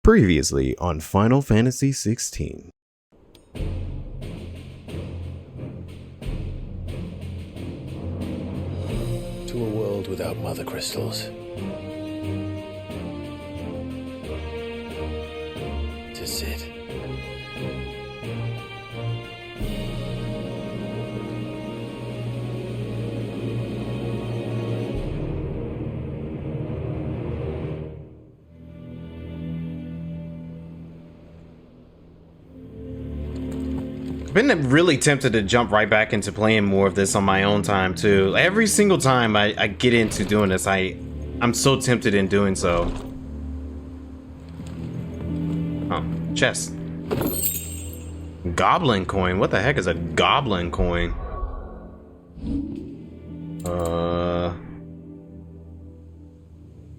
Previously on Final Fantasy XVI. To a world without Mothercrystals. To sit. Been really tempted to jump right back into playing more of this on my own time too. Every single time I get into doing this, I'm so tempted in doing so. Oh, chest. Goblin coin. What the heck is a goblin coin?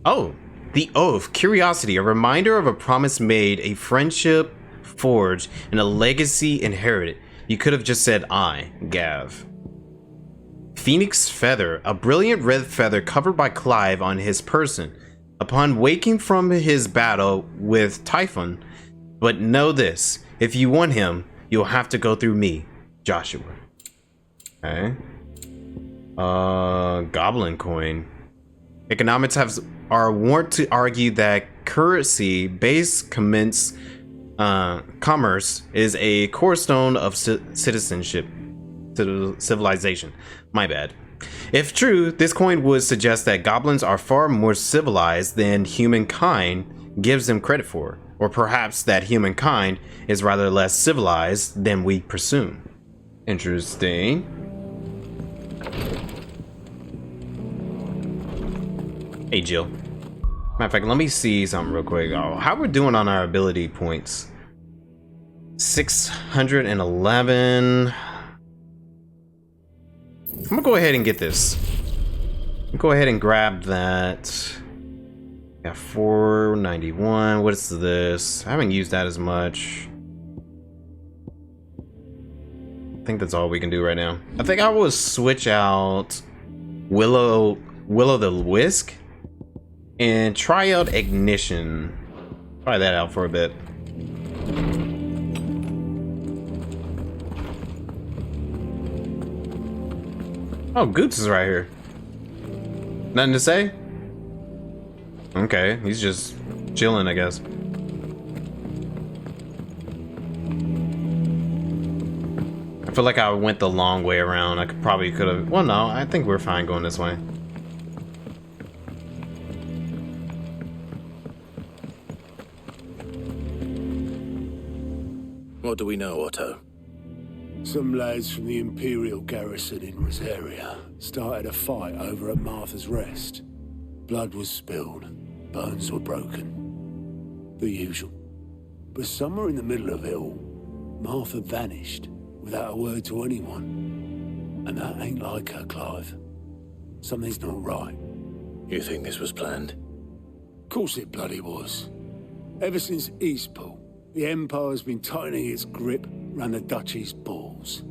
Oh, the oath. Curiosity. A reminder of a promise made, a friendship forged, and a legacy inherited. You could have just said I, Gav. Phoenix feather, a brilliant red feather covered by Clive on his person. Upon waking from his battle with Typhon, but know this, if you want him, you'll have to go through me, Joshua. Okay. Goblin coin. Economics are wont to argue that currency-based commerce is a cornerstone of civilization. My bad. If true, this coin would suggest that goblins are far more civilized than humankind gives them credit for, or perhaps that humankind is rather less civilized than we presume. Interesting. Hey, Jill. Matter of fact, let me see something real quick. Oh, how we're doing on our ability points? 611. I'm gonna go ahead and get this. Go ahead and grab that. Got 491. What is this? I haven't used that as much. I think that's all we can do right now. I think I will switch out Will o' the Wisp and try out ignition. Try that out for a bit. Oh, Goots is right here. Nothing to say? Okay, he's just chilling, I guess. I feel like I went the long way around. I probably could have. Well, no, I think we're fine going this way. What do we know, Otto? Some lads from the Imperial garrison in Rosaria started a fight over at Martha's Rest. Blood was spilled, bones were broken. The usual. But somewhere in the middle of it all, Martha vanished without a word to anyone. And that ain't like her, Clive. Something's not right. You think this was planned? Of course it bloody was. Ever since Eastpool, the Empire's been tightening its grip around the Duchy's balls.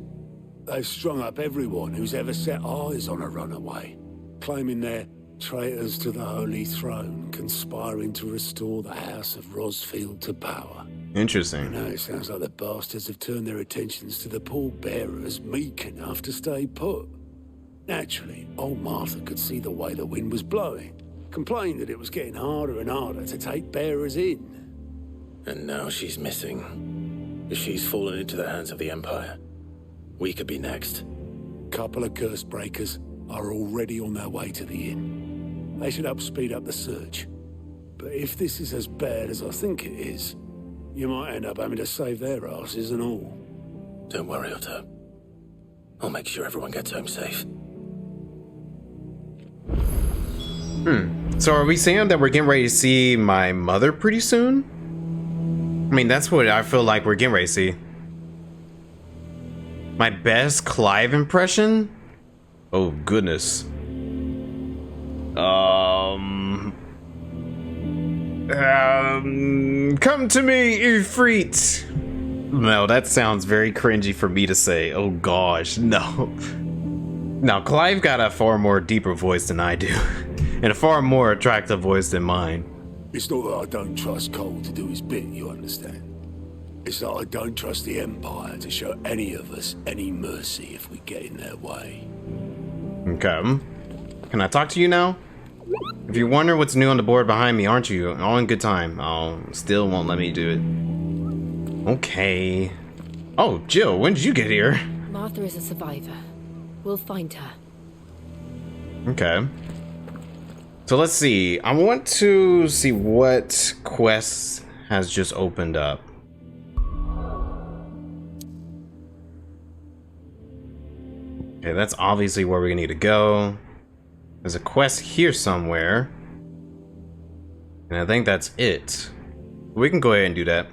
They've strung up everyone who's ever set eyes on a runaway, claiming they're traitors to the Holy Throne, conspiring to restore the House of Rosfield to power. Interesting. Now it sounds like the bastards have turned their attentions to the pallbearers meek enough to stay put. Naturally, old Martha could see the way the wind was blowing, complained that it was getting harder and harder to take bearers in. And now she's missing. If she's fallen into the hands of the Empire, we could be next. Couple of curse breakers are already on their way to the inn. They should help speed up the search. But if this is as bad as I think it is, you might end up having to save their asses and all. Don't worry, Otto. I'll make sure everyone gets home safe. So are we saying that we're getting ready to see my mother pretty soon? I mean, that's what I feel like we're getting ready to see. My best Clive impression? Oh, goodness. Come to me, Ifrit. No, that sounds very cringy for me to say. Oh, gosh, no. Now, Clive got a far more deeper voice than I do. And a far more attractive voice than mine. It's not that I don't trust Caulk to do his bit, you understand? It's that I don't trust the Empire to show any of us any mercy if we get in their way. Okay. Can I talk to you now? If you wonder what's new on the board behind me, aren't you? All in good time. Oh, still won't let me do it. Okay. Oh, Jill, when did you get here? Martha is a survivor. We'll find her. Okay. So let's see. I want to see what quest has just opened up. Okay, that's obviously where we need to go. There's a quest here somewhere. And I think that's it. We can go ahead and do that.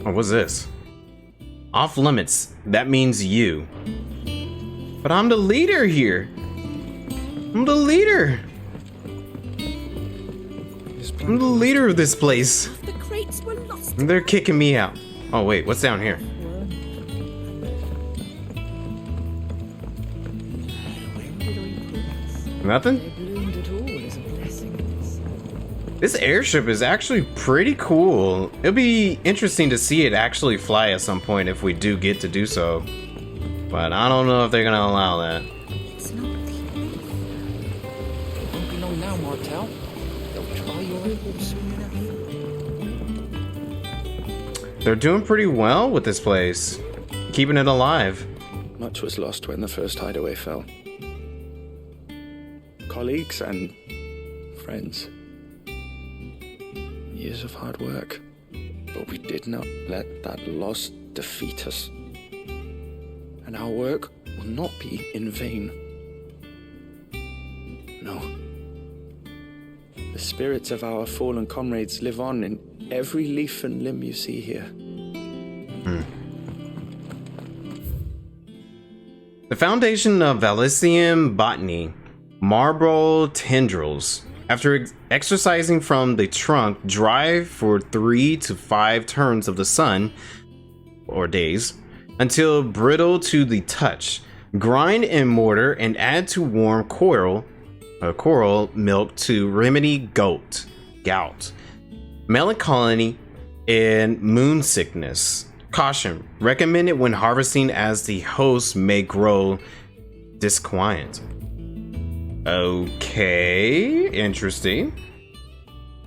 Oh, what's this? Off limits. That means you. But I'm the leader here. I'm the leader. I'm the leader of this place. The crates were lost. And they're kicking me out. Oh, wait, what's down here? Nothing? This airship is actually pretty cool. It'll be interesting to see it actually fly at some point if we do get to do so. But I don't know if they're gonna allow that. It's not clear. It won't be long now, Martel. They'll try your able soon enough. They're doing pretty well with this place. Keeping it alive. Much was lost when the first hideaway fell. Colleagues and friends. Years of hard work. But we did not let that loss defeat us. And our work will not be in vain. No. The spirits of our fallen comrades live on in every leaf and limb you see here. The foundation of Valisian botany, marble tendrils. After exercising from the trunk, dry for 3 to 5 turns of the sun, or days, until brittle to the touch. Grind in mortar and add to warm coral milk to remedy gout, melancholy, and moon sickness. Caution: recommended when harvesting, as the host may grow disquiet. Okay, interesting.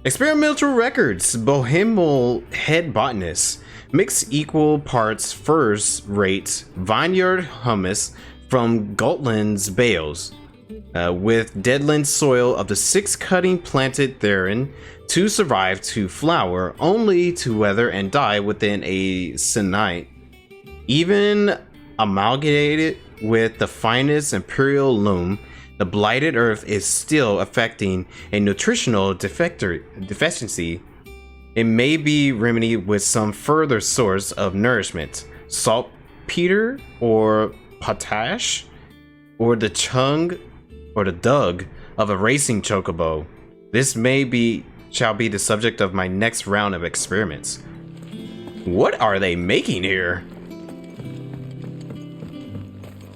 Experimental records. Bohemian head botanist. Mix equal parts first rate vineyard humus from Gotland's bales with deadland soil of the 6 cutting planted therein to survive to flower, only to weather and die within a sennight. Even amalgamated with the finest imperial loam, the blighted earth is still affecting a nutritional deficiency. It may be remedied with some further source of nourishment, saltpeter or potash, or the chung or the dug of a racing chocobo. This shall be the subject of my next round of experiments. What are they making here?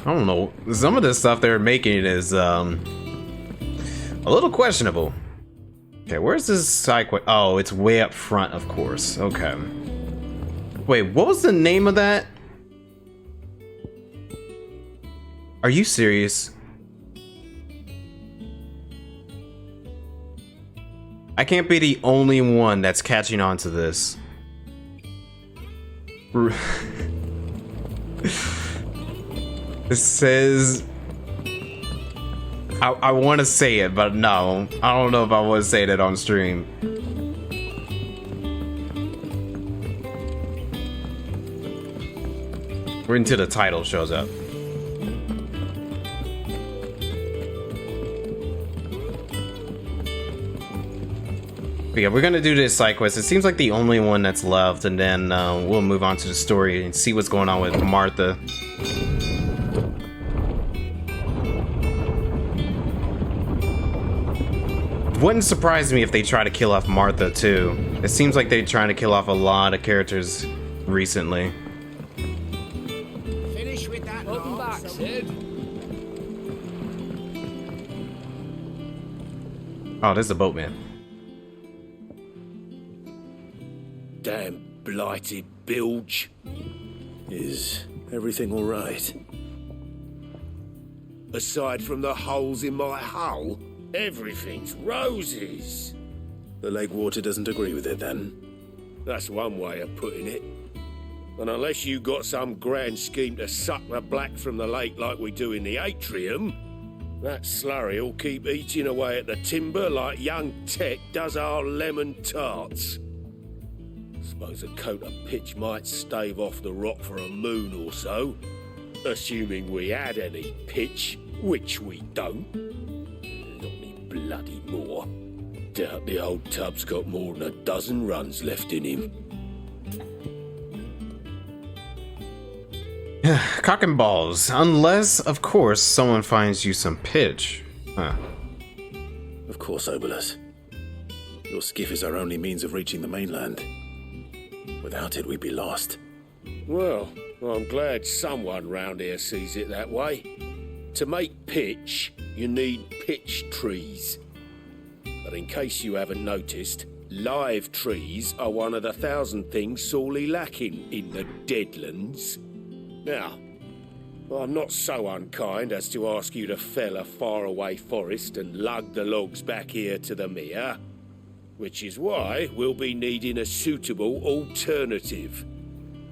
I don't know. Some of the stuff they're making is a little questionable. Okay, where's this side quest? Oh, it's way up front, of course. Okay. Wait, what was the name of that? Are you serious? I can't be the only one that's catching on to this. It says... I want to say it, but no. I don't know if I want to say that on stream. We're until the title shows up. But yeah, we're gonna do this side quest. It seems like the only one that's left, and then we'll move on to the story and see what's going on with Martha. Wouldn't surprise me if they try to kill off Martha too. It seems like they're trying to kill off a lot of characters recently. Finish with that. Welcome back, Sid. Oh, there's a boatman. Damn blighted bilge. Is everything all right? Aside from the holes in my hull, everything's roses. The lake water doesn't agree with it then? That's one way of putting it. And unless you got some grand scheme to suck the black from the lake like we do in the atrium, that slurry'll keep eating away at the timber like young Tech does our lemon tarts. Suppose a coat of pitch might stave off the rot for a moon or so, assuming we had any pitch, which we don't. Not any bloody more. Doubt the old tub's got more than a dozen runs left in him. Cock and balls. Unless, of course, someone finds you some pitch. Huh. Of course, Obolus. Your skiff is our only means of reaching the mainland. Without it, we'd be lost. Well, I'm glad someone round here sees it that way. To make pitch, you need pitch trees. But in case you haven't noticed, live trees are one of the 1,000 things sorely lacking in the Deadlands. Now, I'm not so unkind as to ask you to fell a faraway forest and lug the logs back here to the mere, which is why we'll be needing a suitable alternative.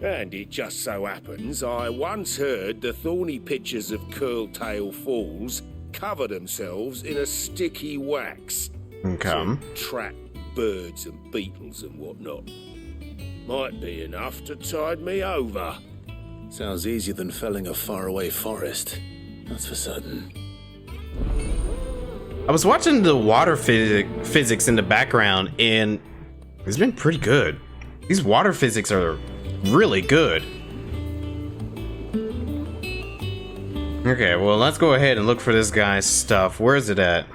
And it just so happens I once heard the thorny pitchers of Curltail Falls cover themselves in a sticky wax to trap birds and beetles and whatnot. Might be enough to tide me over. Sounds easier than felling a faraway forest. That's for certain. I was watching the water physics in the background, and it's been pretty good. These water physics are really good. Okay, well, let's go ahead and look for this guy's stuff. Where is it at?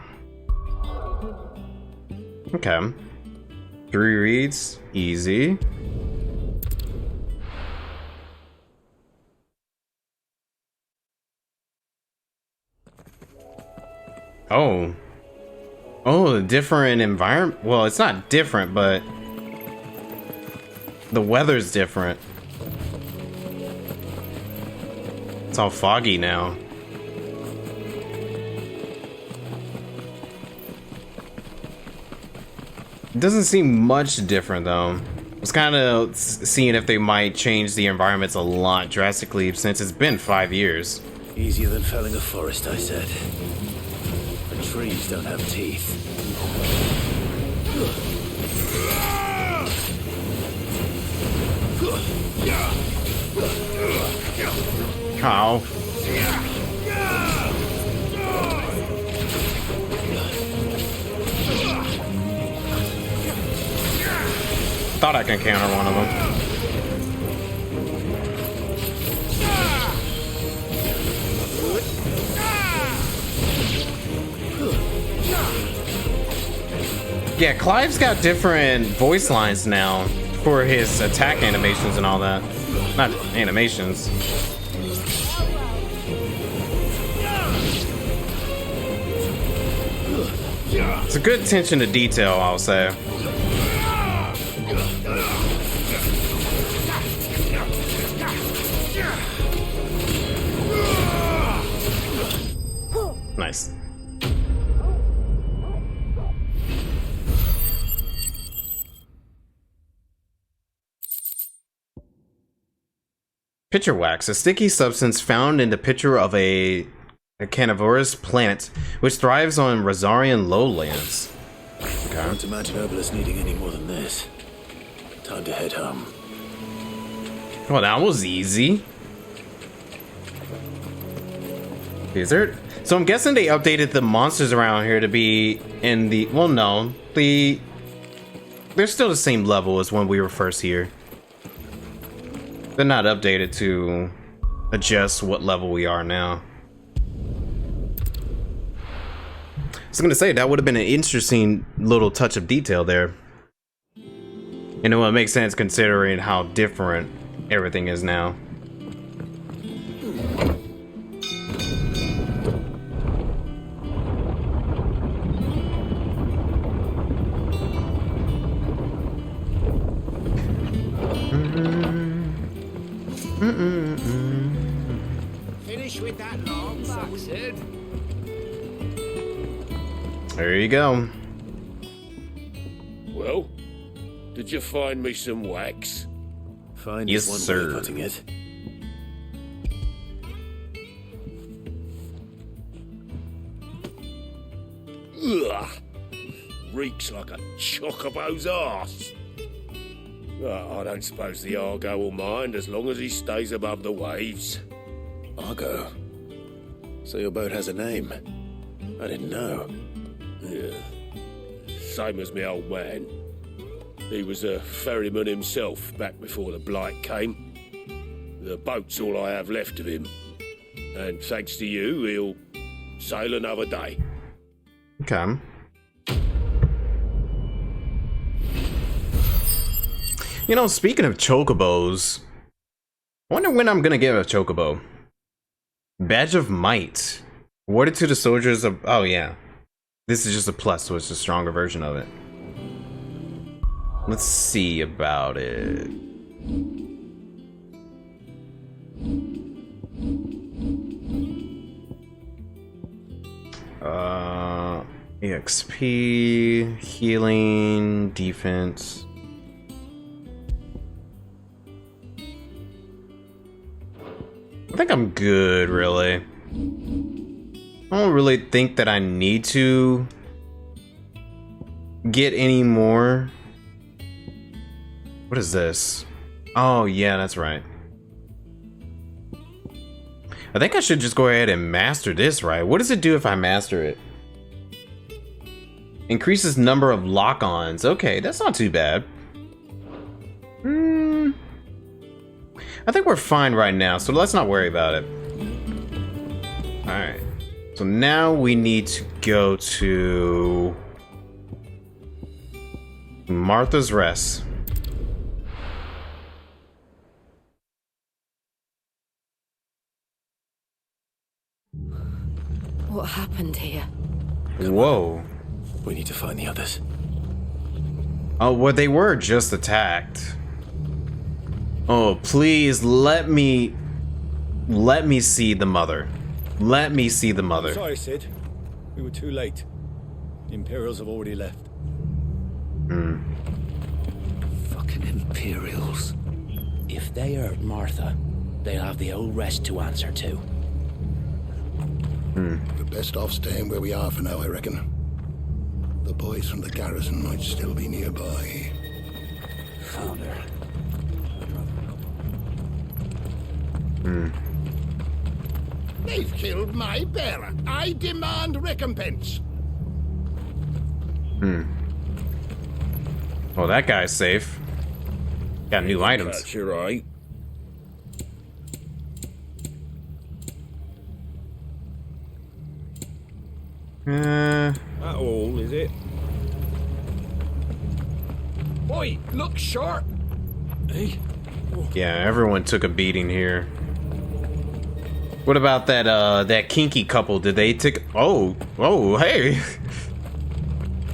Okay. 3 reads. Easy. Oh. Oh, different environment. Well, it's not different, but the weather's different. It's all foggy now. It doesn't seem much different though. I was kind of seeing if they might change the environments a lot drastically since it's been 5 years. Easier than felling a forest, I said. The trees don't have teeth. Ow. Thought I could counter one of them. Yeah, Clive's got different voice lines now for his attack animations and all that. Not animations. It's a good attention to detail, I'll say. Nice. Pitcher wax, a sticky substance found in the pitcher of a carnivorous plant which thrives on Rosarian lowlands. Okay. Can't imagine Obolus needing any more than this. Time to head home. Well, that was easy. Is there? So I'm guessing they updated the monsters around here to be in the. Well, no, they're still the same level as when we were first here. They're not updated to adjust what level we are now. I was gonna say that would have been an interesting little touch of detail there. You know, it makes sense considering how different everything is now. back, Sid. There you go. Well, did you find me some wax? Fine Yes, is one way sir. of putting it. Ugh! Reeks like a chocobo's arse. I don't suppose the Argo will mind as long as he stays above the waves. Argo. So your boat has a name. I didn't know. Yeah. Same as my old man. He was a ferryman himself back before the blight came. The boat's all I have left of him. And thanks to you, he'll sail another day. Okay. You know, speaking of chocobos, I wonder when I'm gonna get a chocobo. Badge of Might. Awarded to the soldiers of... Oh, yeah. This is just a plus, so it's a stronger version of it. Let's see about it. EXP, healing, defense. I think I'm good, really. I don't really think that I need to get any more. What is this? Oh, yeah, that's right. I think I should just go ahead and master this, right? What does it do if I master it? Increases number of lock-ons. Okay, that's not too bad. I think we're fine right now, so let's not worry about it. Alright. So now we need to go to Martha's Rest. What happened here? Whoa. We need to find the others. Oh, well, they were just attacked. Oh, please let me see the mother. Let me see the mother. Sorry, Sid. We were too late. The Imperials have already left. Fucking Imperials. If they hurt Martha, they'll have the whole rest to answer to. We're best off staying where we are for now, I reckon. The boys from the garrison might still be nearby. Found her. They've killed my bearer. I demand recompense. Well, that guy's safe. Got new items. That's your right. That all, is it? Oi, look sharp! Hey? Yeah, everyone took a beating here. What about that kinky couple? Did they take... Oh, hey.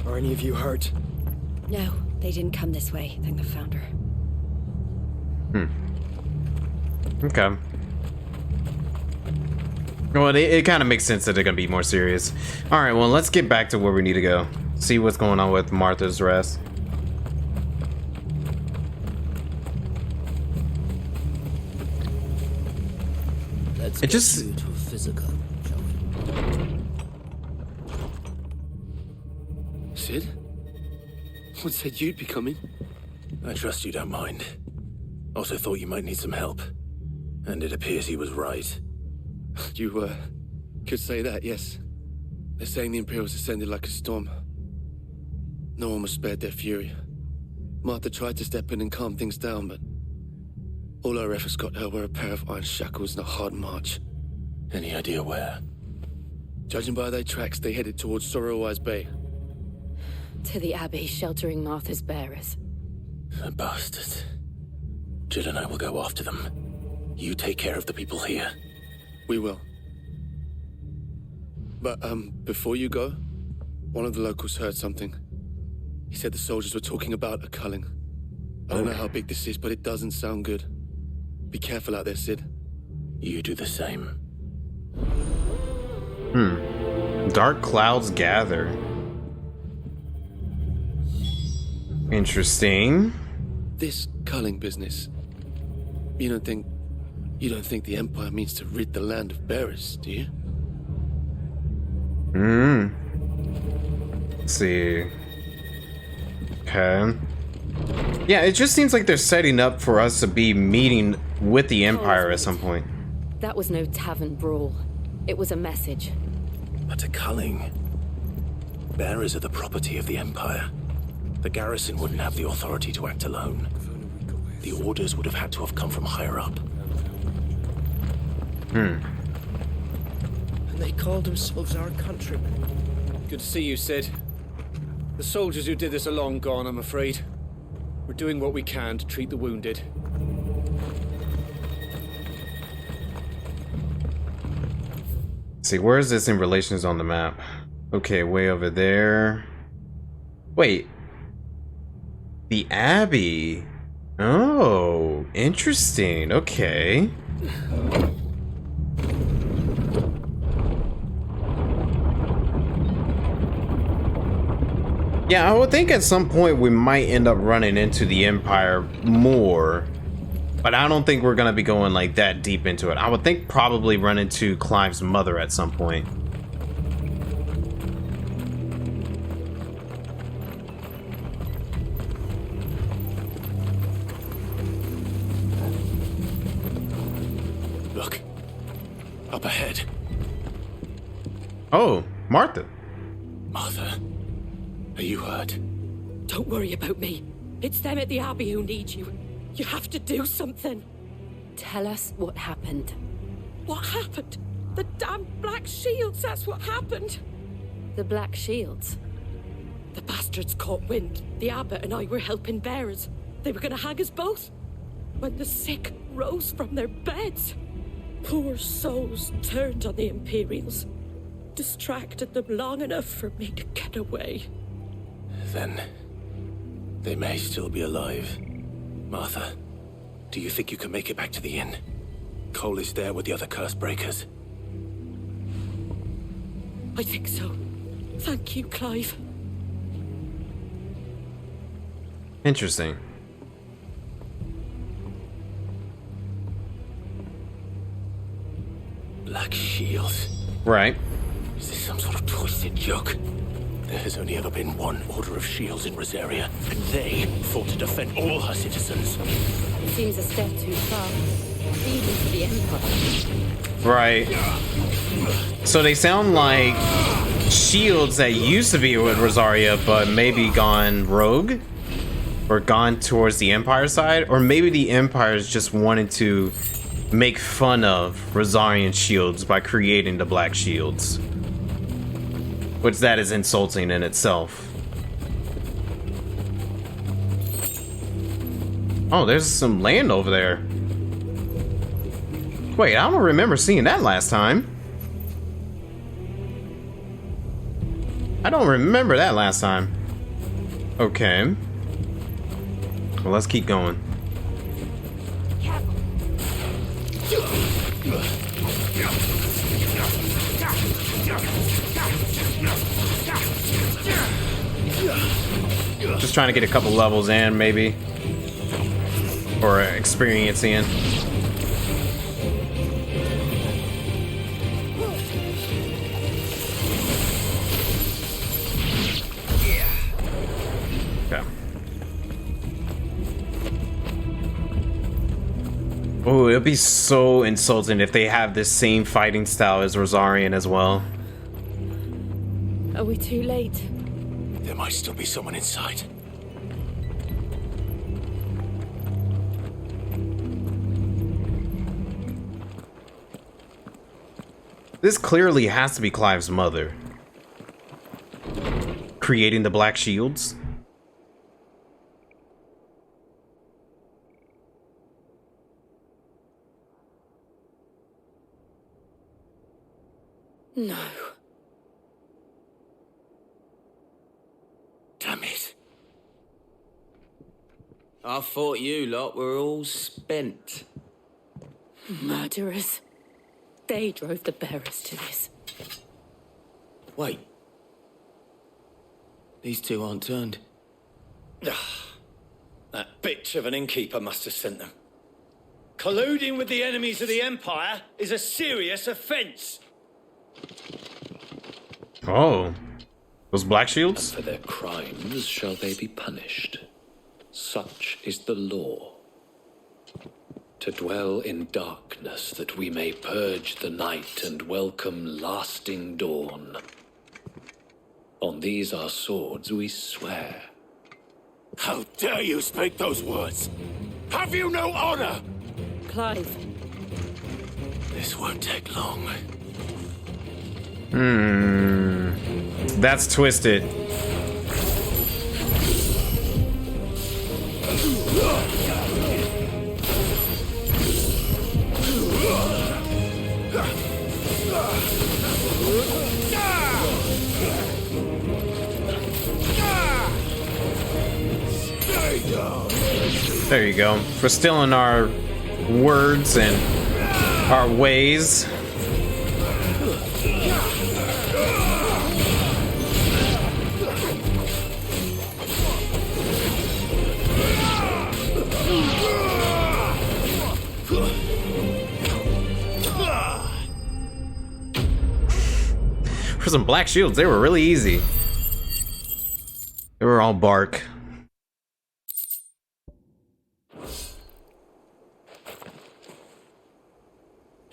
Are any of you hurt? No, they didn't come this way. Thank the Founder. Okay. Well, it kind of makes sense that they're gonna be more serious. All right, well, let's get back to where we need to go. See what's going on with Martha's Rest. Let's It just... to physical, shall we? Sid? What said you'd be coming? I trust you don't mind. Also thought you might need some help. And it appears he was right. You, could say that, yes. They're saying the Imperials ascended like a storm. No one was spared their fury. Martha tried to step in and calm things down, but all our efforts got her were a pair of iron shackles and a hard march. Any idea where? Judging by their tracks, they headed towards Sorrowwise Bay. To the Abbey sheltering Martha's bearers. The bastards. Jill and I will go after them. You take care of the people here. We will. But, before you go, one of the locals heard something. He said the soldiers were talking about a culling. I don't know how big this is, but it doesn't sound good. Be careful out there, Sid. You do the same. Dark clouds gather. Interesting. This culling business. You don't think the Empire means to rid the land of bearers, do you? Let's see. Okay. Yeah, it just seems like they're setting up for us to be meeting with the Empire at some point. That was no tavern brawl. It was a message. But a culling. Bearers are the property of the Empire. The garrison wouldn't have the authority to act alone. The orders would have had to have come from higher up. And they called themselves our countrymen. Good to see you, Sid. The soldiers who did this are long gone, I'm afraid. We're doing what we can to treat the wounded. See, where is this in relations on the map? Okay, way over there. Wait. The Abbey. Oh, interesting. Okay. Yeah, I would think at some point we might end up running into the Empire more. But I don't think we're gonna be going like that deep into it. I would think probably run into Clive's mother at some point. Look. Up ahead. Oh, Martha. Martha. Are you hurt? Don't worry about me. It's them at the Abbey who need you. You have to do something. Tell us what happened. What happened? The damn Black Shields, that's what happened. The Black Shields? The bastards caught wind. The abbot and I were helping bearers. They were gonna hang us both. When the sick rose from their beds, poor souls turned on the Imperials. Distracted them long enough for me to get away. Then they may still be alive. Martha, do you think you can make it back to the inn? Cole is there with the other curse breakers. I think so. Thank you, Clive. Interesting. Black Shields. Right. Is this some sort of twisted joke? There has only ever been one Order of Shields in Rosaria, and they fought to defend all her citizens. It seems a step too far. Even for the Empire. Right. So they sound like shields that used to be with Rosaria, but maybe gone rogue? Or gone towards the Empire side? Or maybe the Empire is just wanting to make fun of Rosarian shields by creating the Black Shields. Which that is insulting in itself. Oh, there's some land over there. Wait, I don't remember seeing that last time. I don't remember that last time. Okay. Well, let's keep going. Just trying to get a couple levels in, maybe. Or experience in. Okay. Oh, it'd be so insulting if they have this same fighting style as Rosarian as well. Are we too late? There might still be someone inside. This clearly has to be Clive's mother. Creating the Black Shields. No. Damn it. I thought you lot were all spent. Murderers. They drove the bearers to this. Wait. These two aren't turned. That bitch of an innkeeper must have sent them. Colluding with the enemies of the Empire is a serious offense. Oh. Those black shields? For their crimes shall they be punished. Such is the law. To dwell in darkness that we may purge the night and welcome lasting dawn. On these our swords we swear. How dare you speak those words? Have you no honor? Clive. This won't take long. That's twisted. There you go. For stealing our words and our ways. For some black shields, they were really easy. They were all bark.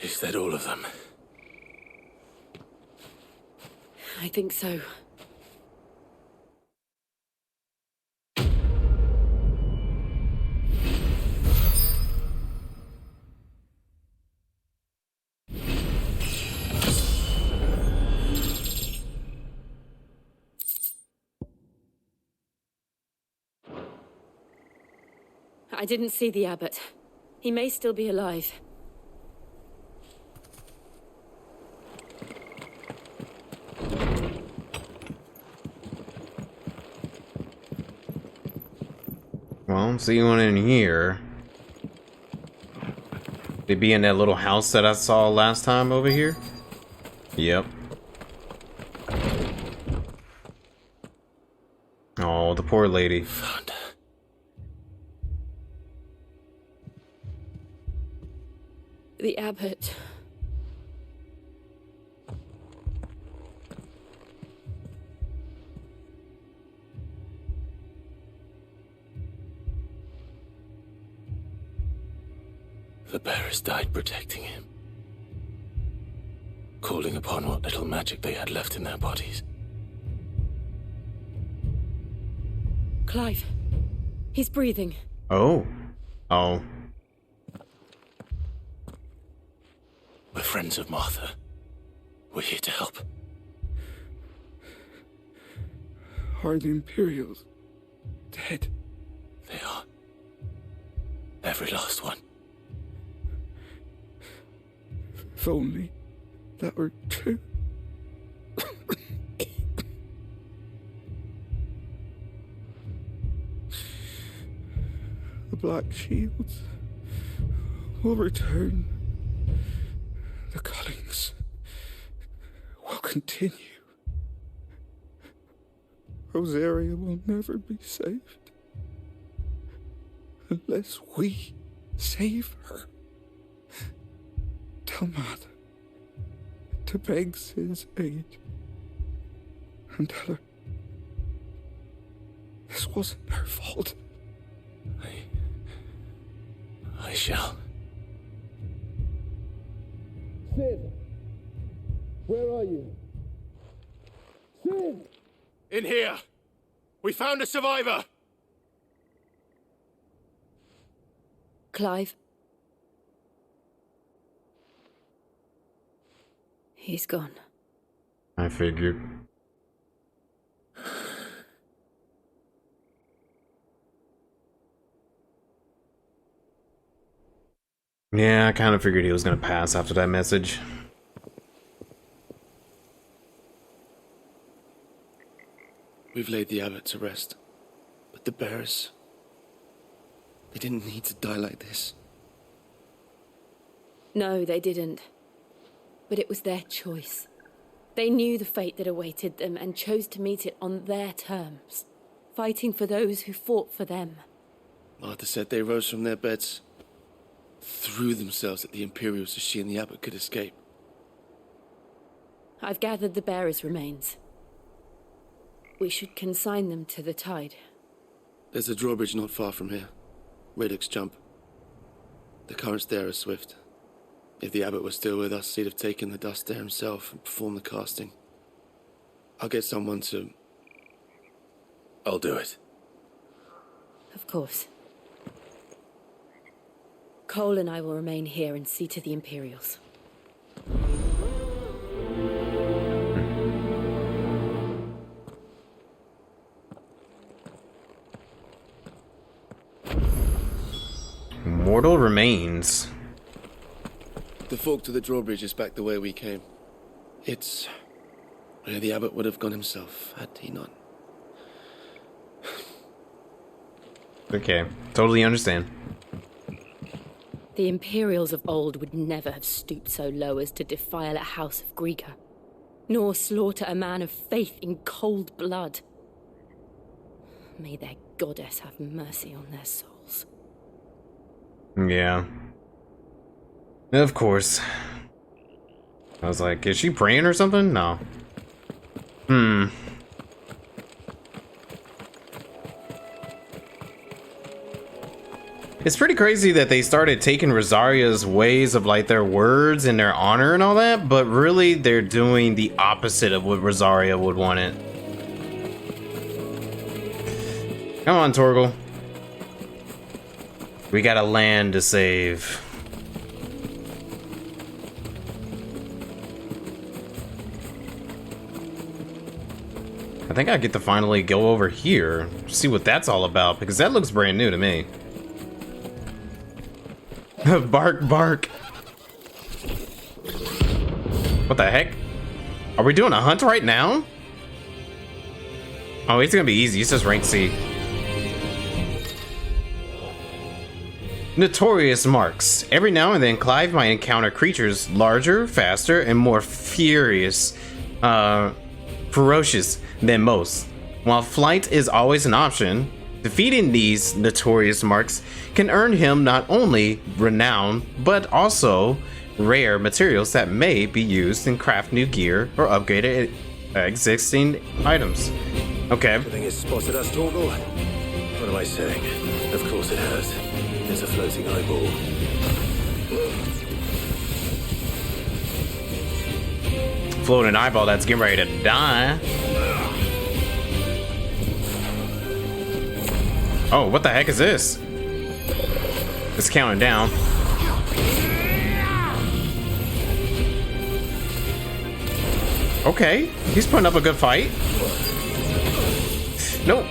Is that all of them? I think so. I didn't see the abbot. He may still be alive. Well, see one in here. They be in that little house that I saw last time over here? Yep. Oh, the poor lady. Found her. The abbot. The bearers died protecting him. Calling upon what little magic they had left in their bodies. Clive. He's breathing. Oh. Oh. We're friends of Martha. We're here to help. Are the Imperials dead? They are. Every last one. If only that were true. The Black Shields will return. The cullings will continue. Rosaria will never be saved unless we save her. Tell Mother to beg Sid's aid and tell her this wasn't her fault. I shall. Sid! Where are you? Sid! In here! We found a survivor! Clive. He's gone. I figured. Yeah, I kind of figured he was going to pass after that message. We've laid the abbot to rest. But the bearers... they didn't need to die like this. No, they didn't. But it was their choice. They knew the fate that awaited them and chose to meet it on their terms, fighting for those who fought for them. Martha said they rose from their beds, threw themselves at the Imperials so she and the Abbot could escape. I've gathered the bearers' remains. We should consign them to the tide. There's a drawbridge not far from here. Radix jump. The currents there are swift. If the Abbot was still with us, he'd have taken the dust there himself and performed the casting. I'll get someone to... I'll do it. Of course. Cole and I will remain here and see to the Imperials. Mortal remains. The fork to the drawbridge is back the way we came. It's where the Abbot would have gone himself, had he not. Okay, totally understand. The Imperials of old would never have stooped so low as to defile a house of Greeka, nor slaughter a man of faith in cold blood. May their goddess have mercy on their souls. Yeah. Of course. I was like, is she praying or something? No. It's pretty crazy that they started taking Rosaria's ways of like their words and their honor and all that, but really they're doing the opposite of what Rosaria would want it. Come on, Torgal. We got a land to save. I think I get to finally go over here, see what that's all about, because that looks brand new to me. Bark, bark. What the heck? Are we doing a hunt right now? Oh, it's gonna be easy. It's just rank C. Notorious marks. Every now and then, Clive might encounter creatures larger, faster, and more ferocious than most. While flight is always an option, defeating these notorious marks can earn him not only renown, but also rare materials that may be used in craft new gear or upgraded existing items. Okay. Everything is spotted us, Torgal. What am I saying? Of course it has. There's a floating eyeball. Floating eyeball that's getting ready to die. Oh, what the heck is this? It's counting down. Okay, he's putting up a good fight. Nope.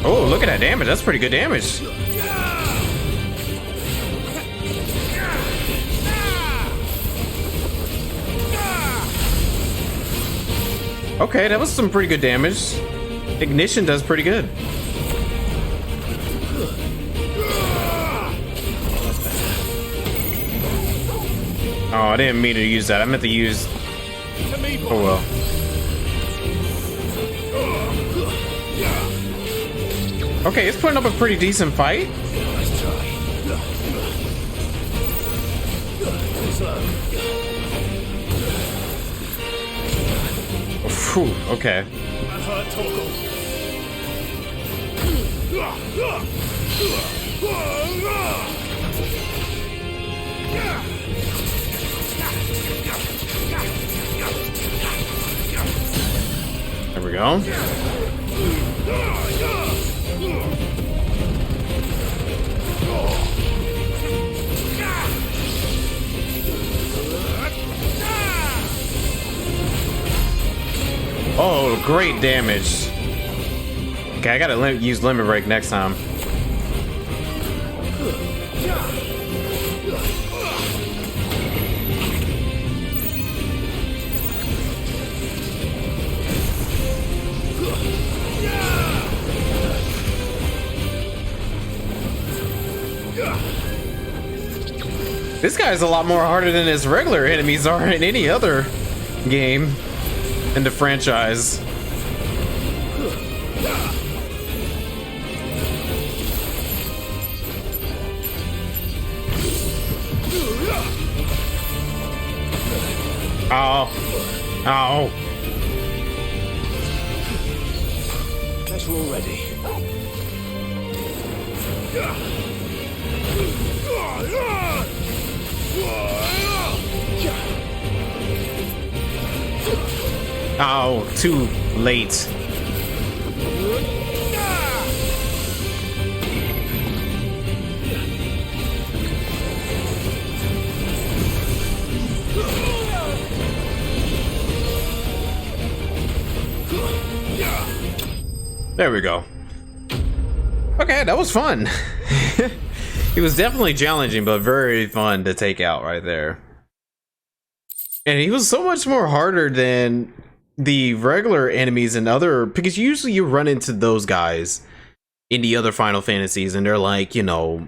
Oh, look at that damage. That's pretty good damage. Okay, that was some pretty good damage. Ignition does pretty good. Oh, I didn't mean to use that. I meant to use... Oh, well. Okay, it's putting up a pretty decent fight. Whew, okay. There we go. great damage. Okay, I gotta use limit break next time. This guy's a lot more harder than his regular enemies are in any other game in the franchise. Oh. Oh. Guess we're all ready. Oh, too late. There we go. Okay, that was fun. It was definitely challenging, but very fun to take out right there. And he was so much more harder than the regular enemies and other, because usually you run into those guys in the other Final Fantasies and they're like, you know,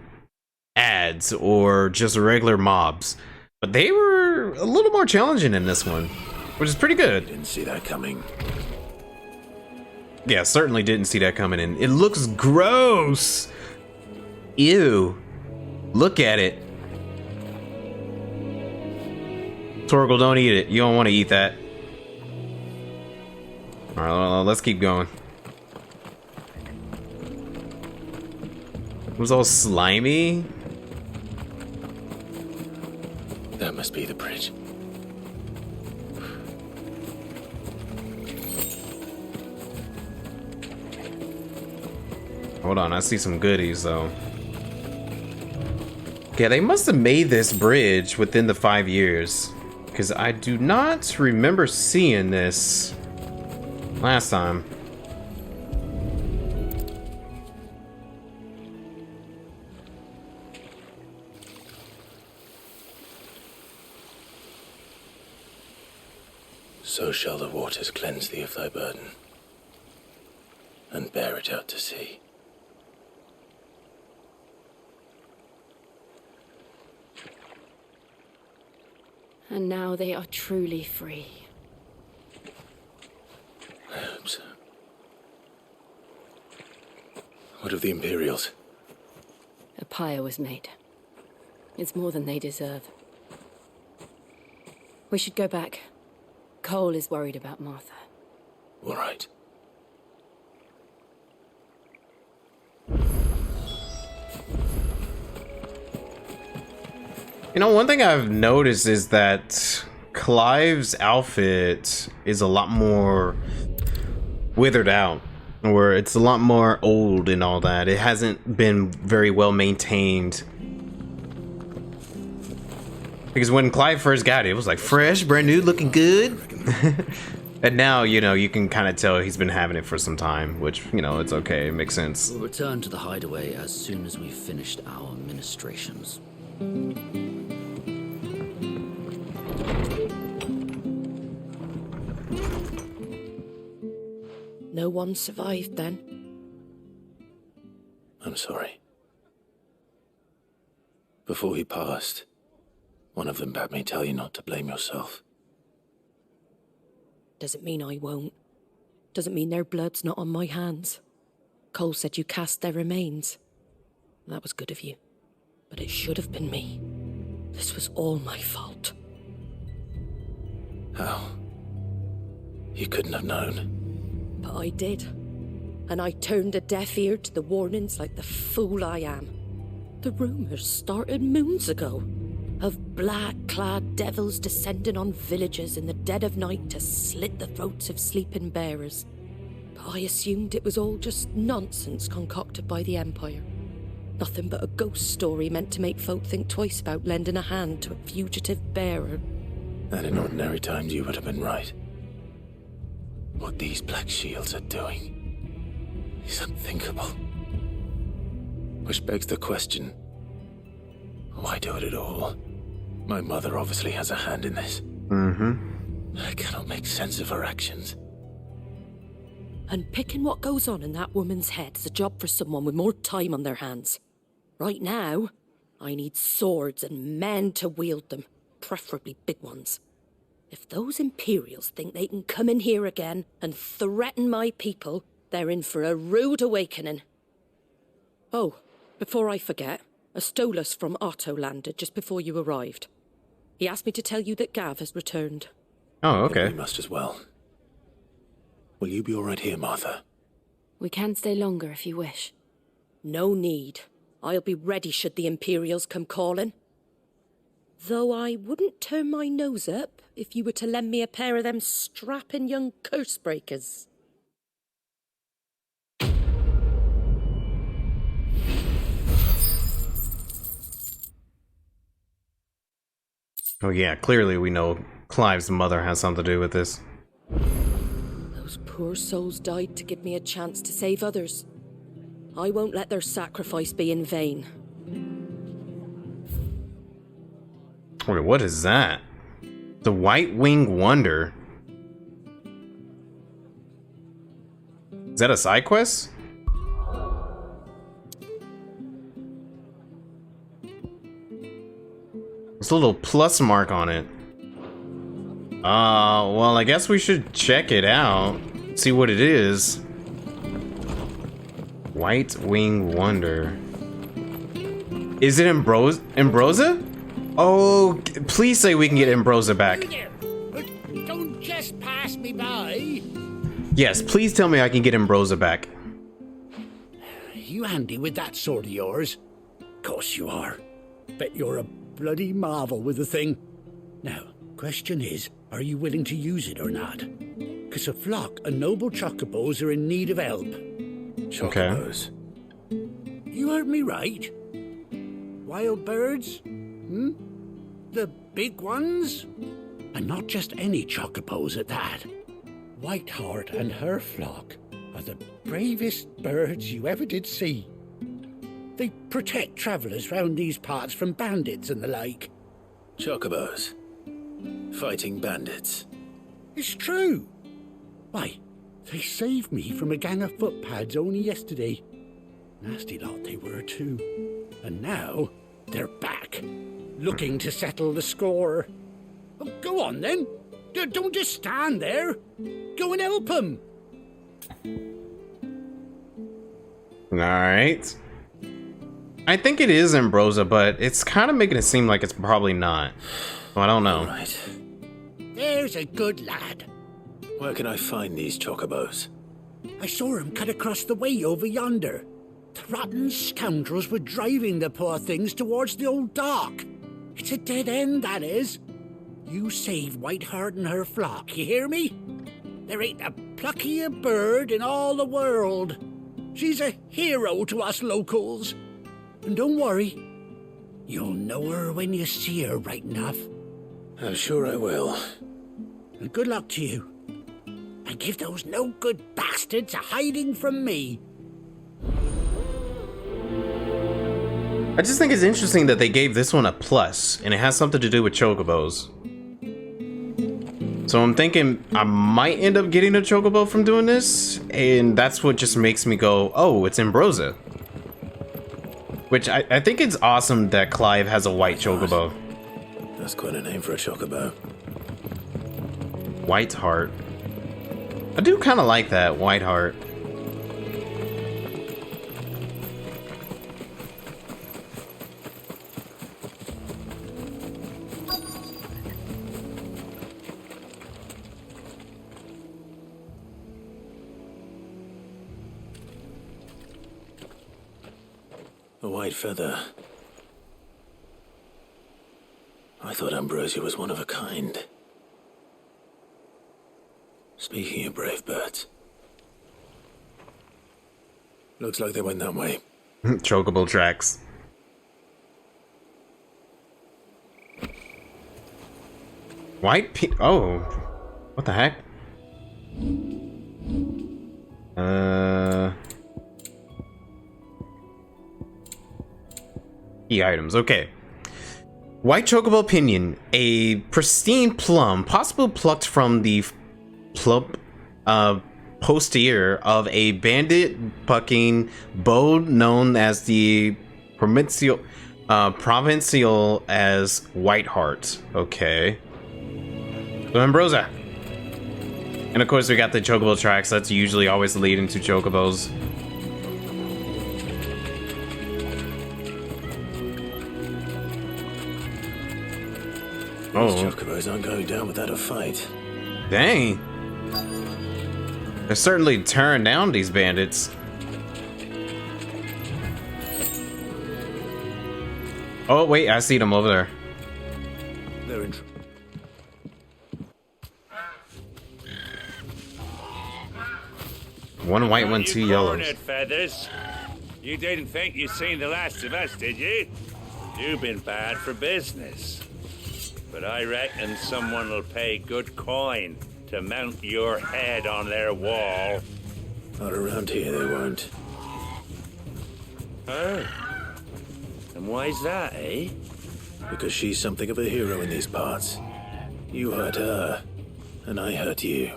ads or just regular mobs. But they were a little more challenging in this one, which is pretty good. Didn't see that coming. Yeah, certainly didn't see that coming in. It looks gross. Ew. Look at it. Torgal, don't eat it. You don't want to eat that. Alright, let's keep going. It was all slimy. That must be the bridge. Hold on, I see some goodies though. Yeah, they must have made this bridge within the 5 years, because I do not remember seeing this last time. So shall the waters cleanse thee of thy burden, and bear it out to sea. And now they are truly free. I hope so. What of the Imperials? A pyre was made. It's more than they deserve. We should go back. Cole is worried about Martha. All right. You know, one thing I've noticed is that Clive's outfit is a lot more withered out, or it's a lot more old and all that. It hasn't been very well maintained. Because when Clive first got it, it was like fresh, brand new, looking good. And now, you know, you can kind of tell he's been having it for some time, which, you know, it's okay. It makes sense. We'll return to the hideaway as soon as we've finished our ministrations. No one survived then? I'm sorry. Before he passed, one of them bade me tell you not to blame yourself. Doesn't mean I won't. Doesn't mean their blood's not on my hands. Cole said you cast their remains. That was good of you. But it should have been me. This was all my fault. How? You couldn't have known. But I did. And I turned a deaf ear to the warnings like the fool I am. The rumors started moons ago. Of black-clad devils descending on villages in the dead of night to slit the throats of sleeping bearers. But I assumed it was all just nonsense concocted by the Empire. Nothing but a ghost story meant to make folk think twice about lending a hand to a fugitive bearer. And in ordinary times you would have been right. What these black shields are doing is unthinkable. Which begs the question, why do it at all? My mother obviously has a hand in this. I cannot make sense of her actions. Unpicking what goes on in that woman's head is a job for someone with more time on their hands. Right now, I need swords and men to wield them, preferably big ones. If those Imperials think they can come in here again and threaten my people, they're in for a rude awakening. Oh, before I forget, a Stolas from Otto landed just before you arrived. He asked me to tell you that Gav has returned. Oh, okay. Then we must as well. Will you be all right here, Martha? We can stay longer if you wish. No need. I'll be ready should the Imperials come calling. Though I wouldn't turn my nose up if you were to lend me a pair of them strapping young curse breakers. Oh yeah, clearly we know Clive's mother has something to do with this. Those poor souls died to give me a chance to save others. I won't let their sacrifice be in vain. Wait, what is that? The White Wing Wonder. Is that a side quest? There's a little plus mark on it. Well, I guess we should check it out. See what it is. White Wing Wonder. Is it Ambrosia? Oh, please say we can get Ambrosia back. Don't just pass me by. Yes, please tell me I can get Ambrosia back. You handy with that sword of yours? Course you are. Bet you're a bloody marvel with the thing. Now, question is, are you willing to use it or not? 'Cause a flock of noble chocobos are in need of help. Chocobos? You heard me right. Wild birds? The big ones? And not just any chocobos at that. WhiteHeart and her flock are the bravest birds you ever did see. They protect travellers round these parts from bandits and the like. Chocobos? Fighting bandits? It's true. Why, they saved me from a gang of footpads only yesterday. Nasty lot they were too. And now they're back, looking to settle the score. Oh, go on then. Don't just stand there. Go and help them. Alright. I think it is Ambrosia, but it's kind of making it seem like it's probably not. Well, I don't know. Right. There's a good lad. Where can I find these chocobos? I saw him cut across the way over yonder. The rotten scoundrels were driving the poor things towards the old dock. It's a dead end, that is. You save WhiteHeart and her flock, you hear me? There ain't a pluckier bird in all the world. She's a hero to us locals. And don't worry, you'll know her when you see her right enough. I'm sure I will. And good luck to you. And give those no-good bastards a hiding from me. I just think it's interesting that they gave this one a plus, and it has something to do with chocobos. So I'm thinking I might end up getting a chocobo from doing this, and that's what just makes me go, oh, it's Ambrosia. Which I think it's awesome that Clive has a white chocobo. That's quite a name for a chocobo. WhiteHeart. I do kind of like that, WhiteHeart. A white feather. I thought Ambrosia was one of a kind. Speaking of brave birds. Looks like they went that way. Chocobo tracks. Oh, what the heck? Key items. Okay. White chocobo opinion, a pristine plum, possibly plucked from the plump posterior of a bandit bucking bow known as the provincial as WhiteHeart. Okay. So Ambrosia. And of course we got the chocobo tracks. That's usually always leading to chocobos. These chocobos aren't going down without a fight. Dang. They're certainly tearing down these bandits. Oh, wait, I see them over there. They're in. One white, one, two yellows. Cornered, Feathers. You didn't think you'd seen the last of us, did you? You've been bad for business. But I reckon someone will pay good coin to mount your head on their wall. Not around here, they won't. Oh. And why's that, eh? Because she's something of a hero in these parts. You hurt her, and I hurt you.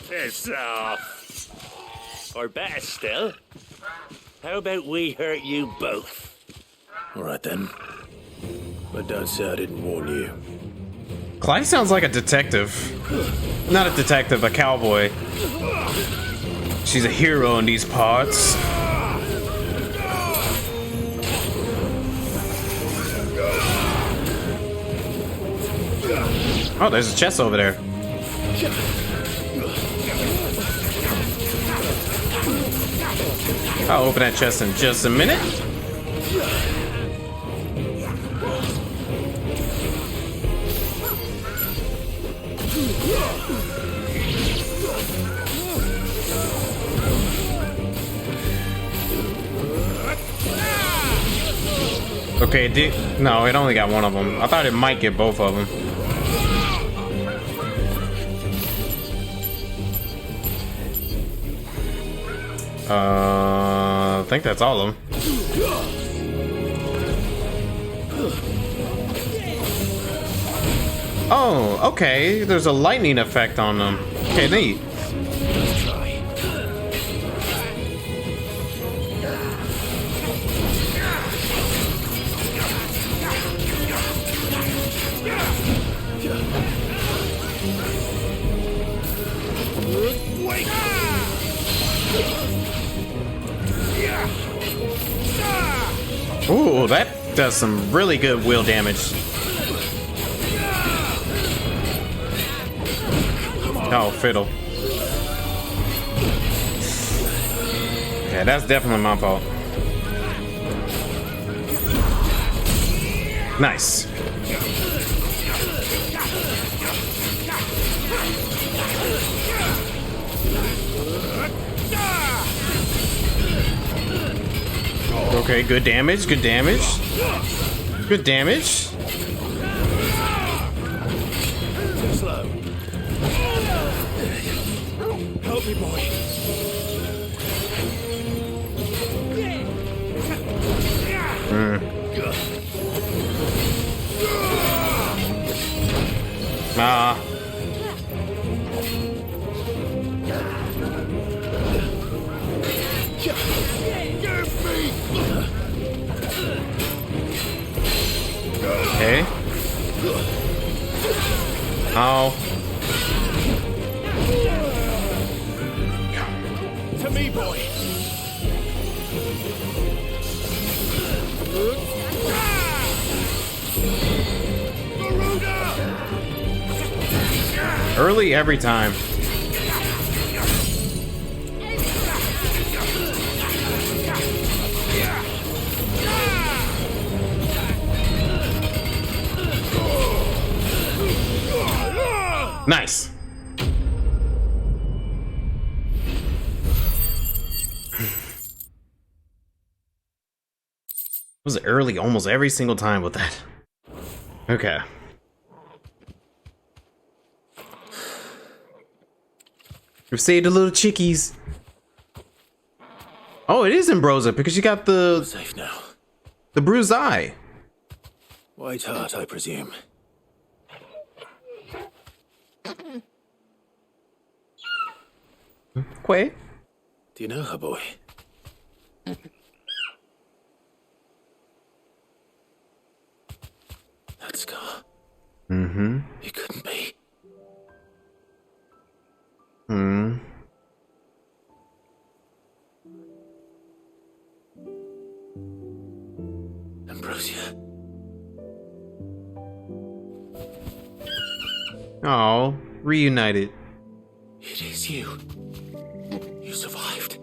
Piss off. Or better still, how about we hurt you both? All right then. But don't say I didn't warn you. Clyde sounds like a detective. Not a detective, a cowboy. She's a hero in these parts. Oh, there's a chest over there. I'll open that chest in just a minute. Okay, no, it only got one of them. I thought it might get both of them. I think that's all of them. Oh, okay. There's a lightning effect on them. Okay, neat. Ooh, that does some really good wheel damage. Oh, fiddle. Yeah, that's definitely my fault. Nice. Okay, good damage, good damage. Good damage. Slow. Help me, boy. Nah. Okay. Oh. To me, boy. Early every time. Nice. Was it early almost every single time with that? Okay. We've saved the little chickies. Oh, it is Ambrosia because you got the Safe now. the bruised eye. WhiteHeart, I presume. Quay. Do you know her, boy? That scar. Mm-hmm. It couldn't be. Hmm. Ambrosia. Oh, reunited. It is you. You survived.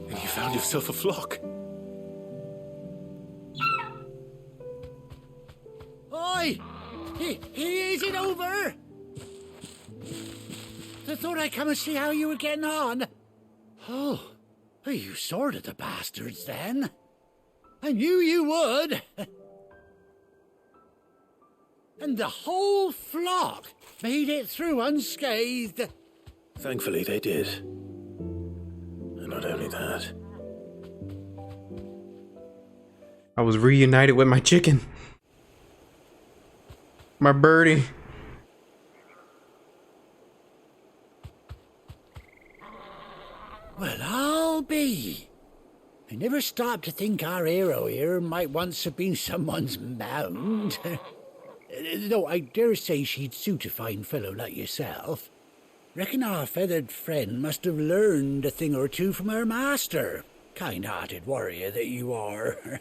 And you found yourself a flock. Oi! Is it over? I thought I'd come and see how you were getting on. Oh, you sorted the bastards then. I knew you would. And the whole flock made it through unscathed. Thankfully, they did. And not only that. I was reunited with my chicken. My birdie. Well, I'll be. I never stopped to think our hero here might once have been someone's mount. Though I dare say she'd suit a fine fellow like yourself. Reckon our feathered friend must have learned a thing or two from her master. Kind-hearted warrior that you are.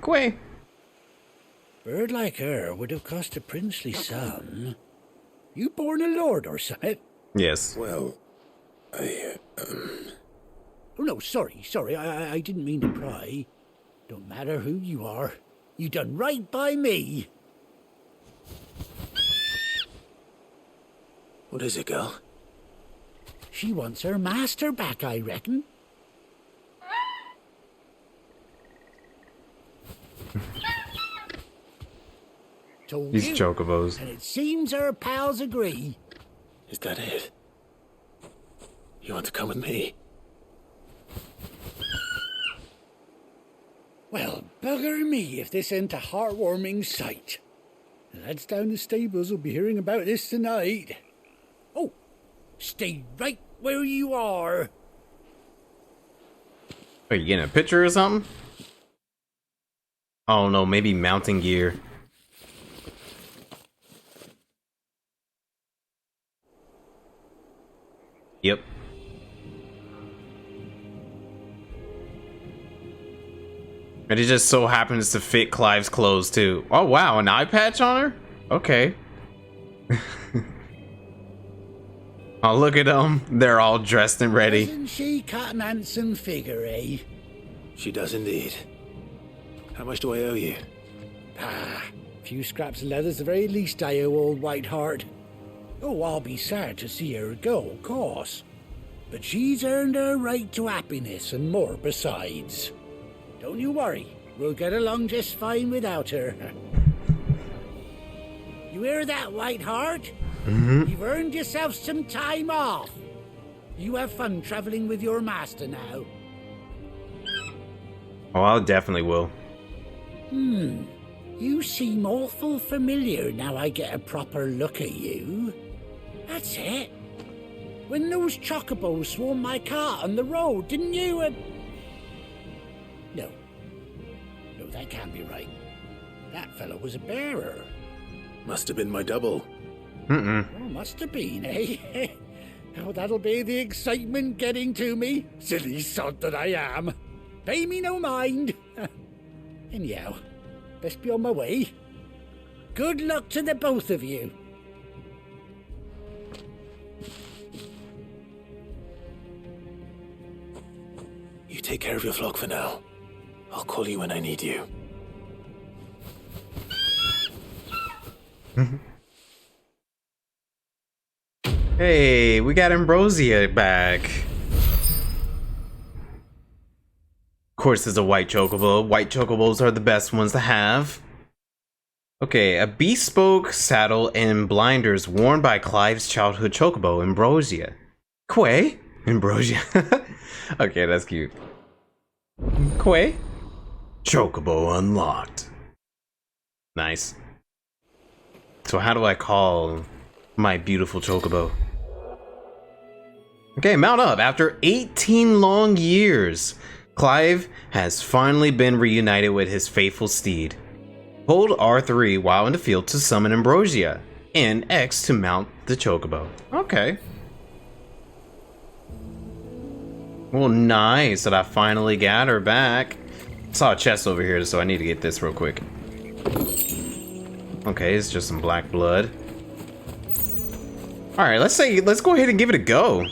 Quay. Bird like her would have cost a princely sum. You born a lord or something? Yes. Well, Oh, no, sorry. I didn't mean to pry. Don't matter who you are. You done right by me. What is it, girl? She wants her master back, I reckon. Told These you. chocobos. And it seems her pals agree. Is that it? You want to come with me? Well, bugger me if this ain't a heartwarming sight. The lads down the stables will be hearing about this tonight. Oh, stay right where you are. Are you getting a picture or something? Oh no, maybe mounting gear. Yep. And it just so happens to fit Clive's clothes too. Oh wow, an eye patch on her? Okay. Oh, look at them. They're all dressed and ready. Doesn't she cut an handsome figure, eh? She does indeed. How much do I owe you? A few scraps of leather's the very least I owe old WhiteHeart. Oh, I'll be sad to see her go, of course. But she's earned her right to happiness and more besides. Don't you worry, we'll get along just fine without her. You hear that, WhiteHeart? Mm-hmm. You've earned yourself some time off. You have fun traveling with your master now. Oh, I definitely will. You seem awful familiar now I get a proper look at you. That's it. When those chocobos swarmed my cart on the road, didn't you? No, that can't be right. That fellow was a bearer. Must have been my double. Oh, must have been, eh? Oh, that'll be the excitement getting to me. Silly sod that I am. Pay me no mind. Anyhow, best be on my way. Good luck to the both of you. You take care of your flock for now. I'll call you when I need you. Hey, we got Ambrosia back. course, it's a white chocobo. White chocobos are the best ones to have. Okay, a bespoke saddle and blinders worn by Clive's childhood chocobo, Ambrosia. Quay? Ambrosia. Okay, that's cute. Quay? Chocobo unlocked. Nice. So how do I call my beautiful chocobo? Okay, mount up. After 18 long years, Clive has finally been reunited with his faithful steed. Hold R3 while in the field to summon Ambrosia, and X to mount the chocobo. Okay. Well, nice that I finally got her back. Saw a chest over here, so I need to get this real quick. Okay, it's just some black blood. Alright, let's go ahead and give it a go.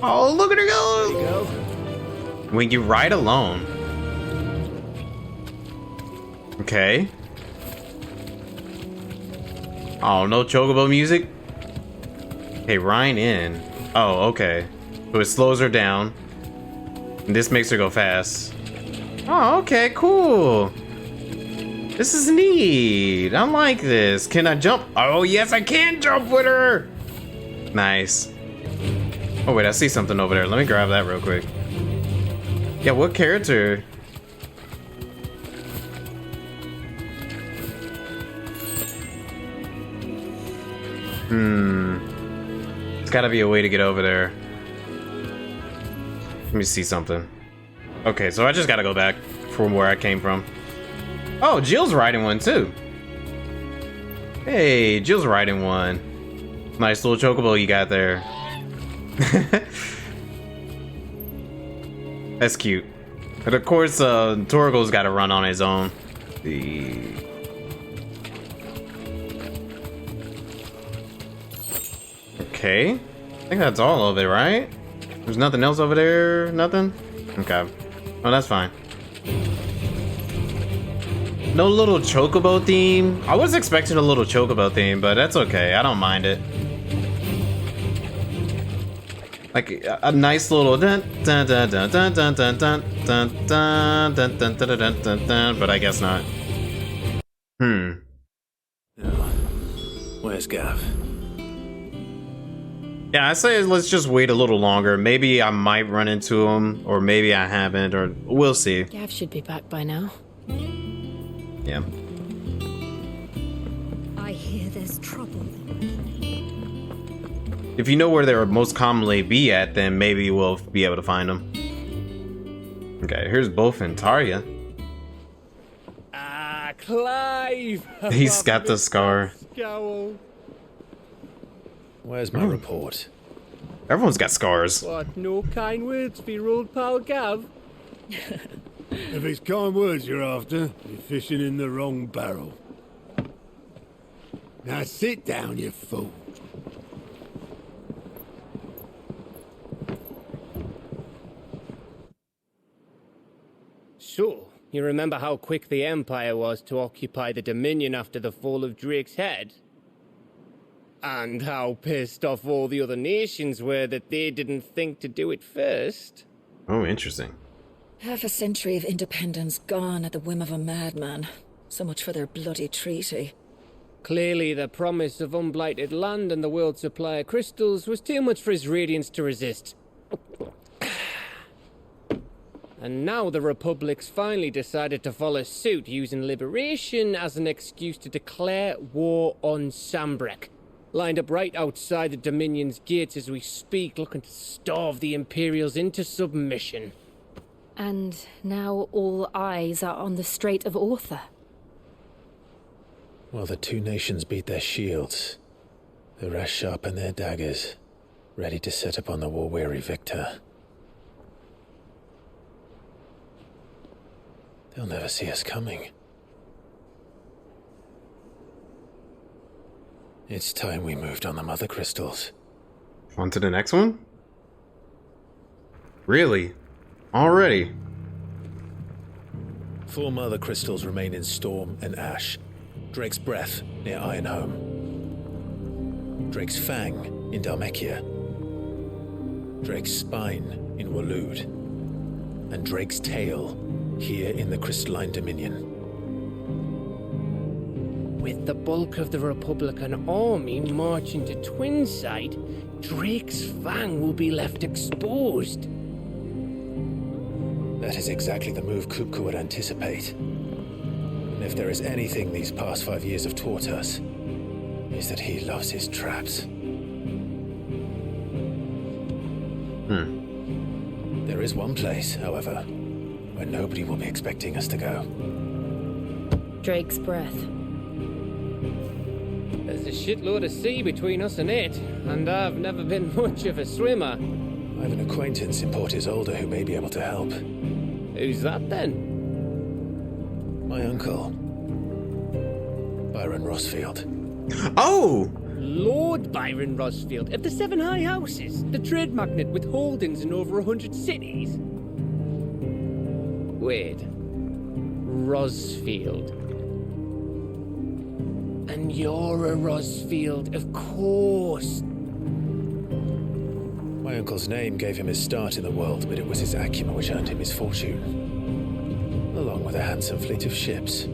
Oh, look at her go! There you go. When you ride alone. Okay. Oh, no chocobo music? Hey, Ryan in. Oh, okay. So it slows her down. And this makes her go fast. Oh, okay, cool. This is neat. I like this. Can I jump? Oh, yes, I can jump with her. Nice. Oh, wait, I see something over there. Let me grab that real quick. Yeah, what character? It's gotta be a way to get over there. Let me see something. Okay, so I just gotta go back from where I came from. Oh, Jill's riding one too. Hey, Jill's riding one. Nice little chocobo you got there. That's cute. But of course, Torgo's gotta run on his own. Okay. I think that's all of it, right? There's nothing else over there? Nothing? Okay. Oh, that's fine. No little chocobo theme? I was expecting a little chocobo theme, but that's okay. I don't mind it. Like a nice little dun dun dun dun dun dun dun dun dun dun dun dun dun dun dun dun, but I guess not. Where's Gav? Yeah, I say let's just wait a little longer. Maybe I might run into him, or maybe I haven't, or we'll see. Gav should be back by now. Yeah. I hear there's trouble. If you know where they'll most commonly be at, then maybe we'll be able to find them. Okay, here's both in Tarja. Ah, Clive! He's got the scar. Scowl. Where's my report? Everyone's got scars. What, no kind words for your old pal Gav? If it's kind words you're after, you're fishing in the wrong barrel. Now sit down, you fool. So, you remember how quick the Empire was to occupy the Dominion after the fall of Drake's head? And how pissed off all the other nations were that they didn't think to do it first. Oh, interesting. Half a century of independence gone at the whim of a madman. So much for their bloody treaty. Clearly, the promise of unblighted land and the world's supply of crystals was too much for his radiance to resist. And now the Republic's finally decided to follow suit, using liberation as an excuse to declare war on Sambrek. Lined up right outside the Dominion's gates as we speak, looking to starve the Imperials into submission. And now all eyes are on the Strait of Author. While the two nations beat their shields, the rest sharpen their daggers, ready to set upon the war-weary victor. They'll never see us coming. It's time we moved on the Mother Crystals. On to the next one? Really? Already? 4 Mother Crystals remain in Storm and Ash. Drake's Breath near Ironhome. Drake's Fang in Dhalmekia. Drake's Spine in Waloed. and Drake's tail here in the Crystalline Dominion. With the bulk of the Republican army marching to Twinside, Drake's fang will be left exposed. That is exactly the move Kupka would anticipate. And if there is anything these past 5 years have taught us, is that he loves his traps. There is one place, however, where nobody will be expecting us to go. Drake's breath. There's a shitload of sea between us and it, and I've never been much of a swimmer. I have an acquaintance in Port Isolde who may be able to help. Who's that then? My uncle, Byron Rossfield. Oh! Lord Byron Rossfield of the Seven High Houses, the trade magnate with holdings in over 100 cities. Wait. Rossfield. And you're a Rossfield, of course. My uncle's name gave him his start in the world, but it was his acumen which earned him his fortune, along with a handsome fleet of ships.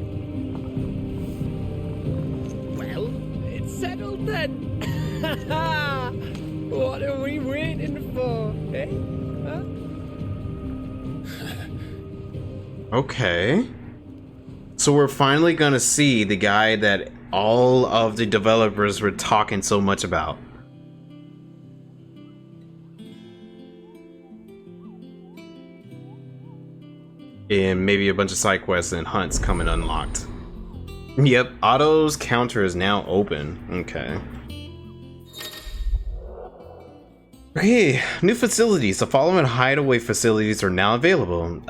Well, it's settled then. What are we waiting for, eh? Huh? Okay. So we're finally gonna see the guy that all of the developers were talking so much about. And maybe a bunch of side quests and hunts coming unlocked. Yep, Otto's counter is now open. Okay. Okay, new facilities. The following hideaway facilities are now available.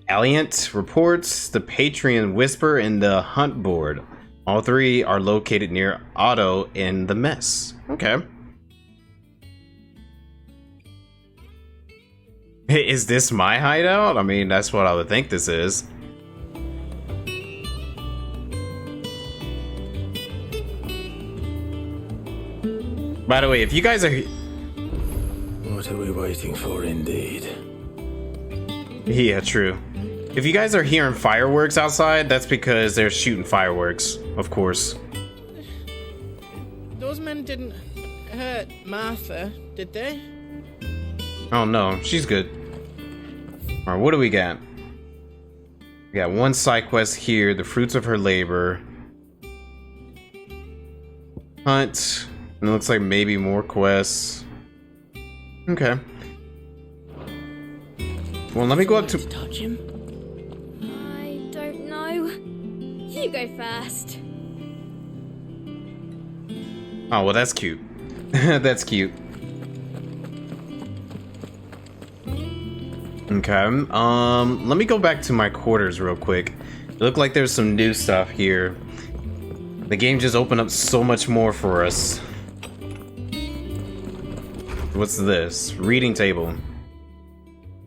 Alliant Reports, the Patreon Whisper, and the Hunt Board. All three are located near Otto in the Mess. Okay. Is this my hideout? I mean, that's what I would think this is. By the way, if you guys are... What are we waiting for, indeed? Yeah, true. If you guys are hearing fireworks outside, that's because they're shooting fireworks, of course. Those men didn't hurt Martha, did they? Oh no, she's good. Alright, what do we got? We got one side quest here, the fruits of her labor. Hunt. And it looks like maybe more quests. Okay. Well, let me go up to... Touch him? I don't know. You go first. Oh, well, that's cute. That's cute. Okay, let me go back to my quarters real quick. It looked like there's some new stuff here. The game just opened up so much more for us. What's this? Reading table.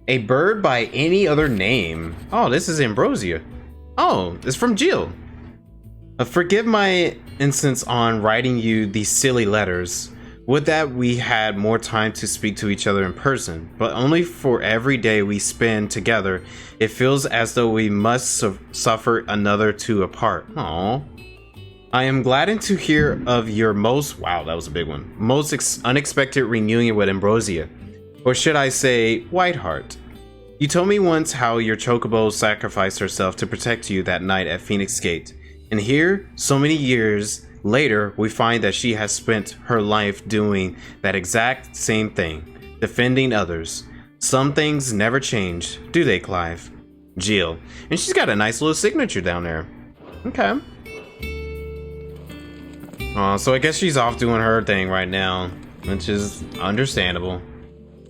A bird by any other name. Oh, this is Ambrosia. Oh, it's from Jill. Forgive my insistence on writing you these silly letters. Would that we had more time to speak to each other in person, but only for every day we spend together, it feels as though we must suffer another two apart. Aww. I am gladdened to hear of your most, wow, that was a big one, most unexpected reunion with Ambrosia. Or should I say, WhiteHeart. You told me once how your chocobo sacrificed herself to protect you that night at Phoenix Gate. And here, so many years later, we find that she has spent her life doing that exact same thing, defending others. Some things never change, do they, Clive? Jill. And she's got a nice little signature down there. Okay. So I guess she's off doing her thing right now, which is understandable.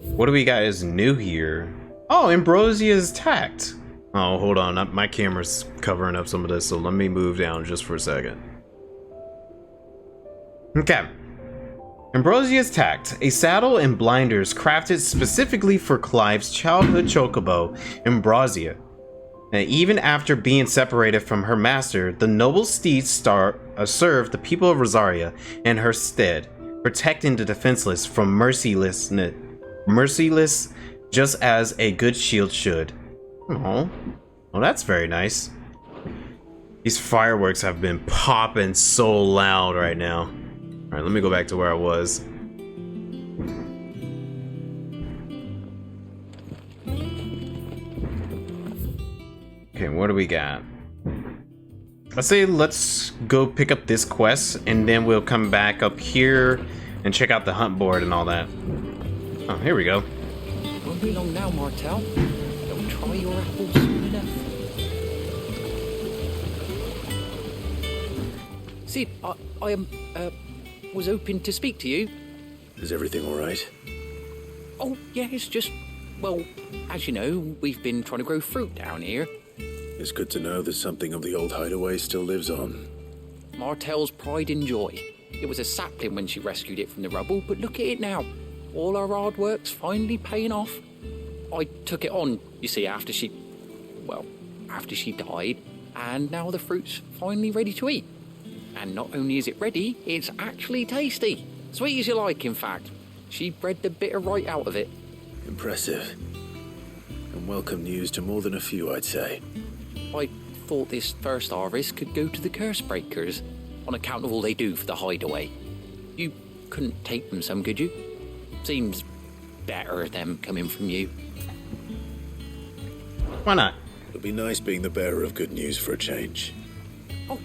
What do we got is new here? Oh, Ambrosia's tact. Oh, hold on. My camera's covering up some of this, so let me move down just for a second. Okay. Ambrosia's tact, a saddle and blinders crafted specifically for Clive's childhood chocobo, Ambrosia. Now, even after being separated from her master, the noble steed served the people of Rosaria in her stead, protecting the defenseless from merciless, just as a good shield should. Oh, well, that's very nice. These fireworks have been popping so loud right now. All right, let me go back to where I was. Okay, what do we got? I say let's go pick up this quest, and then we'll come back up here and check out the hunt board and all that. Oh, here we go. Won't be long now, Martel. Don't try your apples soon enough. Sid, I was hoping to speak to you. Is everything all right? Oh, yeah, it's just, well, as you know, we've been trying to grow fruit down here. It's good to know that something of the old hideaway still lives on. Martel's pride and joy. It was a sapling when she rescued it from the rubble, but look at it now. All our hard work's finally paying off. I took it on, you see, after she died, and now the fruit's finally ready to eat. And not only is it ready, it's actually tasty. Sweet as you like, in fact. She bred the bitter right out of it. Impressive. And welcome news to more than a few, I'd say. I thought this first harvest could go to the curse breakers, on account of all they do for the hideaway. You couldn't take them some, could you? Seems better them coming from you. Why not? It'll be nice being the bearer of good news for a change. Oh,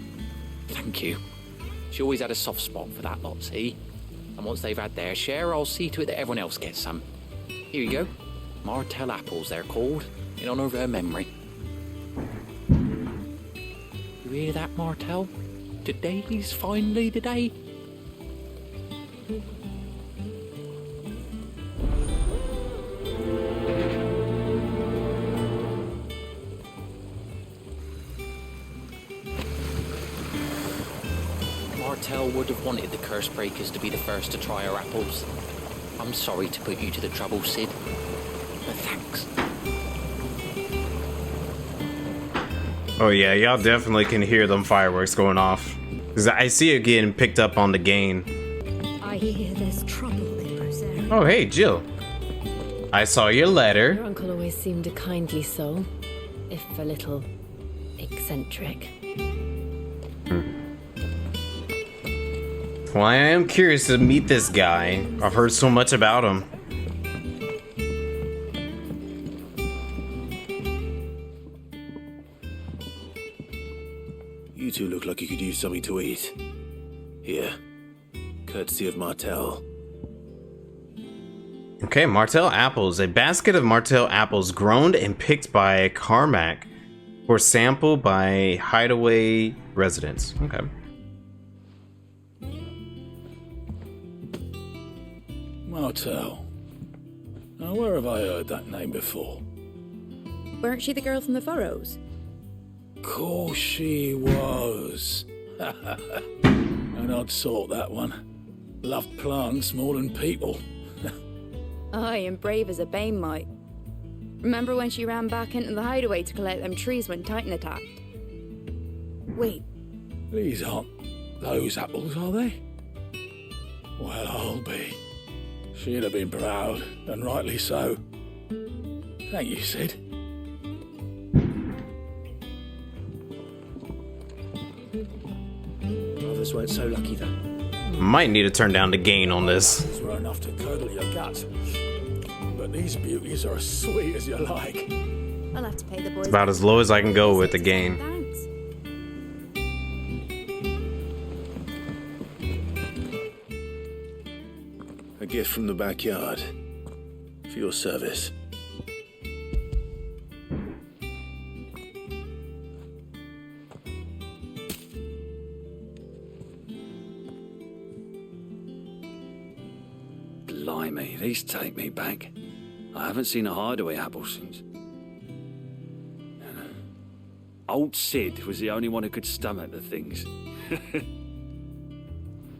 thank you. She always had a soft spot for that lot, see? And once they've had their share, I'll see to it that everyone else gets some. Here you go. Martel apples, they're called, in honor of her memory. You hear that, Martel? Today's finally the day. Martel would have wanted the curse breakers to be the first to try her apples. I'm sorry to put you to the trouble, Sid. But thanks. Oh yeah, y'all definitely can hear them fireworks going off. 'Cause I see it getting picked up on the gain. I hear there's trouble in Rosario. Oh hey, Jill. I saw your letter. Your uncle always seemed a kindly soul, if a little eccentric. Well, I am curious to meet this guy. I've heard so much about him. You two look like you could use something to eat. Here. Courtesy of Martel. Okay, Martel apples. A basket of Martel apples grown and picked by Carmack for sample by hideaway residents. Okay. Martel. Now, where have I heard that name before? Weren't she the girl from the Furrows? Course she was. An odd sort, that one. Loved plants more than people. Aye, and brave as a bane might. Remember when she ran back into the hideaway to collect them trees when Titan attacked? Wait. These aren't those apples, are they? Well, I'll be. She'd have been proud, and rightly so. Thank you, Sid. Others weren't so lucky, though. Might need to turn down the gain on this. These were enough to curdle your guts. But these beauties are as sweet as you like. I'll have to pay the boys. It's about as low as I can go with the gain. Thanks. A gift from the backyard. For your service. Blimey, these take me back. I haven't seen a hideaway apple since. Old Sid was the only one who could stomach the things.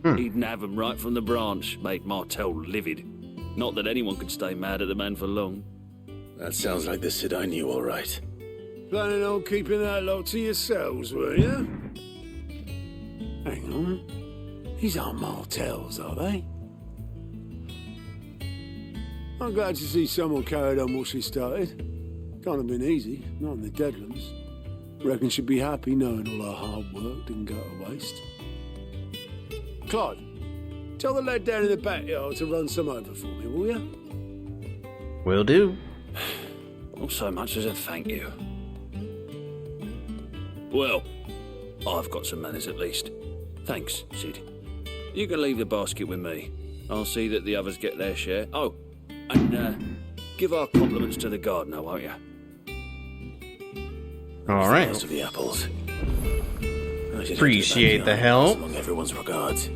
He'd nab them right from the branch, make Martel livid. Not that anyone could stay mad at the man for long. That sounds like the Sid I knew, all right. Planning on keeping that lot to yourselves, were you? Hang on. These aren't Martels, are they? I'm glad to see someone carried on what she started. Can't have been easy, not in the Deadlands. Reckon she'd be happy knowing all her hard work didn't go to waste. Clive, tell the lad down in the backyard to run some over for me, will you? Will do. Not so much as a thank you. Well, I've got some manners at least. Thanks, Sid. You can leave the basket with me. I'll see that the others get their share. Oh, and give our compliments to the gardener, won't you? All right. Of the apples. Appreciate the help. Among everyone's regards.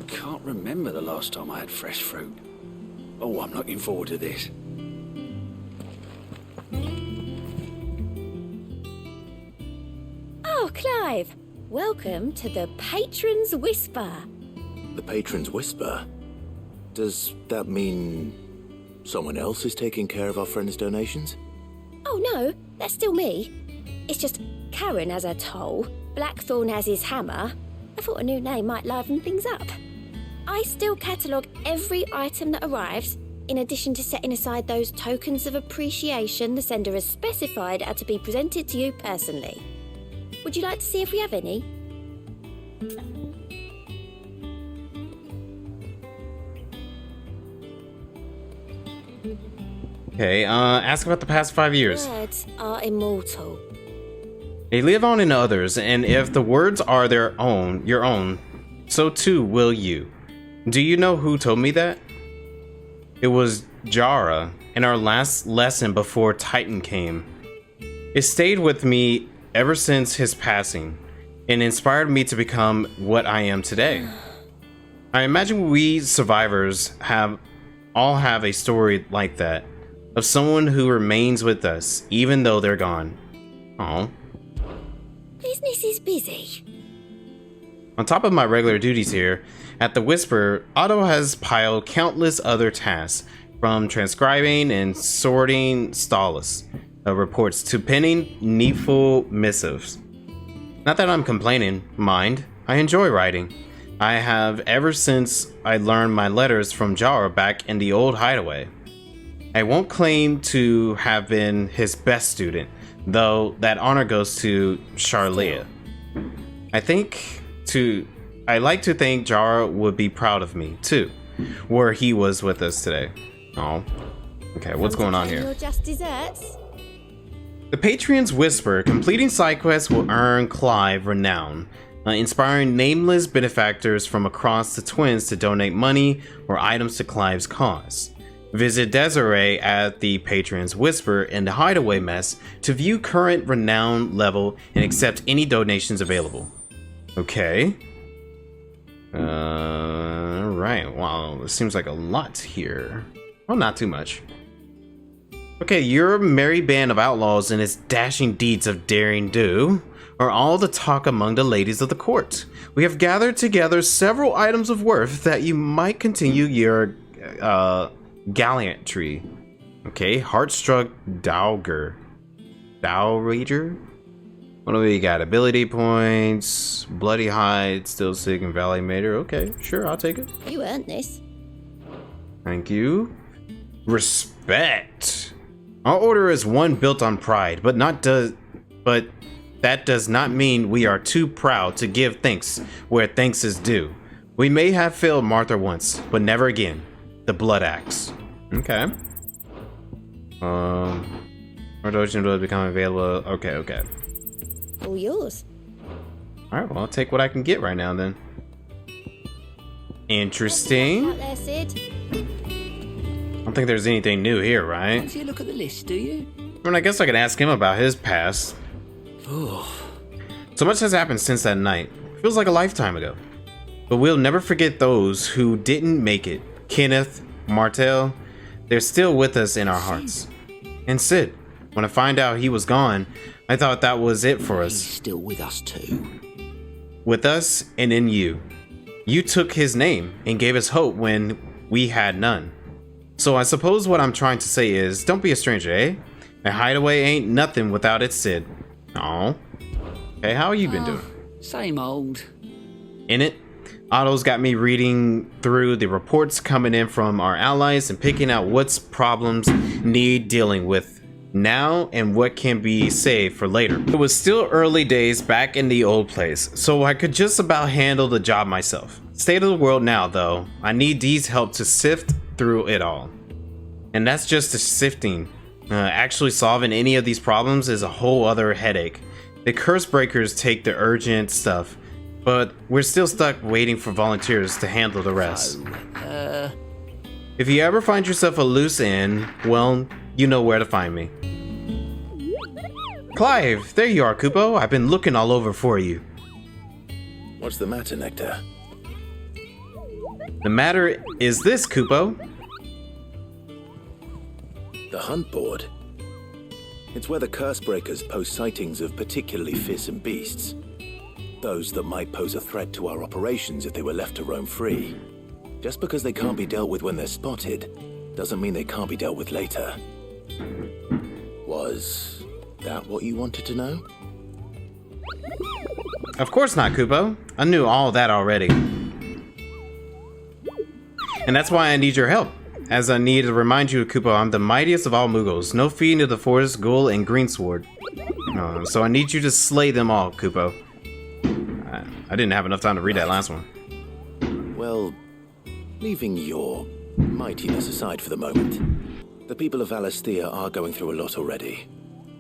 Can't remember the last time I had fresh fruit. Oh, I'm looking forward to this. Oh, Clive. Welcome to the Patron's Whisper. The Patron's Whisper? Does that mean someone else is taking care of our friend's donations? Oh, no. That's still me. It's just Karen has her toll, Blackthorn has his hammer. I thought a new name might liven things up. I still catalogue every item that arrives, in addition to setting aside those tokens of appreciation the sender has specified are to be presented to you personally. Would you like to see if we have any? Okay, ask about the past 5 years. Words are immortal. They live on in others, and if the words are your own, so too will you. Do you know who told me that? It was Jara in our last lesson before Titan came. It stayed with me ever since his passing, and inspired me to become what I am today. I imagine we survivors all have a story like that, of someone who remains with us, even though they're gone. Oh. Business is busy. On top of my regular duties here, at the Whisper, Otto has piled countless other tasks, from transcribing and sorting Stalas reports to penning needful missives. Not that I'm complaining, mind. I enjoy writing. I have ever since I learned my letters from Jara back in the old hideaway. I won't claim to have been his best student, though that honor goes to Charlea. I like to think Jara would be proud of me, too, where he was with us today. Oh. Okay, what's going on here? Your just desserts? The Patron's Whisper, completing side quests will earn Clive renown, inspiring nameless benefactors from across the Twins to donate money or items to Clive's cause. Visit Desiree at the Patron's Whisper in the Hideaway Mess to view current renown level and accept any donations available. Okay. Right. Wow, it seems like a lot here. Well, not too much. Okay, your merry band of outlaws and its dashing deeds of daring do are all the talk among the ladies of the court. We have gathered together several items of worth that you might continue your gallantry. Okay, Heartstruck Dowger. Dowrager? What do we got? Ability points, Bloody Hide, Still Sick, and Valley Mater. Okay, sure, I'll take it. You earned this. Thank you. Respect. Our order is one built on pride, but that does not mean we are too proud to give thanks where thanks is due. We may have failed Martha once, but never again. The Blood Axe. Okay. Our dojo will become available. Okay. All yours. Alright, well, I'll take what I can get right now then. Interesting. Out there, Sid. I don't think there's anything new here, right? Fancy a look at the list, do you? I mean, I guess I could ask him about his past. So much has happened since that night. Feels like a lifetime ago. But we'll never forget those who didn't make it. Kenneth, Martel, they're still with us in our hearts. And Sid, when I find out he was gone, I thought that was it for us. He's still with us too. With us and in you. You took his name and gave us hope when we had none. So I suppose what I'm trying to say is, don't be a stranger, eh? A hideaway ain't nothing without its Sid. Aw. Hey, how you been doing? Same old. In it, Otto's got me reading through the reports coming in from our allies and picking out what's problems need dealing with now and what can be saved for later. It was still early days back in the old place, so I could just about handle the job myself. State of the world now, though, I need Dee's help to sift through it all. And that's just the sifting. Actually solving any of these problems is a whole other headache. The curse breakers take the urgent stuff, but we're still stuck waiting for volunteers to handle the rest. If you ever find yourself a loose end, well, you know where to find me. Clive, there you are, Kupo. I've been looking all over for you. What's the matter, Nectar? The matter is this, Kupo. The hunt board. It's where the curse breakers post sightings of particularly fearsome beasts. Those that might pose a threat to our operations if they were left to roam free. Just because they can't be dealt with when they're spotted, doesn't mean they can't be dealt with later. Was that what you wanted to know? Of course not, Kupo. I knew all that already. And that's why I need your help. As I need to remind you, Kupo, I'm the mightiest of all Muggles. No feeding to the forest, ghoul, and greensword. So I need you to slay them all, Kupo. I didn't have enough time to read that last one. Well, leaving your mightiness aside for the moment, the people of Alastia are going through a lot already.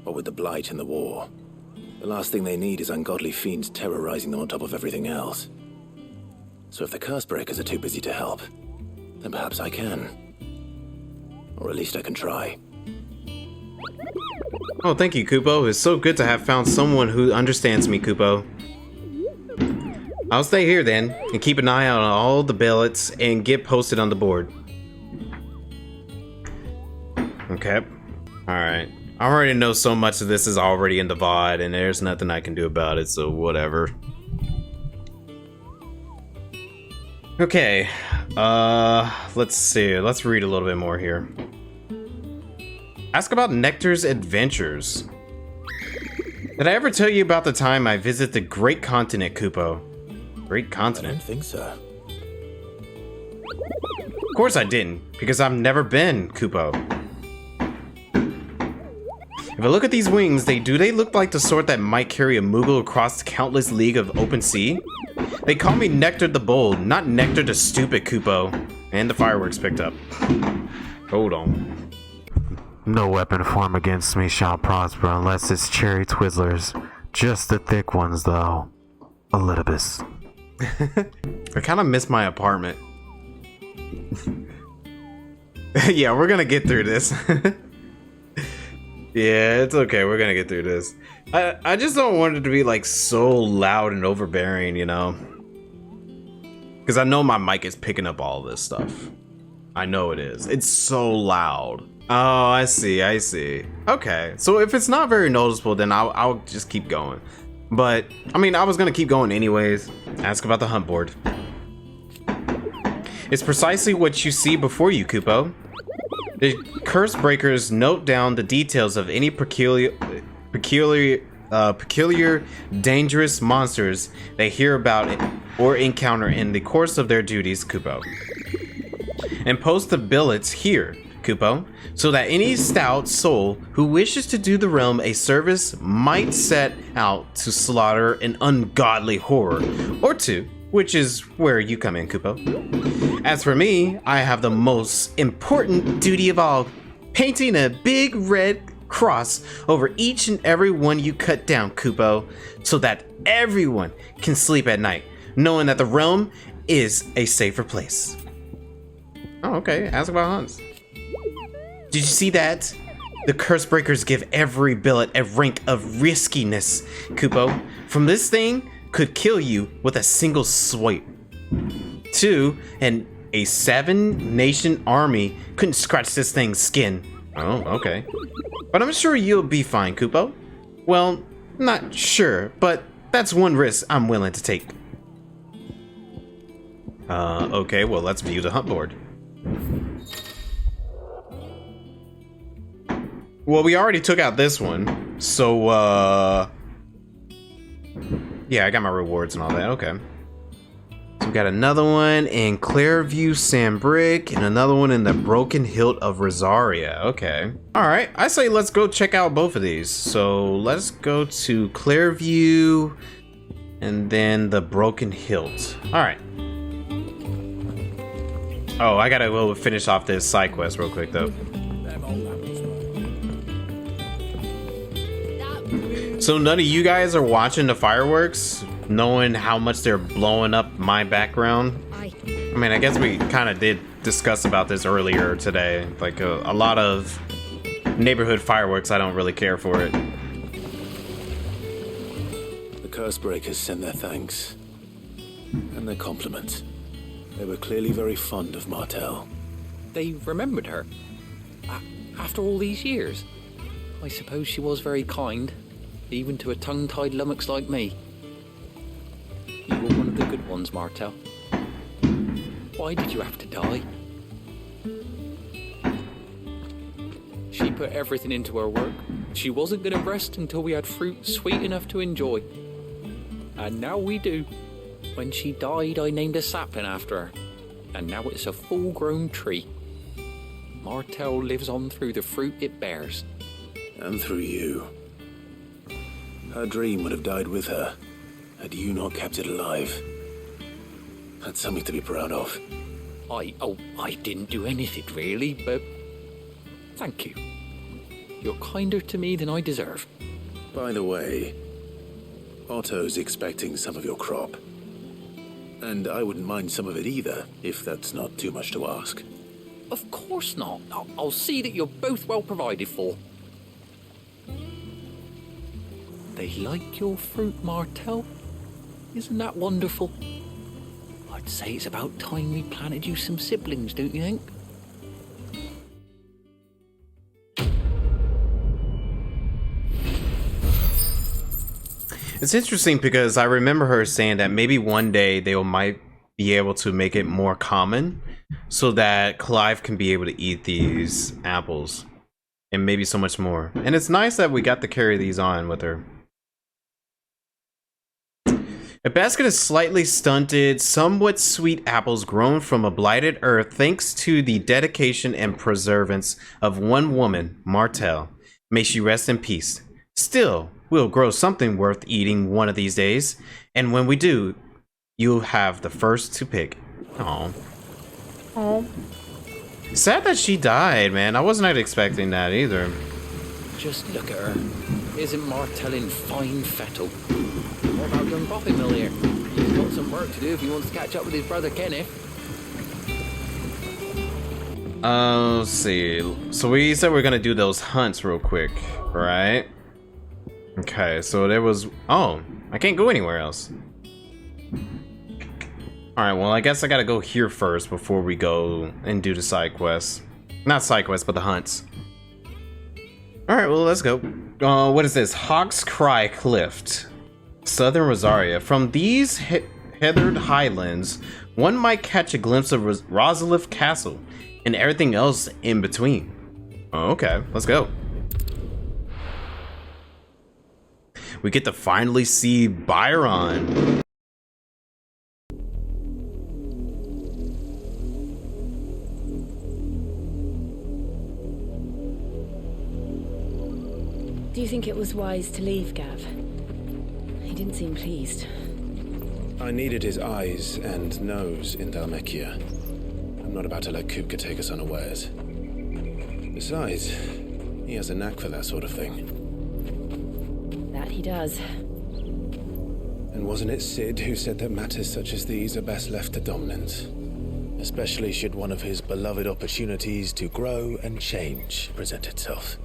What with the blight and the war. The last thing they need is ungodly fiends terrorizing them on top of everything else. So if the curse breakers are too busy to help, then perhaps I can. Or at least I can try. Oh, thank you, Kupo. It's so good to have found someone who understands me, Kupo. I'll stay here then, and keep an eye out on all the billets and get posted on the board. Okay. Alright. I already know so much of this is already in the VOD, and there's nothing I can do about it, so whatever. Okay. Let's see. Let's read a little bit more here. Ask about Nectar's adventures. Did I ever tell you about the time I visited the Great Continent, Kupo? Great Continent? I don't think so. Of course I didn't, because I've never been, Kupo. If I look at these wings, do they look like the sort that might carry a Moogle across the countless league of open sea? They call me Nectar the Bold, not Nectar the Stupid, Kupo. And the fireworks picked up. Hold on. No weapon formed against me shall prosper unless it's cherry twizzlers. Just the thick ones, though. Elidibus. I kind of miss my apartment. Yeah, we're gonna get through this. Yeah, it's okay. We're gonna get through this. I just don't want it to be like so loud and overbearing, you know? Because I know my mic is picking up all this stuff. I know it is. It's so loud. Oh, I see. Okay, so if it's not very noticeable, then I'll just keep going. But, I mean, I was gonna keep going anyways. Ask about the hunt board. It's precisely what you see before you, Kupo. The curse breakers note down the details of any peculiar, dangerous monsters they hear about or encounter in the course of their duties, Kupo. And post the billets here, Kupo, so that any stout soul who wishes to do the realm a service might set out to slaughter an ungodly horror or two, which is where you come in, Kupo. As for me, I have the most important duty of all, painting a big red cross over each and every one you cut down, Kupo, so that everyone can sleep at night, knowing that the realm is a safer place. Oh, okay. Ask about hunts. Did you see that? The curse breakers give every billet a rank of riskiness, Kupo. From this thing could kill you with a single swipe. 2, and a 7-nation army couldn't scratch this thing's skin. Oh, okay. But I'm sure you'll be fine, Kupo. Well, not sure, but that's one risk I'm willing to take. Okay, well, let's view the hunt board. Well, we already took out this one, so, yeah, I got my rewards and all that, okay. So we got another one in Clearview Sandbrick and another one in the Broken Hilt of Rosaria. Okay. All right. I say let's go check out both of these. So let's go to Clearview and then the Broken Hilt. All right. Oh, I gotta go finish off this side quest real quick though. So none of you guys are watching the fireworks, knowing how much they're blowing up my background? I mean, I guess we kind of did discuss about this earlier today. Like a lot of neighborhood fireworks, I don't really care for it. The Cursebreakers sent their thanks and their compliments. They were clearly very fond of Martel. They remembered her. After all these years. I suppose she was very kind, even to a tongue-tied lummox like me. You were one of the good ones, Martel. Why did you have to die? She put everything into her work. She wasn't going to rest until we had fruit sweet enough to enjoy. And now we do. When she died, I named a sapling after her. And now it's a full-grown tree. Martel lives on through the fruit it bears. And through you. Her dream would have died with her, had you not kept it alive. That's something to be proud of. I didn't do anything really, but thank you. You're kinder to me than I deserve. By the way, Otto's expecting some of your crop. And I wouldn't mind some of it either, if that's not too much to ask. Of course not. I'll see that you're both well provided for. They like your fruit, Martel. Isn't that wonderful? I'd say it's about time we planted you some siblings, don't you think? It's interesting because I remember her saying that maybe one day they might be able to make it more common so that Clive can be able to eat these apples and maybe so much more. And it's nice that we got to carry these on with her. A basket of slightly stunted, somewhat sweet apples grown from a blighted earth thanks to the dedication and perseverance of one woman, Martel. May she rest in peace. Still, we'll grow something worth eating one of these days, and when we do, you'll have the first to pick. Aww. Aww. Sad that she died, man. I wasn't expecting that either. Just look at her. Isn't Martel in fine fettle? What about young Boppy Mill here? He's got some work to do if he wants to catch up with his brother Kenneth. Let's see. So we said we're gonna do those hunts real quick, right? Okay, so there was... Oh, I can't go anywhere else. Alright, well, I guess I gotta go here first before we go and do the side quests. Not side quests, but the hunts. Alright, well, let's go. What is this? Hawk's Cry Cliff, Southern Rosaria. From these heathered highlands, one might catch a glimpse of Rosalith Castle and everything else in between. Oh, okay, let's go. We get to finally see Byron. Do you think it was wise to leave, Gav? He didn't seem pleased. I needed his eyes and nose in Dhalmekia. I'm not about to let Kupka take us unawares. Besides, he has a knack for that sort of thing. That he does. And wasn't it Sid who said that matters such as these are best left to dominance? Especially should one of his beloved opportunities to grow and change present itself.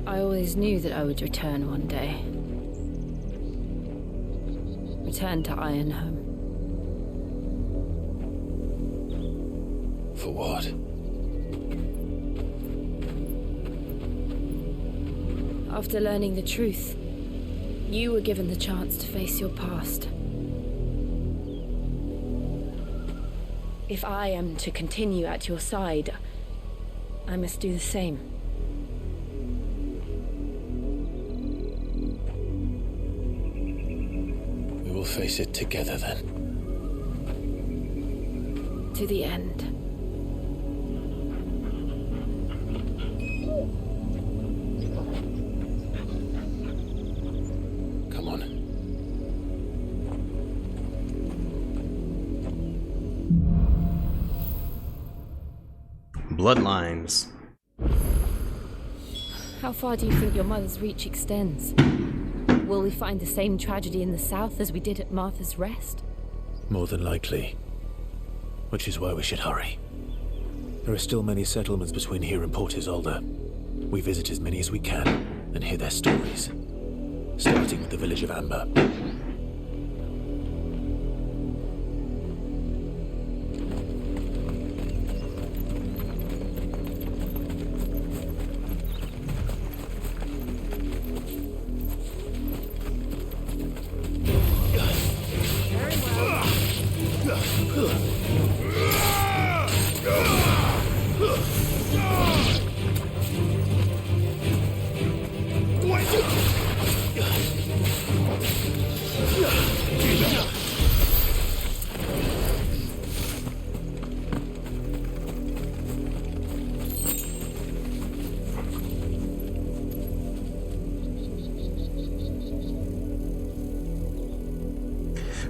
I always knew that I would return one day. Return to Ironhome. For what? After learning the truth, you were given the chance to face your past. If I am to continue at your side, I must do the same. We will face it together then. To the end. Come on. Bloodlines. How far do you think your mother's reach extends? Will we find the same tragedy in the south as we did at Martha's Rest? More than likely. Which is why we should hurry. There are still many settlements between here and Port Isolde. We visit as many as we can and hear their stories. Starting with the village of Amber.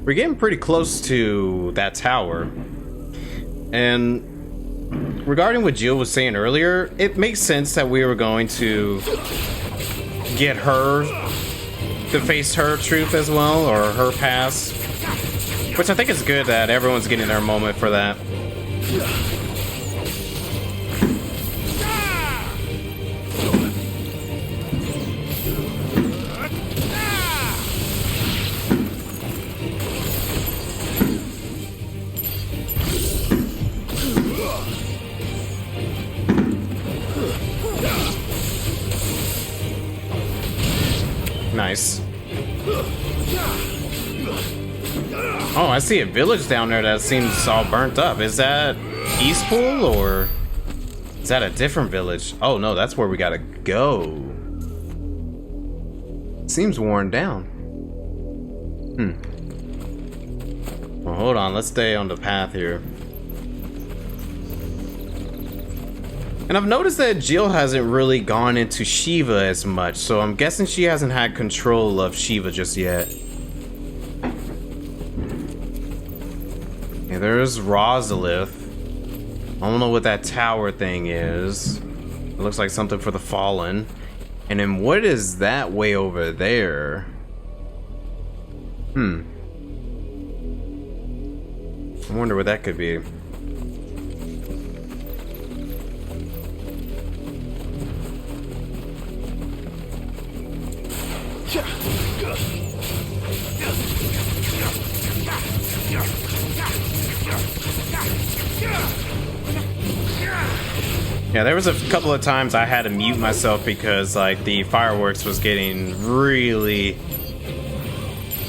We're getting pretty close to that tower. And regarding what Jill was saying earlier, it makes sense that we were going to get her to face her truth as well, or her past. Which I think is good that everyone's getting their moment for that. Nice. Oh, I see a village down there that seems all burnt up. Is that Eastpool or is that a different village? Oh no, that's where we gotta go. Seems worn down. Well, hold on, let's stay on the path here. And I've noticed that Jill hasn't really gone into Shiva as much, so I'm guessing she hasn't had control of Shiva just yet. Yeah, there's Rosalith. I don't know what that tower thing is. It looks like something for the Fallen. And then what is that way over there? I wonder what that could be. Yeah, there was a couple of times I had to mute myself because like the fireworks was getting really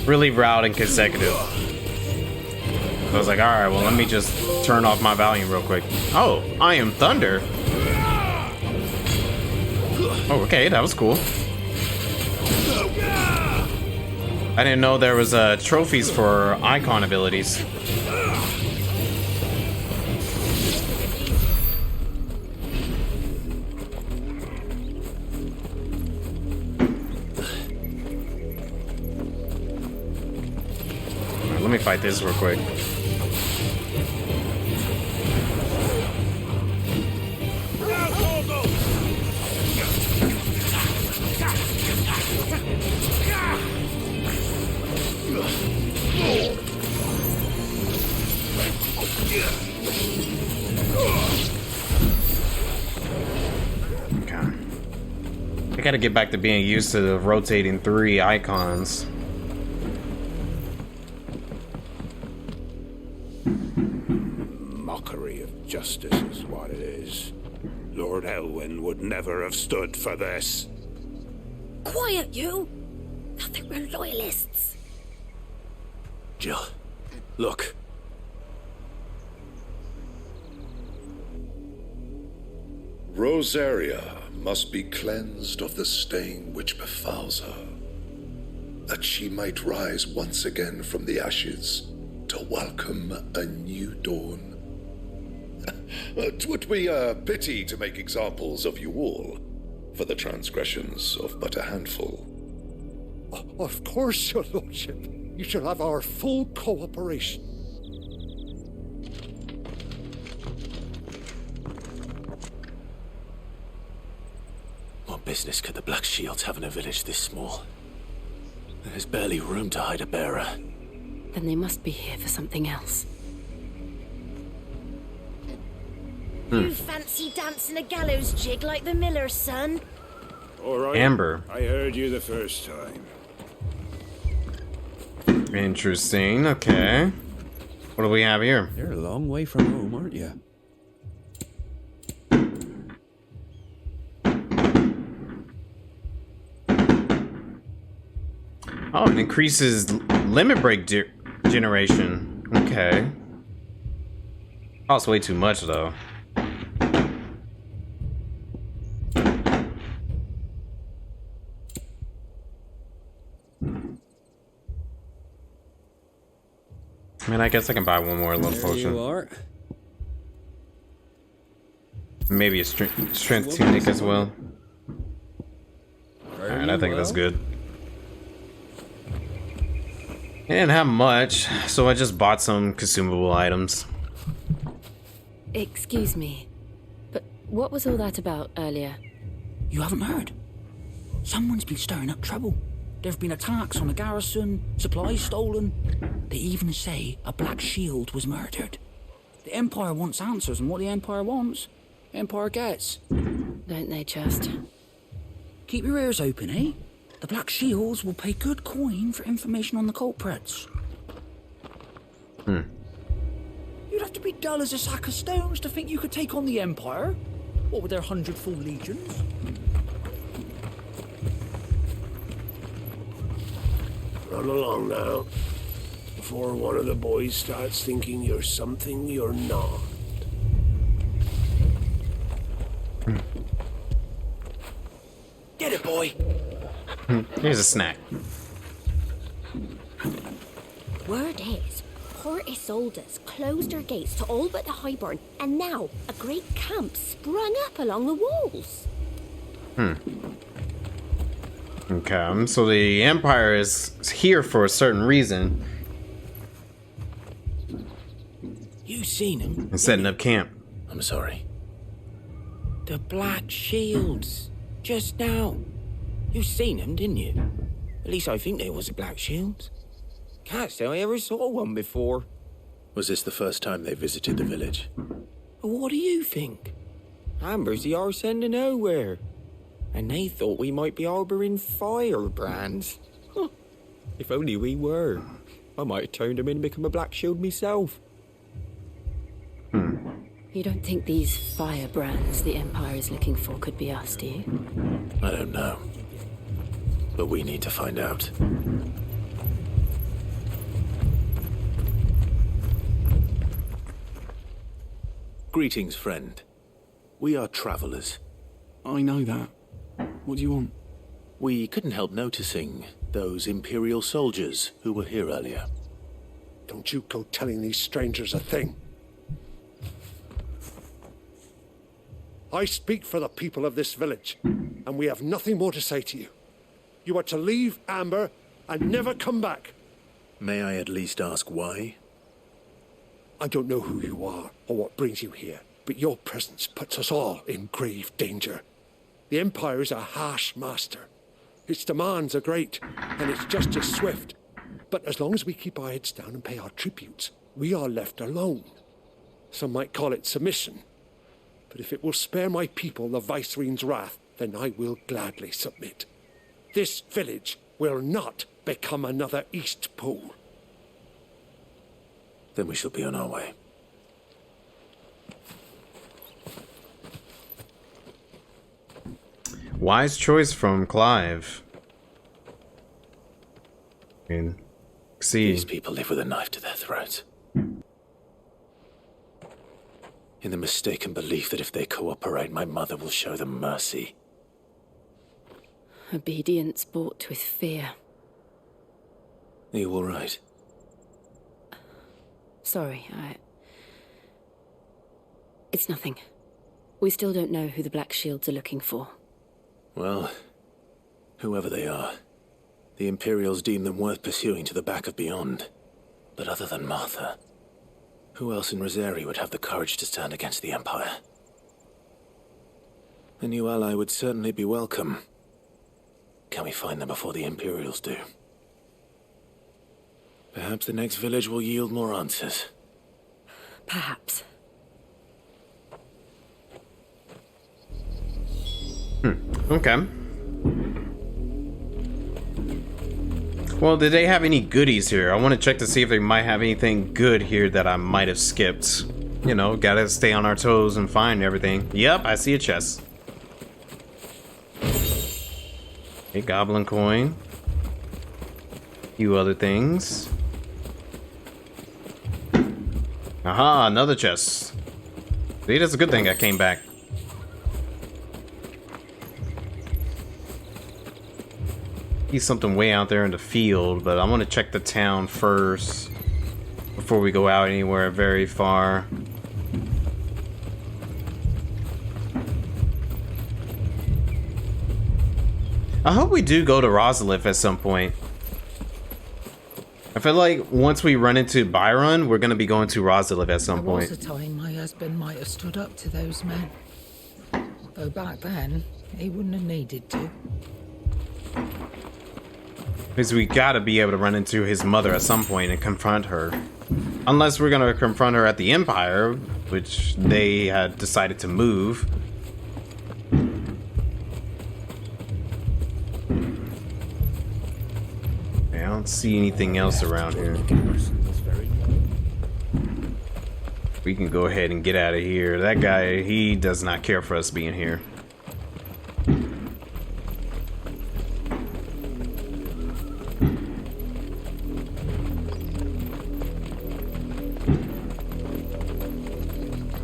loud and consecutive. So I was like, all right, well, let me just turn off my volume real quick. Oh, I am Thunder. Oh, okay, that was cool. I didn't know there was trophies for icon abilities. Let me fight this real quick. Okay. I gotta get back to being used to the rotating 3 icons. Justice is what it is. Lord Elwyn would never have stood for this. Quiet, you! I think we're loyalists. Jill, look. Rosaria must be cleansed of the stain which befouls her, that she might rise once again from the ashes to welcome a new dawn. 'Twould be a pity to make examples of you all, for the transgressions of but a handful. Of course, your lordship. You shall have our full cooperation. What business could the Black Shields have in a village this small? There's barely room to hide a bearer. Then they must be here for something else. You fancy dancing a gallows jig like the miller's son? All right. Amber. I heard you the first time. Interesting. Okay. What do we have here? You're a long way from home, aren't you? Oh, it increases limit break generation. Okay. Costs way too much, though. I mean, I guess I can buy one more love potion. You are. Maybe a strength tunic as well. Alright, I think that's good. I didn't have much, so I just bought some consumable items. Excuse me, but what was all that about earlier? You haven't heard? Someone's been stirring up trouble. There've been attacks on the garrison, supplies stolen. They even say a Black Shield was murdered. The Empire wants answers, and what the Empire wants, the Empire gets. Don't they just? Keep your ears open, eh? The Black Shields will pay good coin for information on the culprits. You'd have to be dull as a sack of stones to think you could take on the Empire. What with their 100-full legions? Run along now, before one of the boys starts thinking you're something you're not. Get it, boy! Here's a snack. Word is, Port Isolde's closed her gates to all but the Highborn, and now a great camp sprung up along the walls. Okay, so the Empire is here for a certain reason. You seen him? And setting up camp. I'm sorry. The Black Shields. Just now. You seen them, didn't you? At least I think there was a Black Shield. Can't say I ever saw one before. Was this the first time they visited the village? What do you think? Amber's the arse end of nowhere. And they thought we might be harbouring firebrands. Huh. If only we were. I might have turned them in and become a Black Shield myself. You don't think these firebrands the Empire is looking for could be us, do you? I don't know. But we need to find out. Greetings, friend. We are travelers. I know that. What do you want? We couldn't help noticing those Imperial soldiers who were here earlier. Don't you go telling these strangers a thing. I speak for the people of this village, and we have nothing more to say to you. You are to leave Amber and never come back. May I at least ask why? I don't know who you are or what brings you here, but your presence puts us all in grave danger. The Empire is a harsh master. Its demands are great, and its justice swift. But as long as we keep our heads down and pay our tributes, we are left alone. Some might call it submission. But if it will spare my people the Viceroy's wrath, then I will gladly submit. This village will not become another East Pool. Then we shall be on our way. Wise choice from Clive. I mean, see. These people live with a knife to their throats. in the mistaken belief that if they cooperate, my mother will show them mercy. Obedience bought with fear. Are you all right? Sorry, It's nothing. We still don't know who the Black Shields are looking for. Well, whoever they are, the Imperials deem them worth pursuing to the back of beyond. But other than Martha, who else in Rosari would have the courage to stand against the Empire? A new ally would certainly be welcome. Can we find them before the Imperials do? Perhaps the next village will yield more answers. Perhaps. Okay. Well, did they have any goodies here? I want to check to see if they might have anything good here that I might have skipped. You know, gotta stay on our toes and find everything. Yep, I see a chest. A goblin coin. A few other things. Aha, another chest. See, that's a good thing I came back. See something way out there in the field, but I want to check the town first before we go out anywhere very far. I hope we do go to Rosalith at some point. I feel like once we run into Byron, we're going to be going to Rosalith at some point. There was a time my husband might have stood up to those men. Though back then, he wouldn't have needed to. Because we gotta be able to run into his mother at some point and confront her. Unless we're gonna confront her at the Empire, which they had decided to move. I don't see anything else around here. We can go ahead and get out of here. That guy, he does not care for us being here.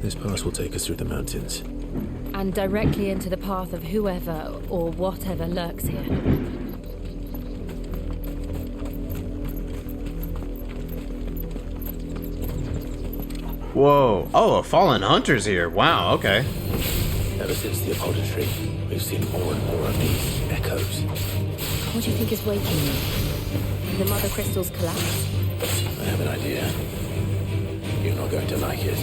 This pass will take us through the mountains. And directly into the path of whoever or whatever lurks here. Whoa. Oh, a fallen hunter's here. Wow, okay. Ever since the Apothecary, we've seen more and more of these echoes. What do you think is waking them? The Mothercystal's collapse? I have an idea. You're not going to like it.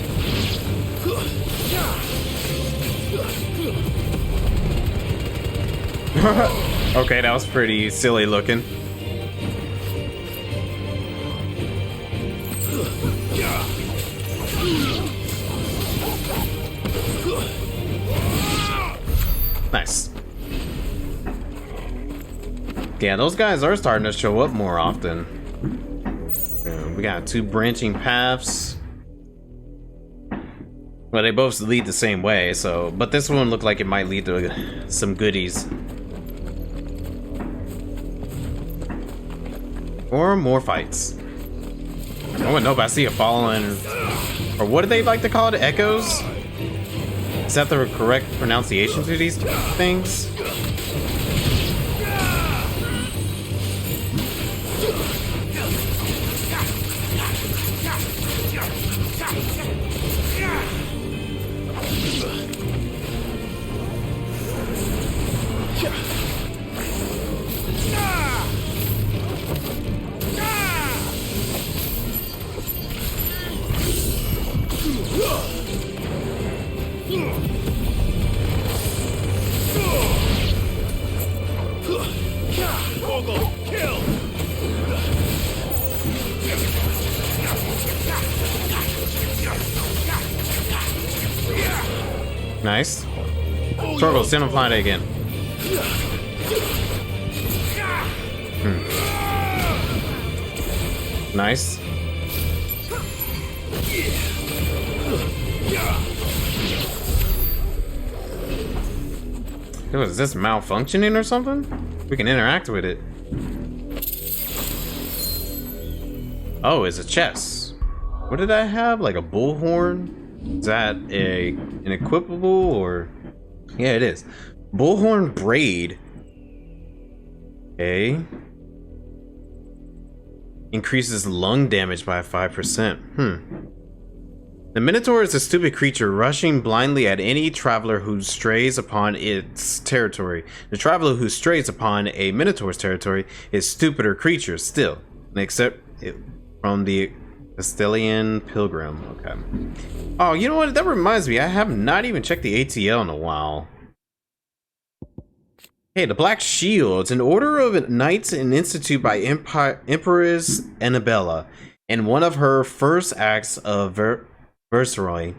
Okay, that was pretty silly looking. Nice. Yeah, those guys are starting to show up more often. We got two branching paths. Well, they both lead the same way, so... But this one looked like it might lead to some goodies. Or more fights. I don't know if I see a fallen... Or what do they like to call it? Echoes? Is that the correct pronunciation to these things? Nice. Torgo, send him flying again. Nice. Yo, is this malfunctioning or something? We can interact with it. Oh, it's a chest. What did I have? Like a bullhorn? Is that an equipable or? Yeah, it is. Bullhorn braid. Okay. Increases lung damage by 5%. The Minotaur is a stupid creature rushing blindly at any traveler who strays upon its territory. The traveler who strays upon a Minotaur's territory is stupider creature still, except from the Castilian Pilgrim. Okay. Oh, you know what? That reminds me. I have not even checked the ATL in a while. Hey, the Black Shields, an order of knights and institute by Empress Annabella, and one of her first acts of Viceroy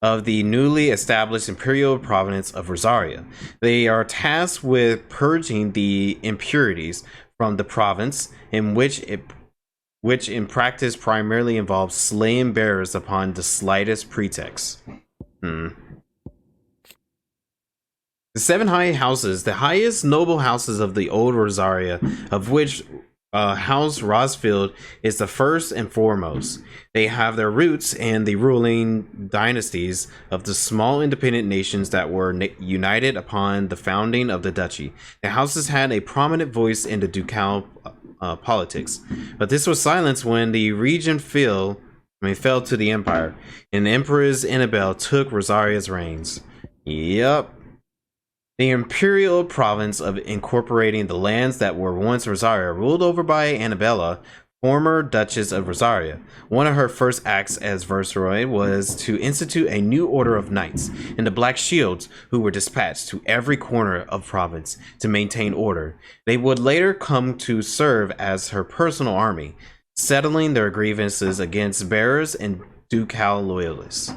of the newly established imperial province of Rosaria. They are tasked with purging the impurities from the province, which in practice primarily involves slaying bearers upon the slightest pretext. The 7 high houses, the highest noble houses of the old Rosaria, of which House Rosfield is the first and foremost. They have their roots in the ruling dynasties of the small independent nations that were united upon the founding of the duchy. The houses had a prominent voice in the ducal politics, but this was silenced when the region fell to the empire, and Empress Annabelle took Rosaria's reigns. Yep. The imperial province of incorporating the lands that were once Rosaria, ruled over by Annabella, former Duchess of Rosaria. One of her first acts as Viceroy was to institute a new order of knights and the Black Shields, who were dispatched to every corner of province to maintain order. They would later come to serve as her personal army, settling their grievances against bearers and ducal loyalists.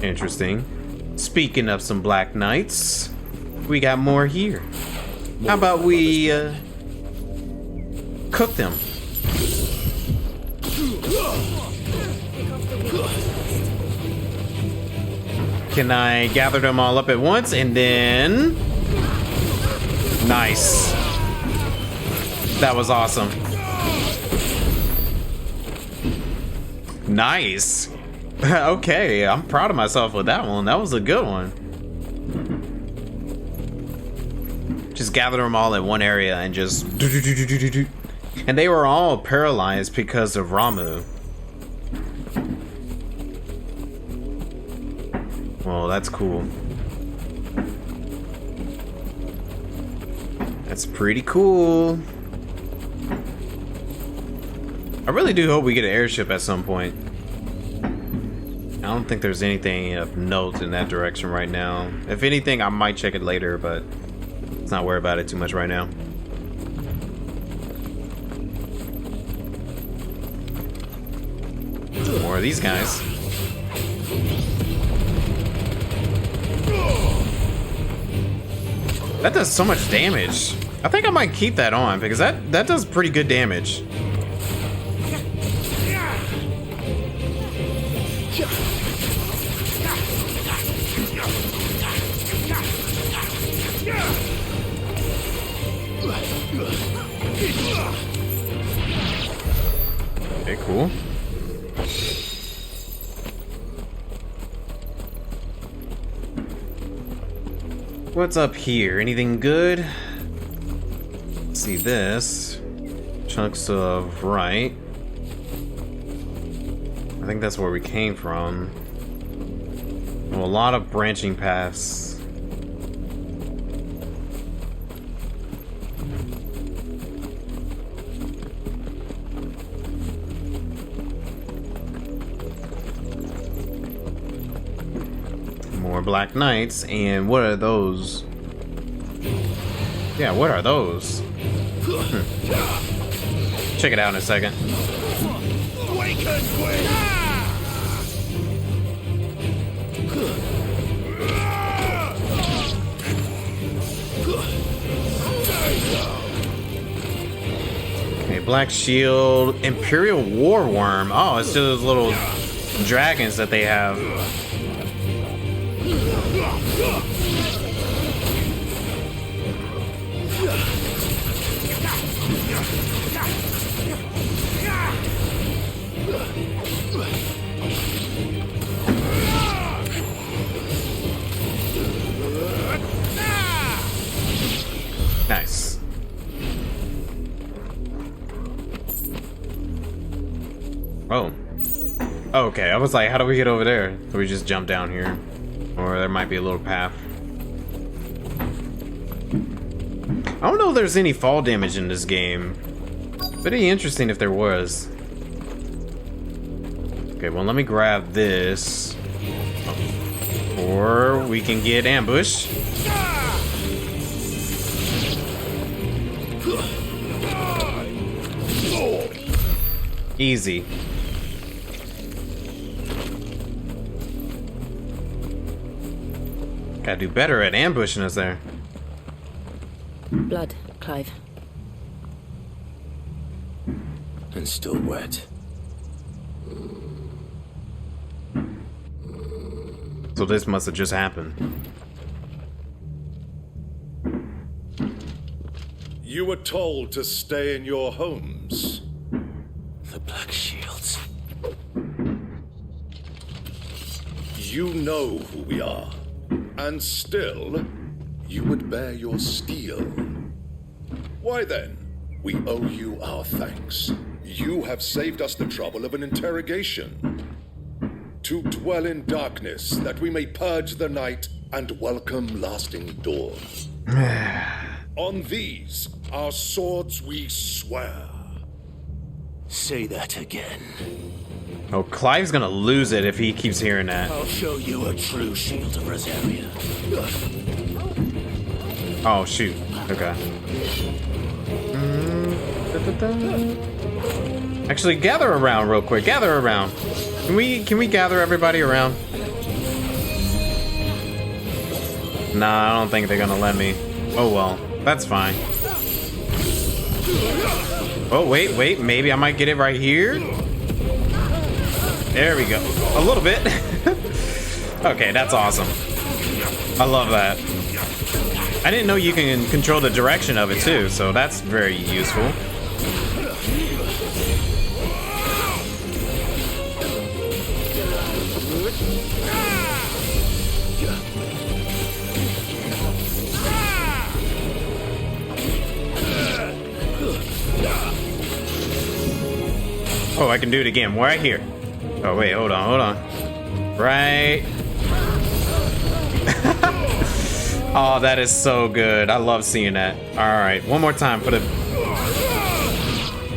Interesting. Speaking of some Black Knights, we got more here. How about we cook them? Can I gather them all up at once and then... Nice. That was awesome. Nice. Okay, I'm proud of myself with that one. That was a good one. Just gather them all in one area and just... And they were all paralyzed because of Ramu. Well, that's cool. That's pretty cool. I really do hope we get an airship at some point. I don't think there's anything of note in that direction right now. If anything, I might check it later, but let's not worry about it too much right now. More of these guys. That does so much damage. I think I might keep that on because that does pretty good damage. Okay, cool. What's up here? Anything good? Let's see this. Chunks of right. I think that's where we came from. Well, a lot of branching paths. More Black Knights, and what are those? Yeah, what are those? Check it out in a second. Okay, Black Shield, Imperial War Worm. Oh, it's just those little dragons that they have. okay. I was like, how do we get over there? So we just jump down here. Or there might be a little path. I don't know if there's any fall damage in this game. Pretty interesting if there was. Okay, well, let me grab this. Or we can get ambushed. Easy. Gotta do better at ambushing us there. Blood, Clive. And still wet. So this must have just happened. You were told to stay in your homes. The Black Shields. You know who we are. And still, you would bear your steel. Why then? We owe you our thanks. You have saved us the trouble of an interrogation. To dwell in darkness, that we may purge the night and welcome lasting dawn. On these, our swords we swear. Say that again. Oh, Clive's gonna lose it if he keeps hearing that. I'll show you a true shield of Rosaria. Oh, shoot. Okay. Actually, gather around real quick. Gather around. Can we gather everybody around? Nah, I don't think they're gonna let me. Oh well, that's fine. Oh wait, maybe I might get it right here. There we go. A little bit. Okay, that's awesome. I love that. I didn't know you can control the direction of it too, so that's very useful. Oh, I can do it again. Right here. Oh, wait, hold on. Right. Oh, that is so good. I love seeing that. All right, one more time for the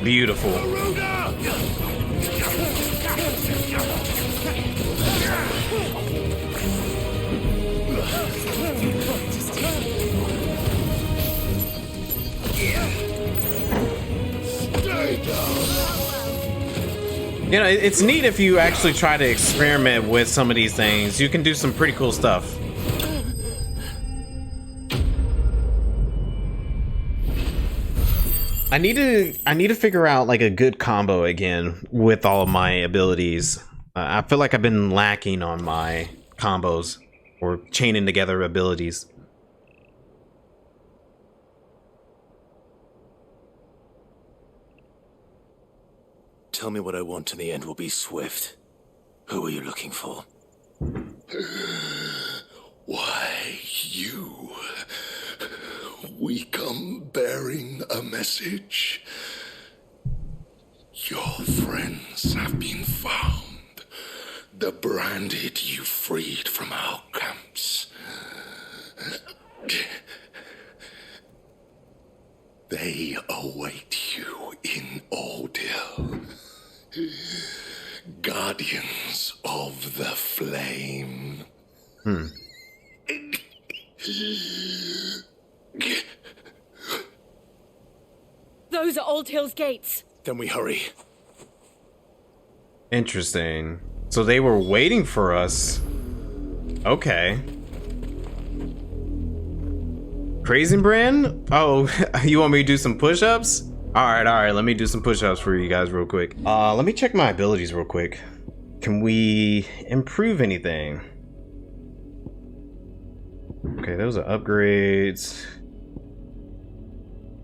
beautiful. You know, it's neat if you actually try to experiment with some of these things. You can do some pretty cool stuff. I need to figure out like a good combo again with all of my abilities. I feel like I've been lacking on my combos or chaining together abilities. Tell me what I want and the end will be swift. Who are you looking for? Why, you. We come bearing a message. Your friends have been found. The branded you freed from our camps. They await you in Ordeal. Guardians of the Flame. Those are Old Hill's gates. Then we hurry. Interesting. So they were waiting for us. Okay. Crazy Brand? Oh, you want me to do some push-ups? Alright, let me do some push-ups for you guys real quick. Let me check my abilities real quick. Can we improve anything? Okay, those are upgrades.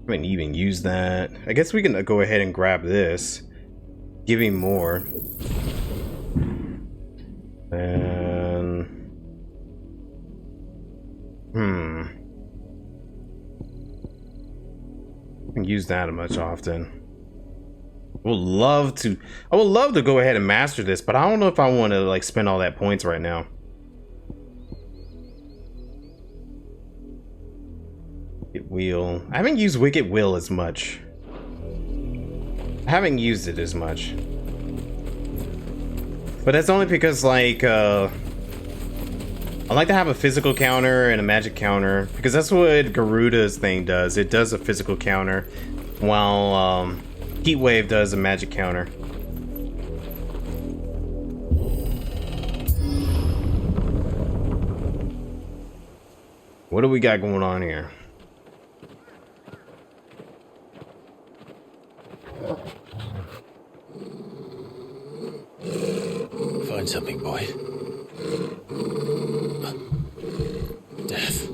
I haven't even used that. I guess we can go ahead and grab this. Give him more. And... I don't use that much often. I would love to go ahead and master this, but I don't know if I want to like spend all that points right now. Wicked Wheel. I haven't used Wicked Wheel as much. I haven't used it as much. But that's only because like I like to have a physical counter and a magic counter, because that's what Garuda's thing does. It does a physical counter, while Heat Wave does a magic counter. What do we got going on here? Find something, boy. Death.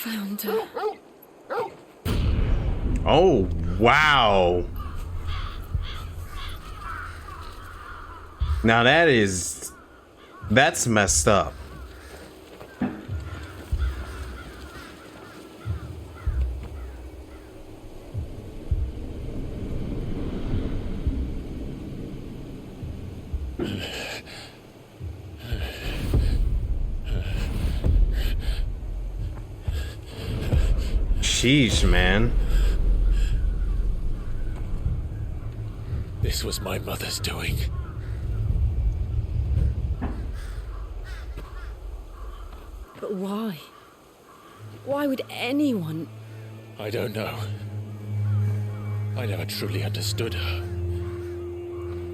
Found her. Oh, wow. Now that's messed up. Sheesh, man. This was my mother's doing. But why? Why would anyone? I don't know. I never truly understood her.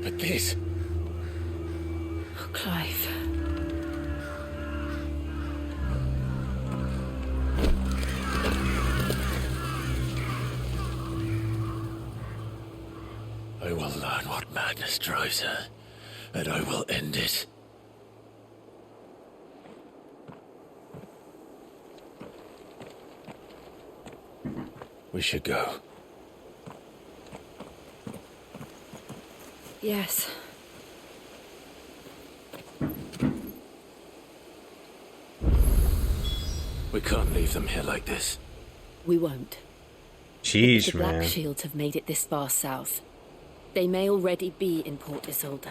But this... Oh, Clive. I will learn what madness drives her, and I will end it. We should go. Yes. We can't leave them here like this. We won't. Sheesh, the Black man. Shields have made it this far south. They may already be in Port Isolde.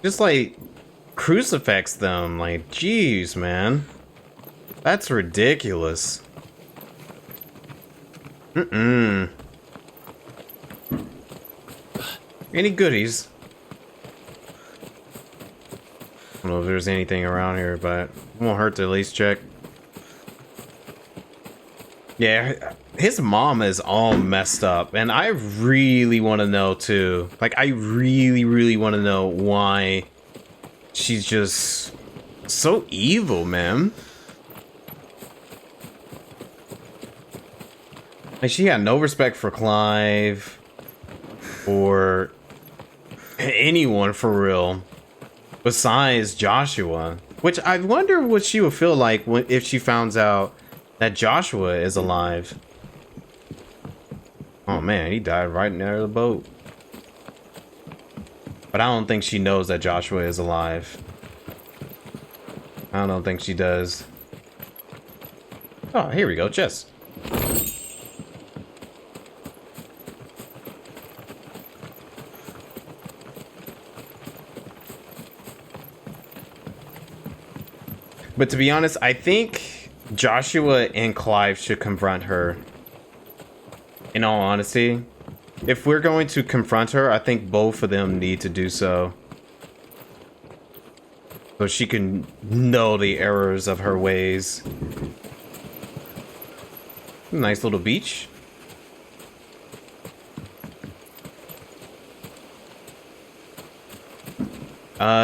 Just like crucifix them, like, jeez, man. That's ridiculous. Any goodies? I don't know if there's anything around here, but it won't hurt to at least check. Yeah, his mom is all messed up, and I really want to know too. Like, I really want to know why she's just so evil, man. Like, she had no respect for Clive or anyone for real besides Joshua, which I wonder what she would feel like if she found out that Joshua is alive. Oh man, he died right near the boat. But I don't think she knows that Joshua is alive. I don't think she does. Oh, here we go, chest. But to be honest, I think Joshua and Clive should confront her. In all honesty, if we're going to confront her, I think both of them need to do so. So she can know the errors of her ways. Nice little beach.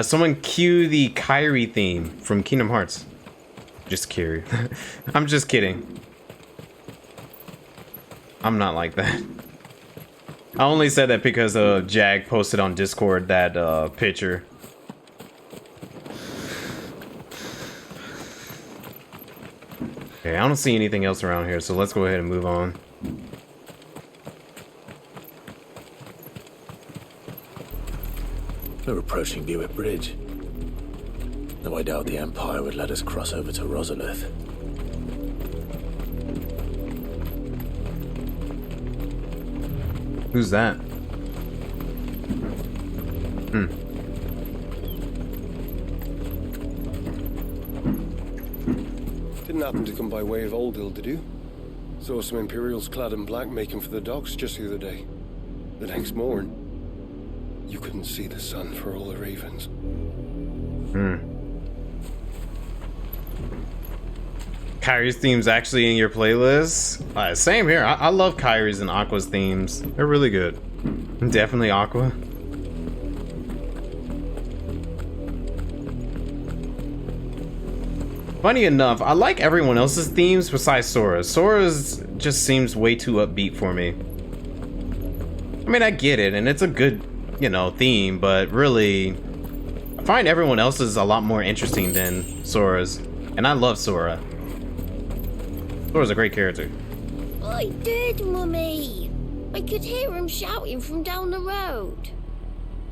Someone cue the Kyrie theme from Kingdom Hearts. Just kidding. I'm just kidding. I'm not like that. I only said that because Jag posted on Discord that picture. Okay, I don't see anything else around here, so let's go ahead and move on. We're approaching Buick Bridge. Though I doubt the Empire would let us cross over to Rosalith. Who's that? Didn't happen to come by way of Oldhill, did you? Saw some Imperials clad in black making for the docks just the other day. The next morning, you couldn't see the sun for all the ravens. Kyrie's theme's actually in your playlist? Same here. I love Kyrie's and Aqua's themes. They're really good. Definitely Aqua. Funny enough, I like everyone else's themes besides Sora's. Sora's just seems way too upbeat for me. I mean, I get it, and it's a good, you know, theme, but really, I find everyone else's a lot more interesting than Sora's. And I love Sora. Sora's a great character. I did, Mummy. I could hear him shouting from down the road.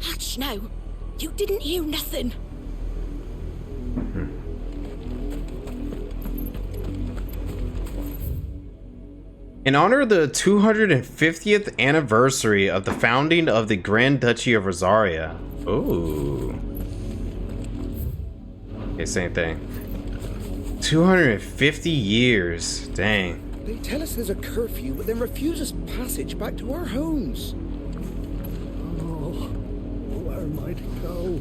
Hush now. You didn't hear nothing. In honor of the 250th anniversary of the founding of the Grand Duchy of Rosaria. Ooh. Okay, same thing. 250 years. Dang. They tell us there's a curfew, but then refuse us passage back to our homes. Oh, where am I to go?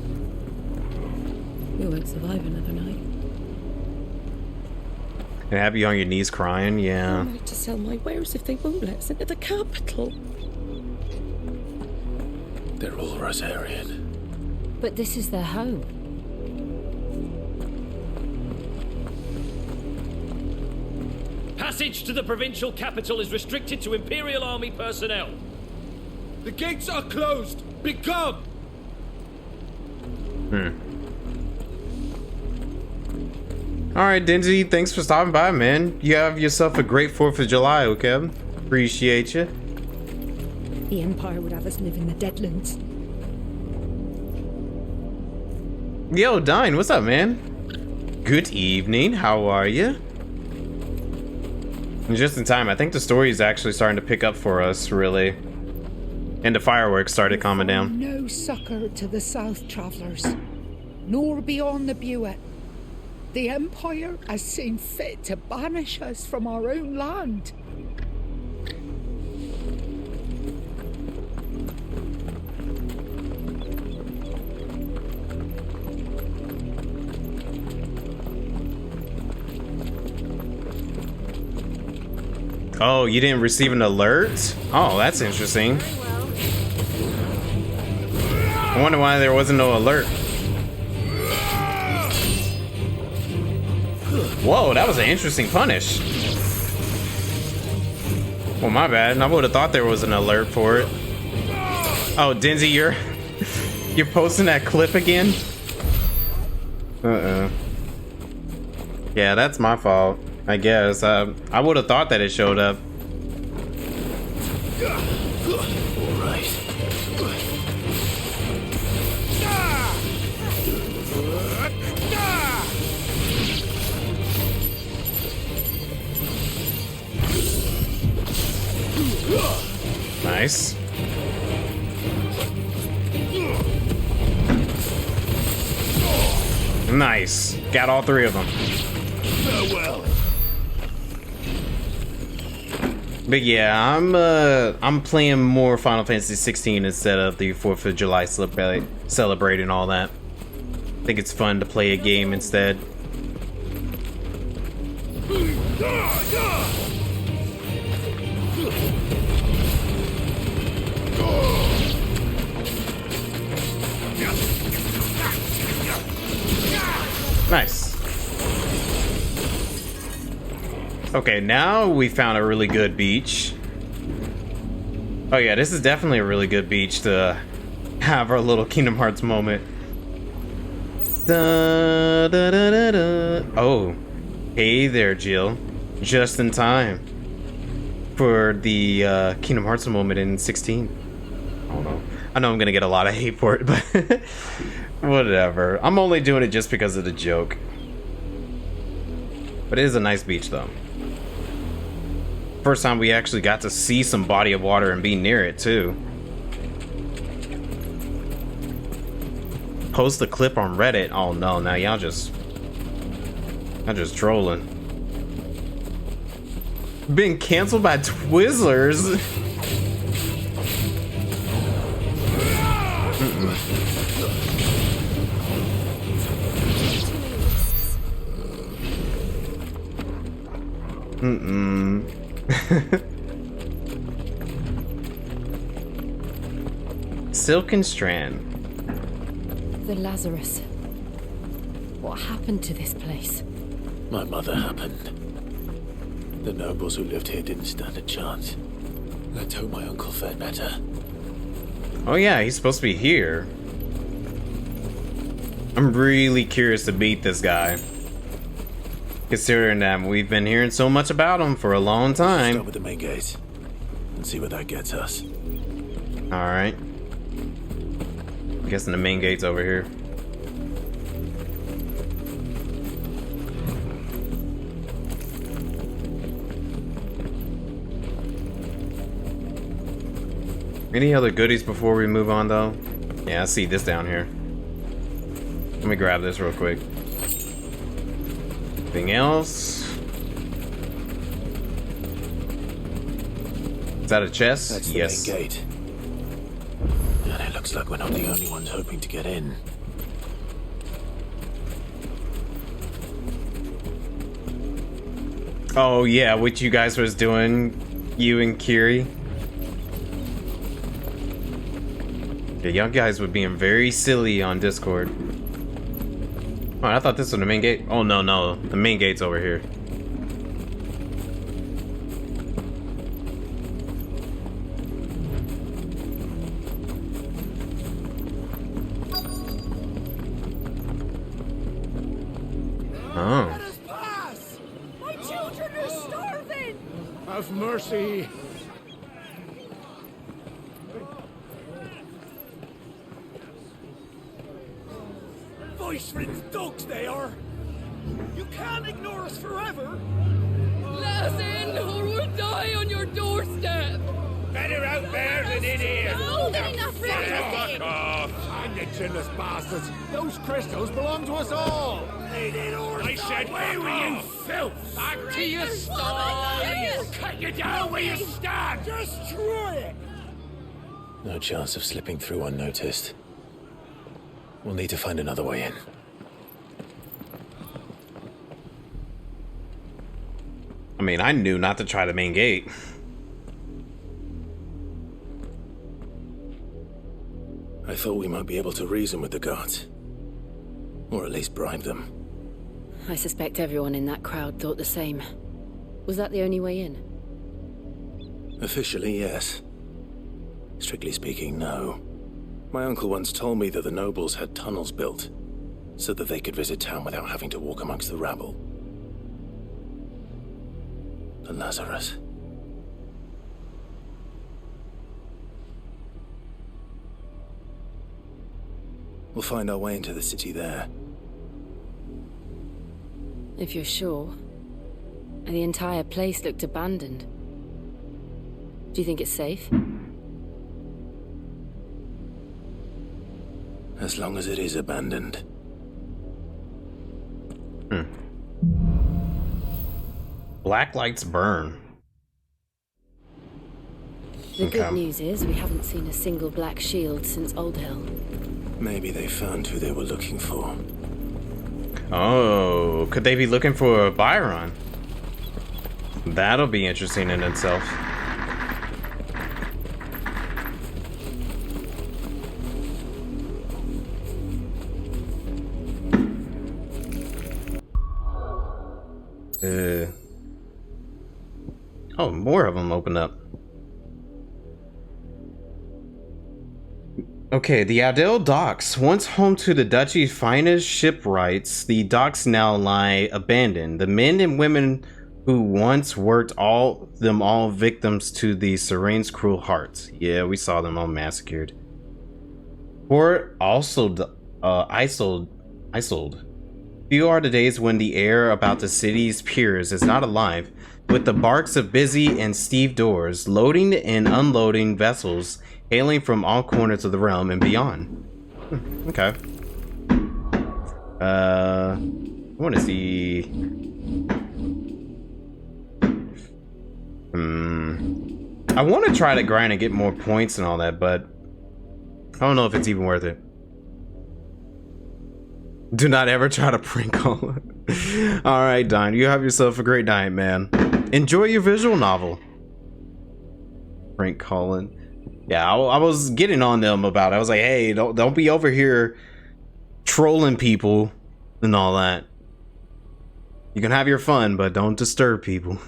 We won't survive another night. And have you on your knees crying? Yeah. I'm out to sell my wares if they won't let us into the capital. They're all Rosarian. But this is their home. Passage to the provincial capital is restricted to Imperial Army personnel. The gates are closed. Become. Alright, Dingy, thanks for stopping by, man. You have yourself a great 4th of July, okay? Appreciate you. The Empire would have us live in the Deadlands. Yo, Dine, what's up, man? Good evening, how are you? And just in time, I think the story is actually starting to pick up for us, really. And the fireworks started calming down. No succor to the South Travellers, nor beyond the Buet. The Empire has seen fit to banish us from our own land. Oh, you didn't receive an alert? Oh, that's interesting. I wonder why there wasn't no alert. Whoa, that was an interesting punish. Well, my bad. I would have thought there was an alert for it. Oh, Dinzy, you're posting that clip again? Yeah, that's my fault, I guess. I would have thought that it showed up. All right. Nice. Nice. Got all three of them. Farewell. But yeah, I'm playing more Final Fantasy 16 instead of the 4th of July celebrating all that. I think it's fun to play a game instead. Nice. Okay, now we found a really good beach. Oh yeah, this is definitely a really good beach to have our little Kingdom Hearts moment. Da, da, da, da, da. Oh, hey there, Jill. Just in time for the Kingdom Hearts moment in 16. Oh no. I know I'm gonna get a lot of hate for it, but whatever. I'm only doing it just because of the joke. But it is a nice beach, though. First time we actually got to see some body of water and be near it, too. Post the clip on Reddit. Oh no, now y'all just trolling. Been canceled by Twizzlers. Silken Strand. The Lazarus. What happened to this place? My mother happened. The nobles who lived here didn't stand a chance. Let's hope my uncle fared better. Oh yeah, he's supposed to be here. I'm really curious to beat this guy. Considering that we've been hearing so much about him for a long time. Start with the main gate and see where that gets us. Alright. I'm guessing the main gate's over here. Any other goodies before we move on, though? Yeah, I see this down here. Let me grab this real quick. Anything else? Is that a chest? That's the yes. main gate. And it looks like we're not the only ones hoping to get in. Oh yeah, what you guys was doing, you and Kiri. Yeah, y'all guys were being very silly on Discord. Oh, I thought this was the main gate. Oh no, no, the main gate's over here. Oh. Let us pass! My children are starving! Have mercy! Voice-ridden dogs they are! You can't ignore us forever! Let us in, or we'll die on your doorstep! Better out there than in here! No, they're enough for Fuck off! And the chinless bastards! Those crystals belong to us all! I said, away with you, filth! Back to your stalls! Cut you down where you stand! Destroy it! No chance of slipping through unnoticed. We'll need to find another way in. I mean, I knew not to try the main gate. I thought we might be able to reason with the guards. Or at least bribe them. I suspect everyone in that crowd thought the same. Was that the only way in? Officially, yes. Strictly speaking, no. My uncle once told me that the nobles had tunnels built, so that they could visit town without having to walk amongst the rabble. The Lazarus. We'll find our way into the city there. If you're sure. The entire place looked abandoned. Do you think it's safe? As long as it is abandoned. Black lights burn. The good news is we haven't seen a single black shield since Old Hill. Maybe they found who they were looking for. Oh, could they be looking for Byron? That'll be interesting in itself. Oh, more of them open up. Okay, the Adel docks. Once home to the Duchy's finest shipwrights, the docks now lie abandoned. The men and women who once worked all victims to the Serene's cruel hearts. Yeah, we saw them all massacred. Or also isoled. Few are the days when the air about the city's piers is not alive, with the barks of busy and stevedores loading and unloading vessels hailing from all corners of the realm and beyond. Okay. I want to see. I want to try to grind and get more points and all that, but I don't know if it's even worth it. Do not ever try to prank call. Alright, Don, you have yourself a great night, man. Enjoy your visual novel. Prank calling. Yeah, I was getting on them about it. I was like, hey, don't be over here trolling people and all that. You can have your fun, but don't disturb people.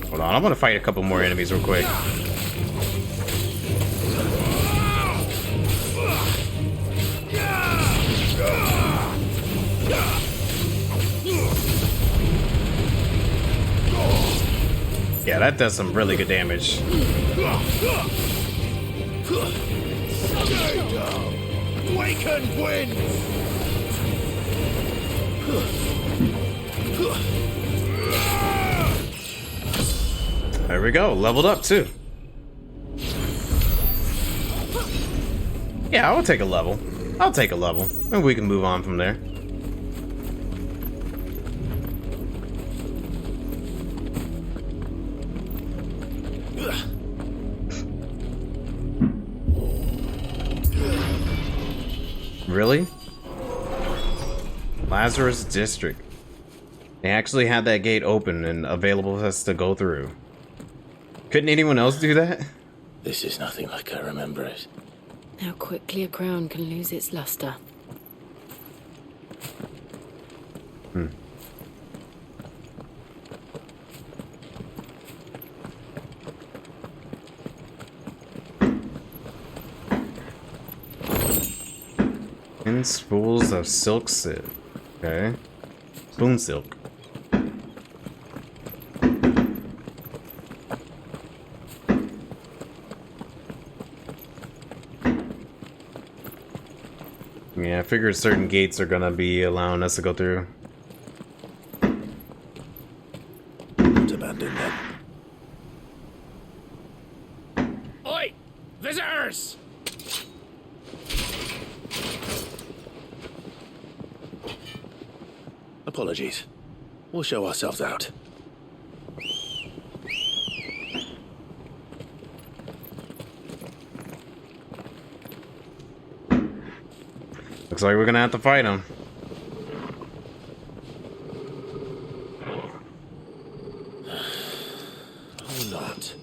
Hold on, I want to fight a couple more enemies real quick. Yeah, that does some really good damage. Stay down. Waken wind. There we go, leveled up too. Yeah, I'll take a level. I'll take a level, and we can move on from there. Really? Lazarus District. They actually had that gate open and available for us to go through. Couldn't anyone else do that? This is nothing like I remember it. How quickly a crown can lose its luster. In spools of silk silk. Okay. Spoon silk. Yeah, I figured certain gates are gonna be allowing us to go through. Don't abandon them. Oi! Visitors! Apologies. We'll show ourselves out. Looks like we're gonna have to fight him. Or not.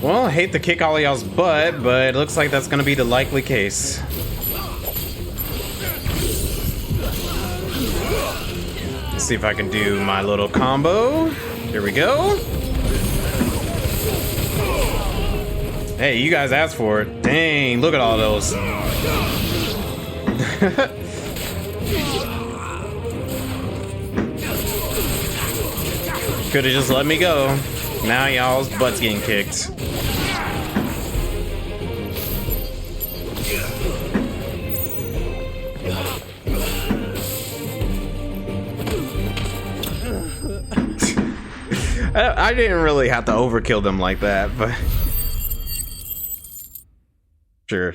Well, I hate to kick all y'all's butt, but it looks like that's gonna be the likely case. Let's see if I can do my little combo. Here we go. Hey, you guys asked for it. Dang, look at all those. Could have just let me go. Now y'all's butts getting kicked. I didn't really have to overkill them like that, but sure.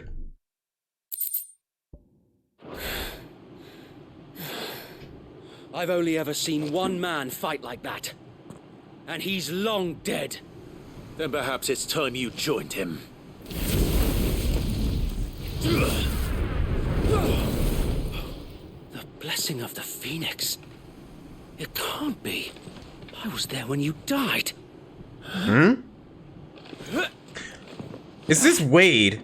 I've only ever seen one man fight like that. And he's long dead. Then perhaps it's time you joined him. The blessing of the Phoenix. It can't be. I was there when you died. Hmm? Is this Wade?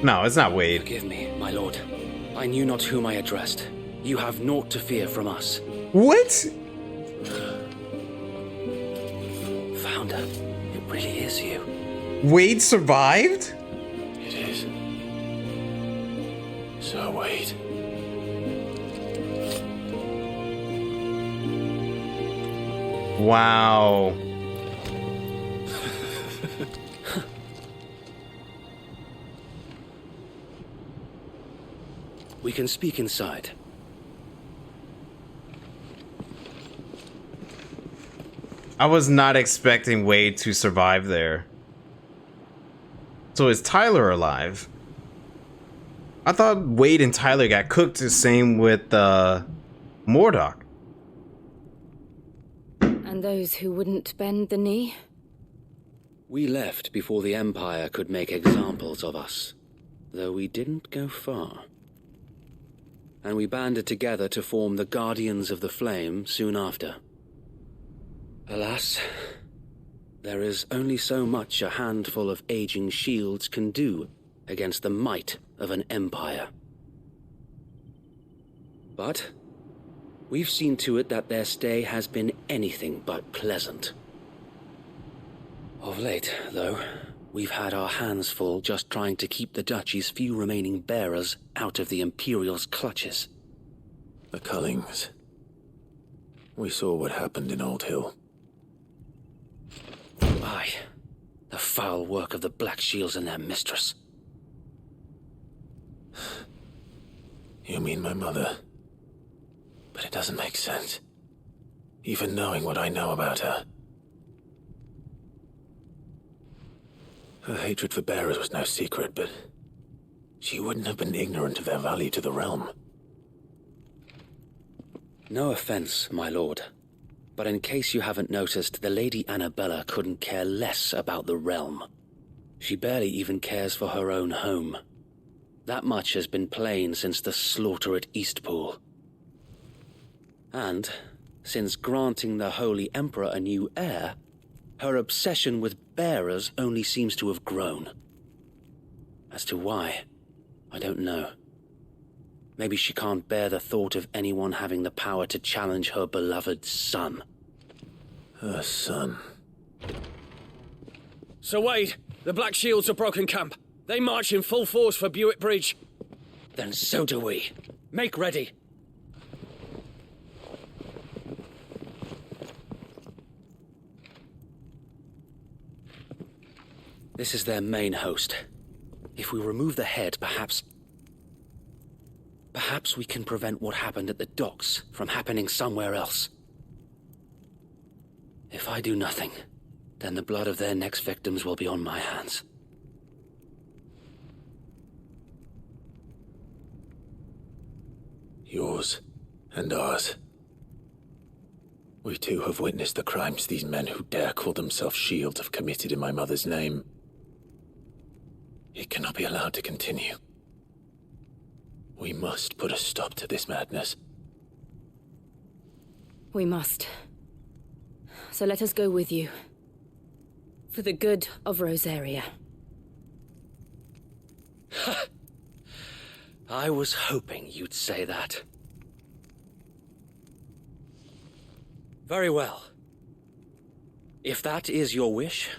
No, it's not Wade. Forgive me, my lord. I knew not whom I addressed. You have naught to fear from us. What? Founder, it really is you. Wade survived? It is. So, Wade. Wow. We can speak inside. I was not expecting Wade to survive there. So is Tyler alive? I thought Wade and Tyler got cooked the same with Mordock. And those who wouldn't bend the knee? We left before the Empire could make examples of us, though we didn't go far. And we banded together to form the Guardians of the Flame soon after. Alas, there is only so much a handful of aging shields can do against the might of an empire. But we've seen to it that their stay has been anything but pleasant. Of late, though, we've had our hands full just trying to keep the Duchy's few remaining bearers out of the Imperial's clutches. The Cullings. We saw what happened in Old Hill. Aye, the foul work of the Black Shields and their mistress. You mean my mother? But it doesn't make sense. Even knowing what I know about her. Her hatred for bearers was no secret, but she wouldn't have been ignorant of their value to the realm. No offense, my lord. But in case you haven't noticed, the Lady Annabella couldn't care less about the realm. She barely even cares for her own home. That much has been plain since the slaughter at Eastpool. And, since granting the Holy Emperor a new heir, her obsession with bearers only seems to have grown. As to why, I don't know. Maybe she can't bear the thought of anyone having the power to challenge her beloved son. Her son. Sir Wade, the Black Shields have broken camp. They march in full force for Buick Bridge. Then so do we. Make ready. This is their main host. If we remove the head, perhaps we can prevent what happened at the docks from happening somewhere else. If I do nothing, then the blood of their next victims will be on my hands. Yours and ours. We too have witnessed the crimes these men who dare call themselves shields have committed in my mother's name. It cannot be allowed to continue. We must put a stop to this madness. We must. So let us go with you. For the good of Rosaria. I was hoping you'd say that. Very well. If that is your wish,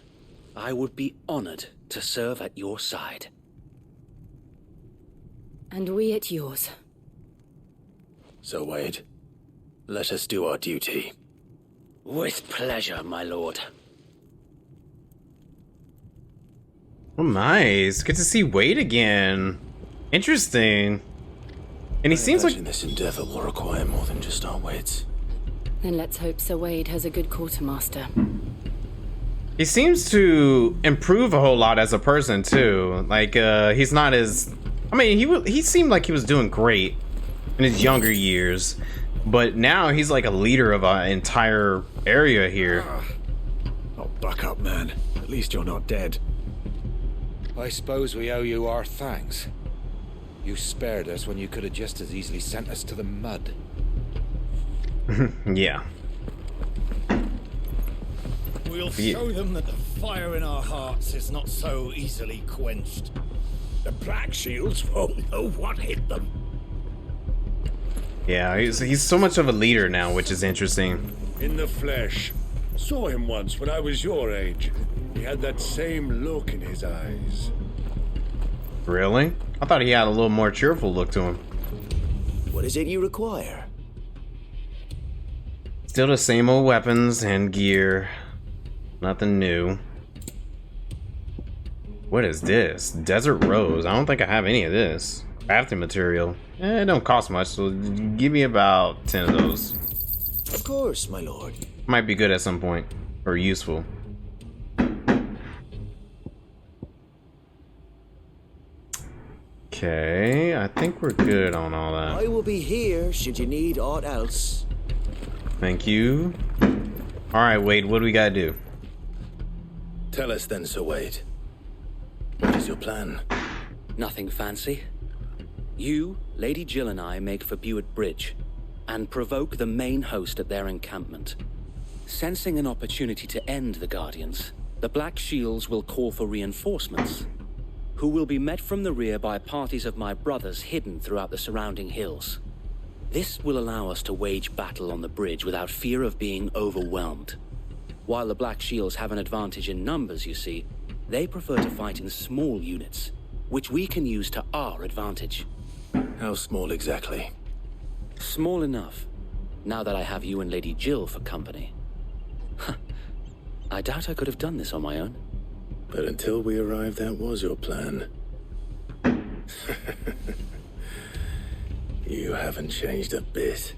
I would be honored to serve at your side. And we at yours. So, Wade, let us do our duty. With pleasure, my lord. Oh, nice. Good to see Wade again. Interesting. And he seems like this endeavor will require more than just our wits. Then let's hope Sir Wade has a good quartermaster. he seems to improve a whole lot as a person too. Like he's not as, I mean, he seemed like he was doing great in his younger years, but now he's like a leader of an entire area here. Oh, buck up, man. At least you're not dead. I suppose we owe you our thanks. You spared us when you could have just as easily sent us to the mud. Yeah. We'll show them that the fire in our hearts is not so easily quenched. The Black Shields won't know what hit them. Yeah, he's so much of a leader now, which is interesting. In the flesh. Saw him once when I was your age. He had that same look in his eyes. Really? I thought he had a little more cheerful look to him. What is it you require? Still the same old weapons and gear. Nothing new. What is this? Desert Rose. I don't think I have any of this. Crafting material. It don't cost much, so give me about 10 of those. Of course, my lord. Might be good at some point. Or useful. Okay, I think we're good on all that. I will be here should you need aught else. Thank you. Alright, Wade, what do we gotta do? Tell us then, Sir Wade. What is your plan? Nothing fancy. You, Lady Jill and I make for Buett Bridge and provoke the main host at their encampment. Sensing an opportunity to end the Guardians, the Black Shields will call for reinforcements, who will be met from the rear by parties of my brothers hidden throughout the surrounding hills. This will allow us to wage battle on the bridge without fear of being overwhelmed. While the Black Shields have an advantage in numbers, you see, they prefer to fight in small units, which we can use to our advantage. How small exactly? Small enough, now that I have you and Lady Jill for company. I doubt I could have done this on my own. But until we arrived, that was your plan. You haven't changed a bit.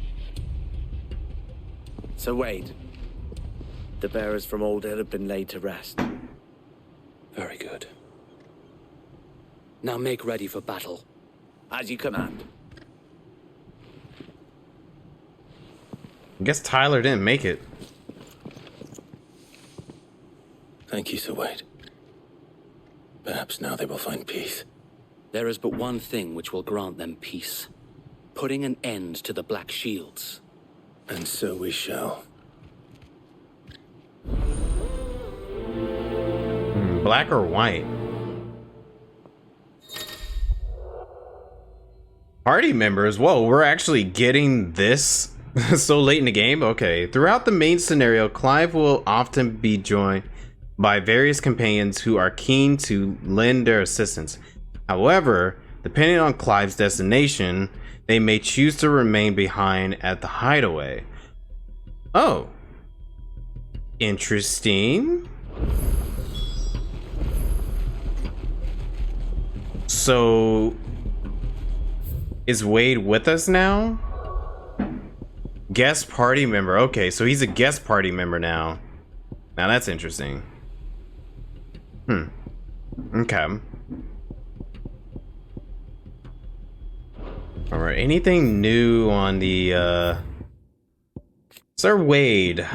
So Wade, the bearers from Old Hill have been laid to rest. Very good. Now make ready for battle. As you command. I guess Tyler didn't make it. Thank you, Sir Wade. Perhaps now they will find peace. There is but one thing which will grant them peace. Putting an end to the Black Shields. And so we shall. Black or white? Party members? Whoa, we're actually getting this so late in the game? Okay. Throughout the main scenario, Clive will often be joined by various companions who are keen to lend their assistance. However, depending on Clive's destination, they may choose to remain behind at the hideaway. Oh. Interesting. So, is Wade with us now? Guest party member. Okay, so he's a guest party member now. Now that's interesting. Okay. Alright, anything new on the, Sir Wade.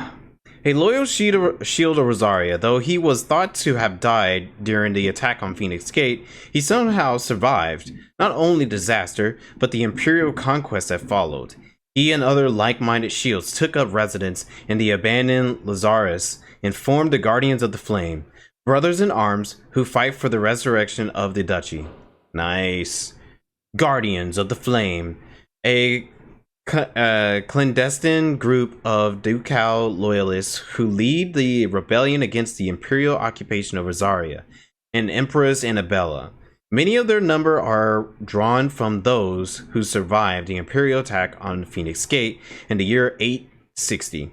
A loyal shield of Rosaria, though he was thought to have died during the attack on Phoenix Gate, he somehow survived, not only disaster, but the Imperial conquest that followed. He and other like-minded shields took up residence in the abandoned Lazarus and formed the Guardians of the Flame, brothers in arms who fight for the resurrection of the duchy. Nice. Guardians of the Flame, a clandestine group of ducal loyalists who lead the rebellion against the imperial occupation of Rosaria and Empress Annabella. Many of their number are drawn from those who survived the imperial attack on Phoenix Gate in the year 860,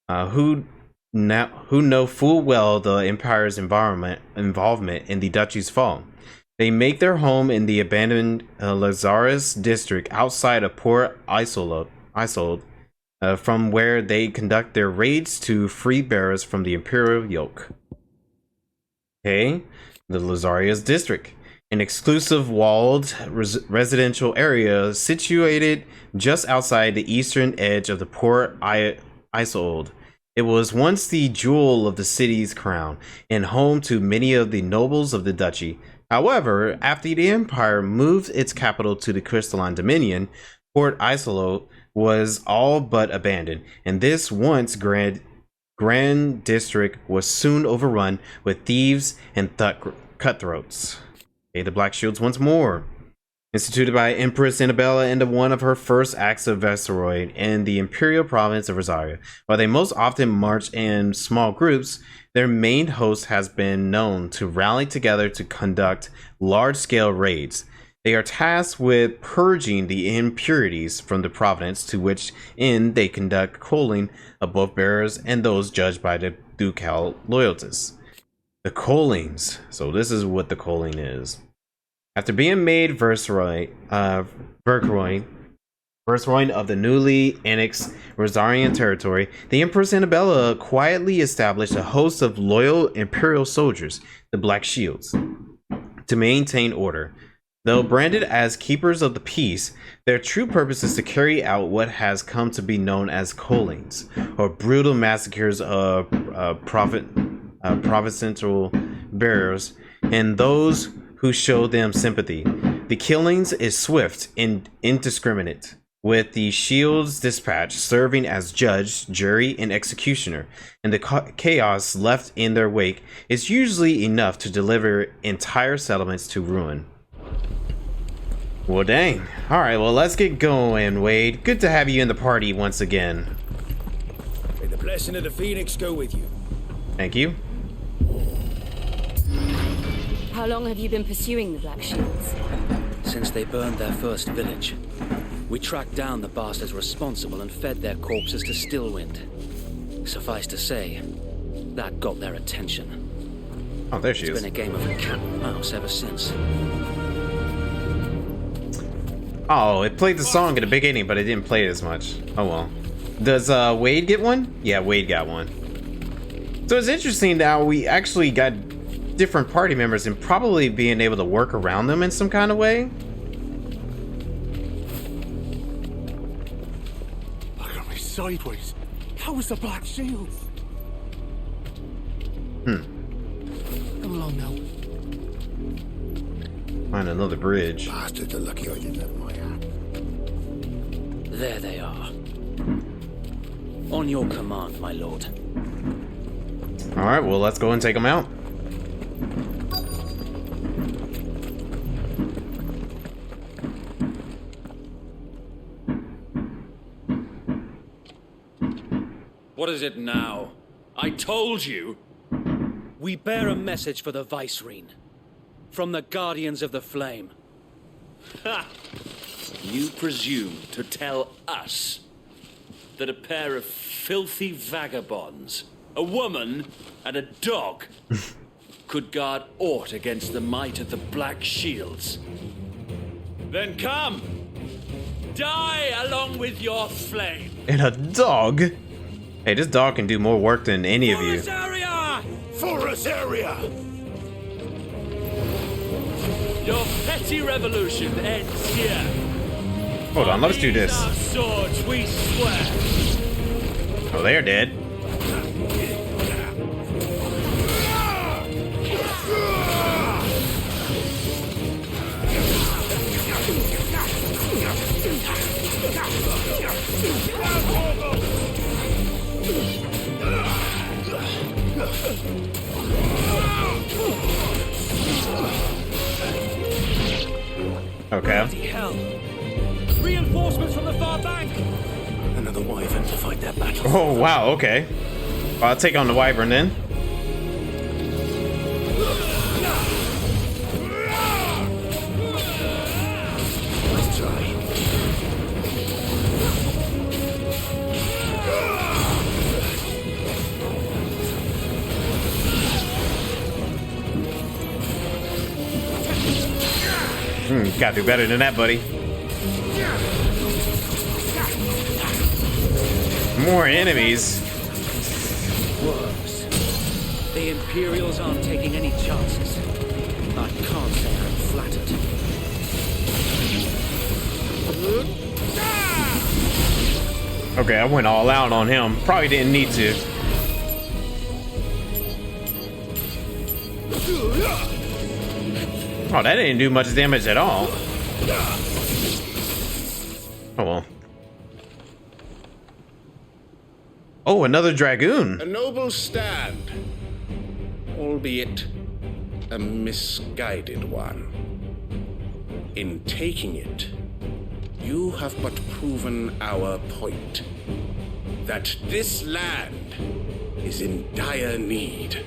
who know full well the Empire's involvement in the duchy's fall. They make their home in the abandoned Lazarus district outside of Port Isolde, from where they conduct their raids to free bearers from the Imperial yoke. Okay, the Lazarus district, an exclusive walled residential area situated just outside the eastern edge of the Port Isolde. It was once the jewel of the city's crown and home to many of the nobles of the duchy. However, after the Empire moved its capital to the Crystalline Dominion, Port Isolde was all but abandoned, and this once grand district was soon overrun with thieves and cutthroats. Okay, the Black Shields once more. Instituted by Empress Annabella in one of her first acts of Viceroy in the Imperial province of Rosaria. While they most often march in small groups, their main host has been known to rally together to conduct large-scale raids. They are tasked with purging the impurities from the province, to which end they conduct coaling of both bearers and those judged by the ducal loyalties. The coalings. So this is what the coaling is. After being made viceroy of the newly annexed Rosarian territory, the Empress Annabella quietly established a host of loyal imperial soldiers, the Black Shields, to maintain order. Though branded as keepers of the peace, their true purpose is to carry out what has come to be known as coalings, or brutal massacres of provincial bearers and those who show them sympathy. The killings is swift and indiscriminate, with the Shield's dispatch serving as judge, jury, and executioner, and the chaos left in their wake is usually enough to deliver entire settlements to ruin. Well, dang. Alright, well, let's get going, Wade. Good to have you in the party once again. May the blessing of the Phoenix go with you. Thank you. How long have you been pursuing the Black Shields? Since they burned their first village. We tracked down the bastards responsible and fed their corpses to Stillwind. Suffice to say, that got their attention. Oh, there she is. It's been a game of cat and mouse ever since. Oh, it played the song at the beginning, but it didn't play it as much. Oh well. Does Wade get one? Yeah, Wade got one. So it's interesting now we actually got different party members and probably being able to work around them in some kind of way. Look at me sideways. How was the Black Shields? Come along now. Find another bridge. Bastards are lucky I didn't have my hat. There they are. On your command, my lord. Alright, well, let's go and take them out. What is it now? I told you! We bear a message for the Vicereine. From the Guardians of the Flame. Ha! You presume to tell us that a pair of filthy vagabonds, a woman and a dog, could guard aught against the might of the Black Shields? Then come! Die along with your flame! And a dog? Hey, this dog can do more work than any of you. Forest area! Your petty revolution ends here. Hold on, let's do this. Our swords, we swear. Oh, they're dead. Okay. Bloody hell! Reinforcements from the far bank! Another wyvern to fight that battle. Oh, wow, okay. Well, I'll take on the wyvern then. Let's try. Gotta do better than that, buddy. More enemies. Worse. The Imperials aren't taking any chances. I can't say I'm flattered. Okay, I went all out on him. Probably didn't need to. Oh, that didn't do much damage at all. Oh well. Oh, another dragoon. A noble stand, albeit a misguided one. In taking it, you have but proven our point, that this land is in dire need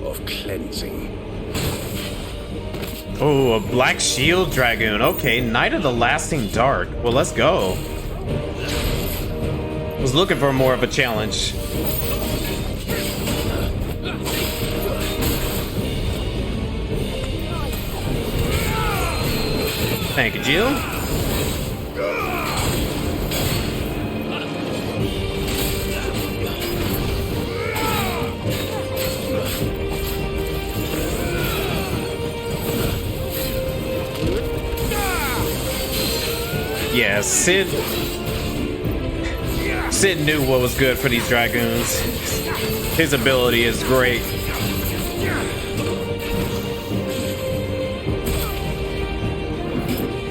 of cleansing. Oh, a Black Shield Dragoon. Okay, Knight of the Lasting Dark. Well, let's go. Was looking for more of a challenge. Thank you, Jill. Yeah, Sid knew what was good for these dragoons. His ability is great.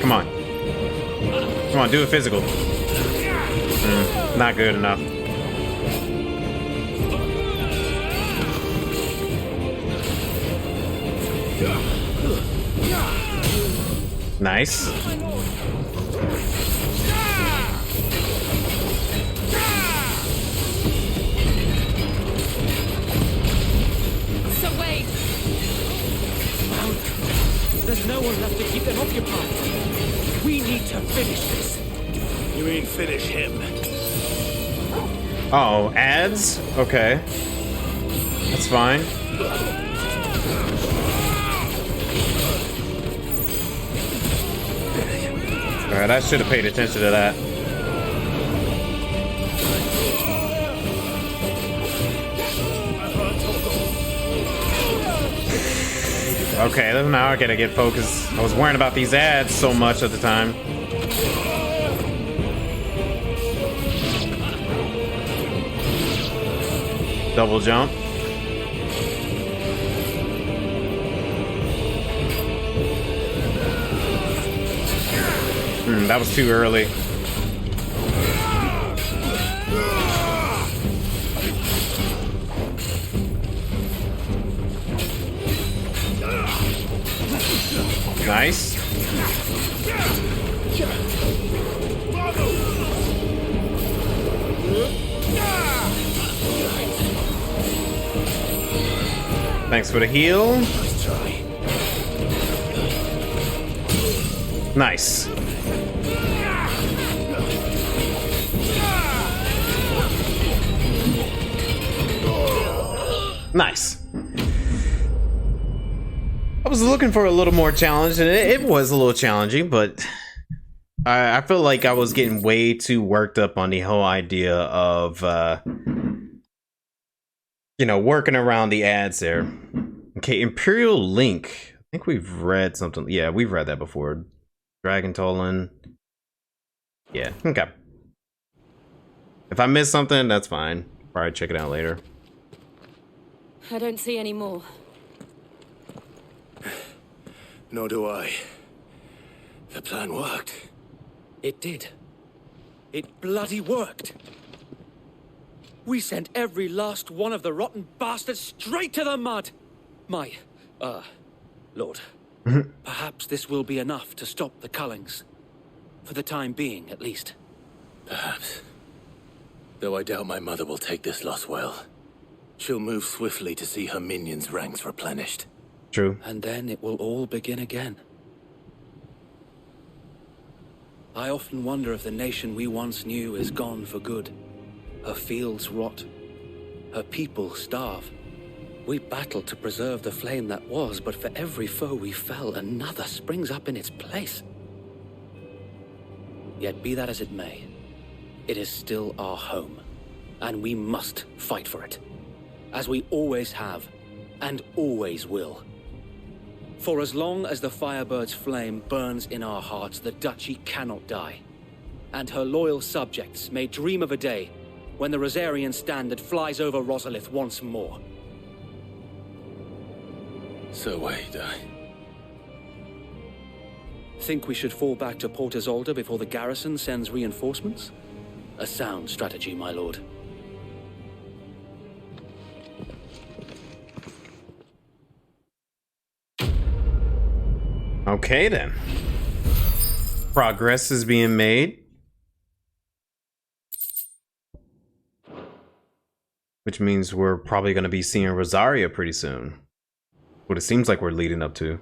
Come on. Come on, do it physical. Not good enough. Nice. There's no one left to keep them occupied. We need to finish this. You mean finish him? Oh, ads? Okay. That's fine. Alright, I should have paid attention to that. Okay, now I gotta get focused. I was worrying about these ads so much at the time. Double jump. That was too early. Nice. Thanks for the heal. Nice. Nice. I was looking for a little more challenge, and it was a little challenging, but I feel like I was getting way too worked up on the whole idea of, you know, working around the ads there. Okay, Imperial Link. I think we've read something. Yeah, we've read that before. Dragon Tolan. Yeah, okay. If I missed something, that's fine. Probably check it out later. I don't see any more. Nor do I. The plan worked. It did. It bloody worked. We sent every last one of the rotten bastards straight to the mud. My, Lord. Perhaps this will be enough to stop the Cullings. For the time being, at least. Perhaps. Though I doubt my mother will take this loss well. She'll move swiftly to see her minions' ranks replenished. True. And then it will all begin again. I often wonder if the nation we once knew is gone for good. Her fields rot. Her people starve. We battled to preserve the flame that was, but for every foe we fell, another springs up in its place. Yet be that as it may, it is still our home, and we must fight for it, as we always have, and always will. For as long as the Firebird's flame burns in our hearts, the Duchy cannot die, and her loyal subjects may dream of a day when the Rosarian standard flies over Rosalith once more. So wait, Think we should fall back to Port Isolde before the garrison sends reinforcements? A sound strategy, my lord. Okay, then. Progress is being made. Which means we're probably going to be seeing Rosaria pretty soon. What it seems like we're leading up to.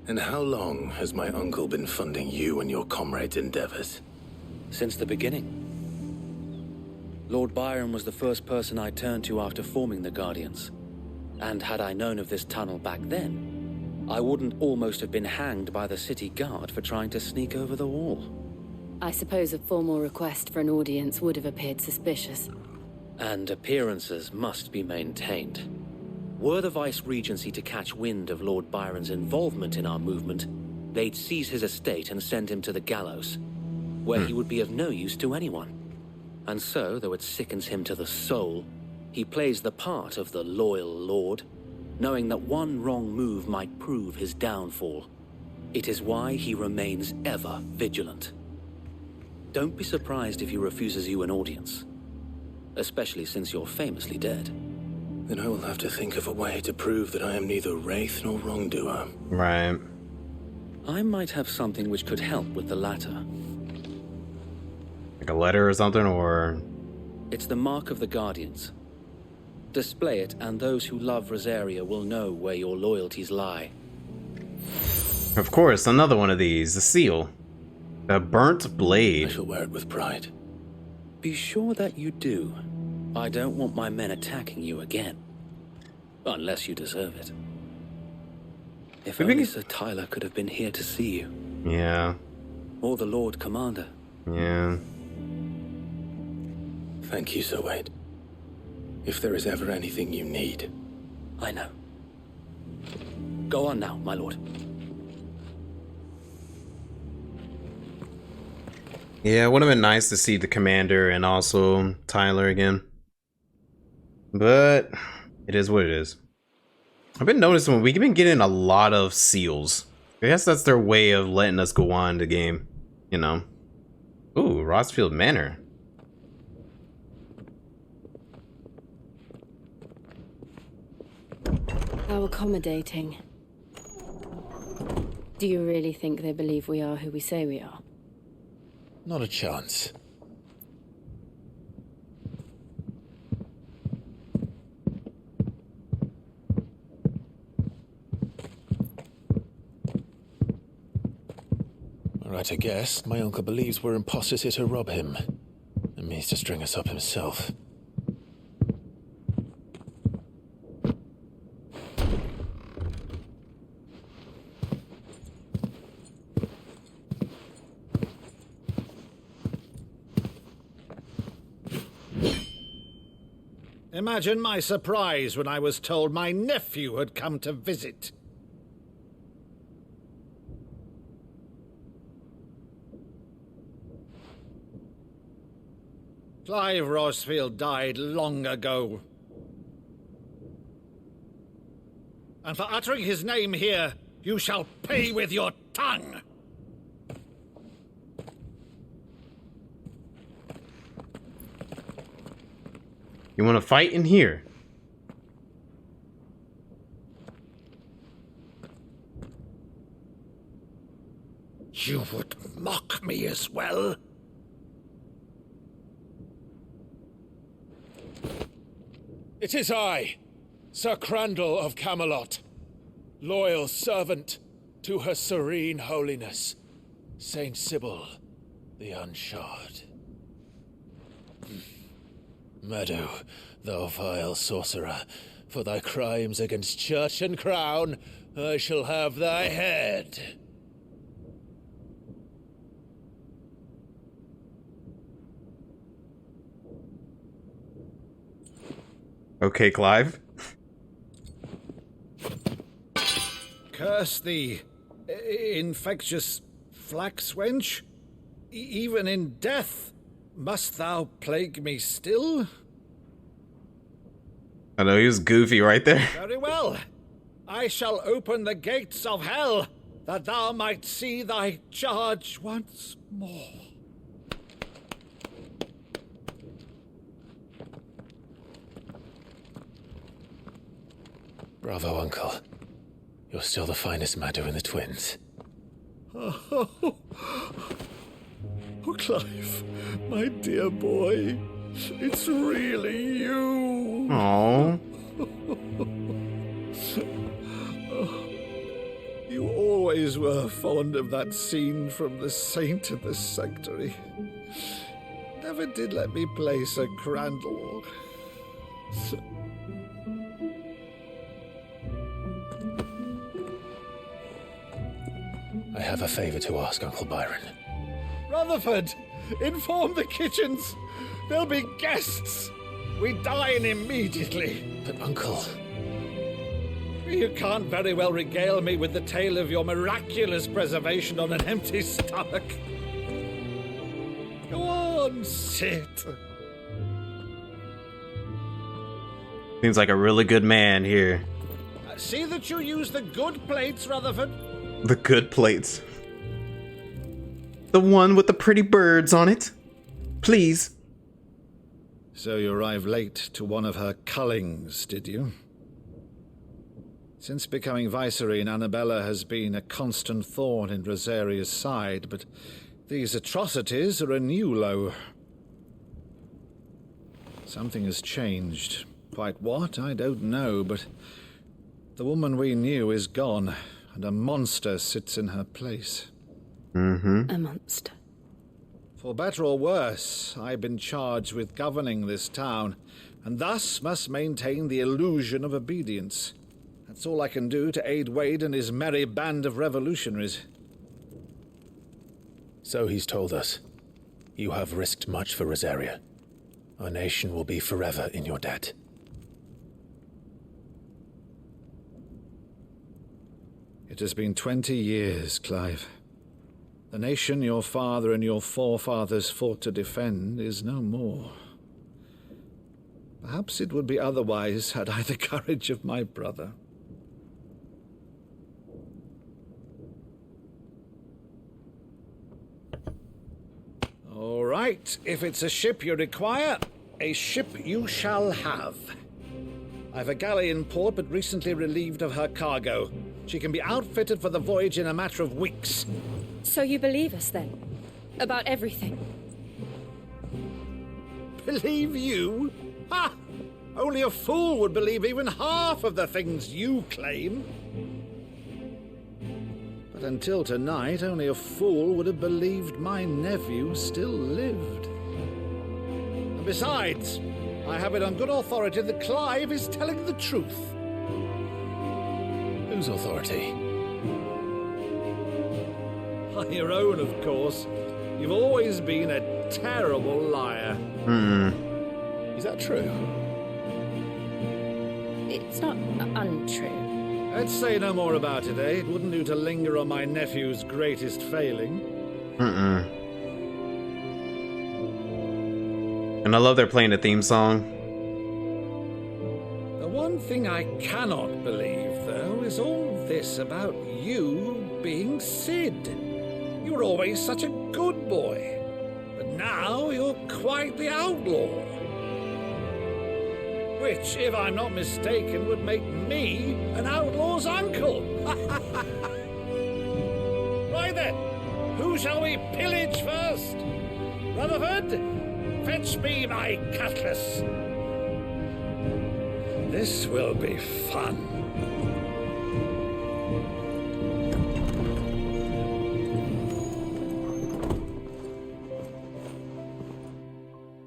And how long has my uncle been funding you and your comrades' endeavors? Since the beginning. Lord Byron was the first person I turned to after forming the Guardians. And had I known of this tunnel back then, I wouldn't almost have been hanged by the city guard for trying to sneak over the wall. I suppose a formal request for an audience would have appeared suspicious. And appearances must be maintained. Were the Vice-Regency to catch wind of Lord Byron's involvement in our movement, they'd seize his estate and send him to the gallows, where he would be of no use to anyone. And so, though it sickens him to the soul, he plays the part of the loyal lord, knowing that one wrong move might prove his downfall. It is why he remains ever vigilant. Don't be surprised if he refuses you an audience, especially since you're famously dead. Then I will have to think of a way to prove that I am neither wraith nor wrongdoer. Right. I might have something which could help with the latter. Like a letter or something, or... It's the mark of the Guardians. Display it, and those who love Rosaria will know where your loyalties lie. Of course, another one of these. The seal. A burnt blade. I shall wear it with pride. Be sure that you do. I don't want my men attacking you again. Unless you deserve it. If only Sir Tyler could have been here to see you. Yeah. Or the Lord Commander. Yeah. Thank you, Sir Wade. If there is ever anything you need. I know. Go on now, my lord. Yeah, it would have been nice to see the commander and also Tyler again. But it is what it is. I've been noticing we've been getting a lot of seals. I guess that's their way of letting us go on the game, you know. Ooh, Rossfield Manor. How accommodating. Do you really think they believe we are who we say we are? Not a chance. Right, I guess. My uncle believes we're imposters here to rob him. And means to string us up himself. Imagine my surprise when I was told my nephew had come to visit. Clive Rossfield died long ago. And for uttering his name here, you shall pay with your tongue! You want to fight in here? You would mock me as well? It is I, Sir Crandall of Camelot, loyal servant to Her Serene Holiness, Saint Sybil the Unshod. Meadow, thou vile sorcerer, for thy crimes against church and crown, I shall have thy head. Okay, Clive. Curse thee, infectious flax wench. Even in death, must thou plague me still? I know, he was goofy right there. Very well. I shall open the gates of hell, that thou might see thy charge once more. Bravo, Uncle. You're still the finest Maddo in the twins. Oh, Clive, my dear boy, it's really you. Aww. You always always were fond of that scene from The Saint of the Sanctuary. Never did let me play Sir Crandall. I have a favor to ask, Uncle Byron. Rutherford, inform the kitchens. There'll be guests. We dine immediately. But, Uncle... You can't very well regale me with the tale of your miraculous preservation on an empty stomach. Go on, sit. Seems like a really good man here. See that you use the good plates, Rutherford. The good plates. The one with the pretty birds on it. Please. So you arrived late to one of her cullings, did you? Since becoming Vicereine, Annabella has been a constant thorn in Rosaria's side, but these atrocities are a new low. Something has changed. Quite what, I don't know, but the woman we knew is gone, and a monster sits in her place. A monster. For better or worse, I've been charged with governing this town, and thus must maintain the illusion of obedience. That's all I can do to aid Wade and his merry band of revolutionaries. So he's told us. You have risked much for Rosaria. Our nation will be forever in your debt. It has been 20 years, Clive. The nation your father and your forefathers fought to defend is no more. Perhaps it would be otherwise had I the courage of my brother. All right, if it's a ship you require, a ship you shall have. I've a galley in port, but recently relieved of her cargo. She can be outfitted for the voyage in a matter of weeks. So you believe us, then? About everything? Believe you? Ha! Only a fool would believe even half of the things you claim. But until tonight, only a fool would have believed my nephew still lived. And besides, I have it on good authority that Clive is telling the truth. Whose authority? On your own, of course. You've always been a terrible liar. Is that true? It's not untrue. Let's say no more about it, eh? It wouldn't do to linger on my nephew's greatest failing. And I love they're playing the theme song. The one thing I cannot believe, though, is all this about you being Sid. You were always such a good boy. But now you're quite the outlaw. Which, if I'm not mistaken, would make me an outlaw's uncle. Right then, who shall we pillage first? Rutherford, fetch me my cutlass. This will be fun.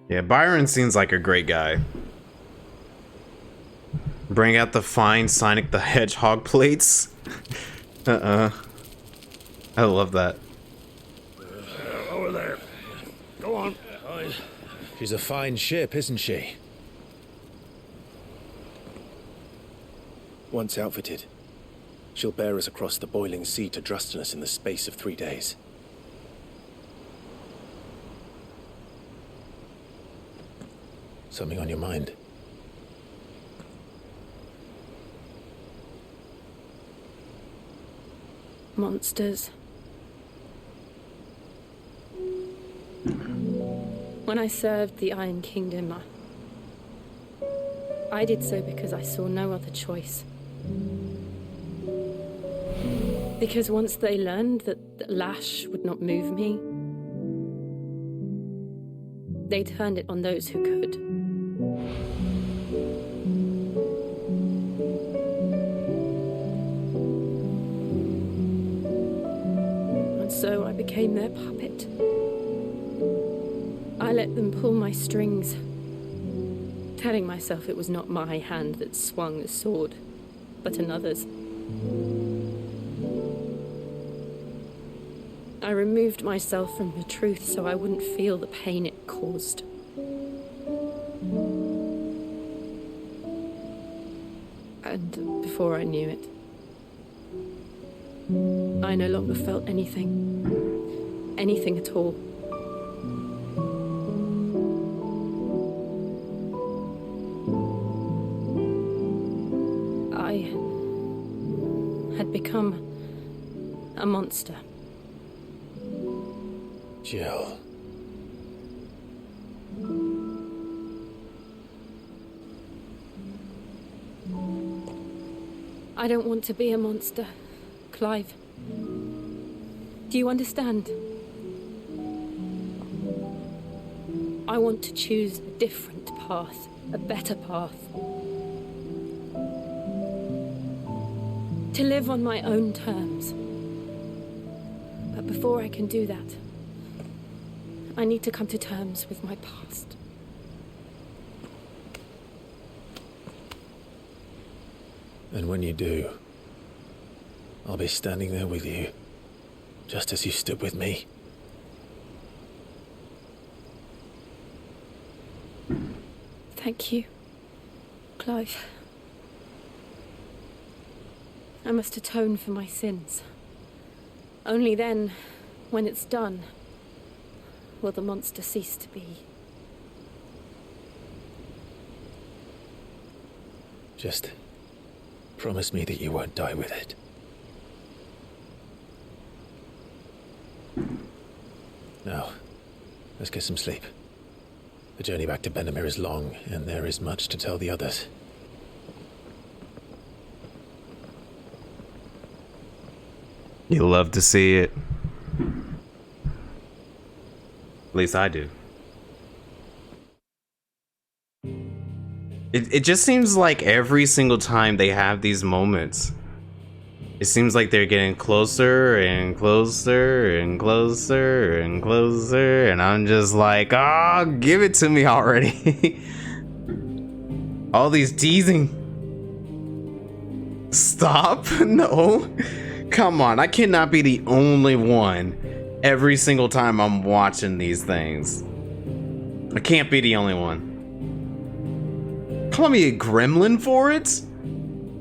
Yeah, Byron seems like a great guy. Bring out the fine Sonic the Hedgehog plates. I love that. Over there. Go on. She's a fine ship, isn't she? Once outfitted, she'll bear us across the boiling sea to Drustenus in the space of 3 days. Something on your mind? Monsters. When I served the Iron Kingdom, I did so because I saw no other choice. Because once they learned that Lash would not move me, they turned it on those who could. so I became their puppet. I let them pull my strings, telling myself it was not my hand that swung the sword, but another's. I removed myself from the truth so I wouldn't feel the pain it caused. And before I knew it, I no longer felt anything. Anything at all. I had become a monster. Jill. I don't want to be a monster, Clive. Do you understand? I want to choose a different path, a better path. To live on my own terms. But before I can do that, I need to come to terms with my past. And when you do, I'll be standing there with you, just as you stood with me. Thank you, Clive. I must atone for my sins. Only then, when it's done, will the monster cease to be. Just promise me that you won't die with it. Now, let's get some sleep. The journey back to Benamir is long, and there is much to tell the others. You love to see it. At least I do. It just seems like every single time they have these moments, it seems like they're getting closer and closer and closer and closer, and I'm just like, ah, oh, give it to me already. All these teasing. Stop. No. Come on, I cannot be the only one every single time I'm watching these things. I can't be the only one. Call me a gremlin for it?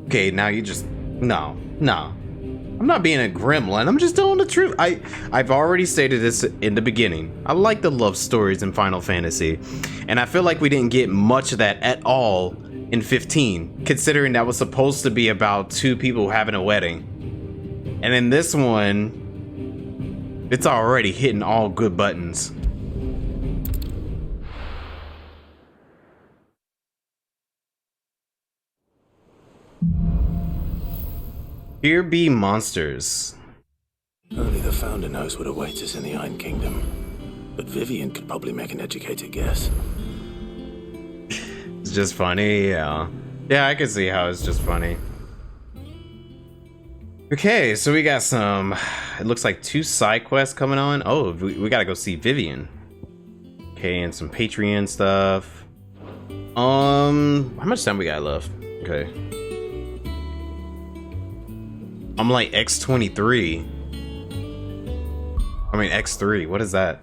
Okay, now you just... No. I'm not being a gremlin, I'm just telling the truth. I've already stated this in the beginning. I like the love stories in Final Fantasy, and I feel like we didn't get much of that at all in 15, considering that was supposed to be about two people having a wedding. And in this one, it's already hitting all good buttons. Here be monsters. Only the Founder knows what awaits us in the Iron Kingdom. But Vivian could probably make an educated guess. It's just funny, yeah. Yeah, I can see how it's just funny. Okay, so we got some, it looks like 2 side quests coming on. Oh, we gotta go see Vivian. Okay, and some Patreon stuff. How much time we got left? Okay. I'm like X23. I mean X3, what is that?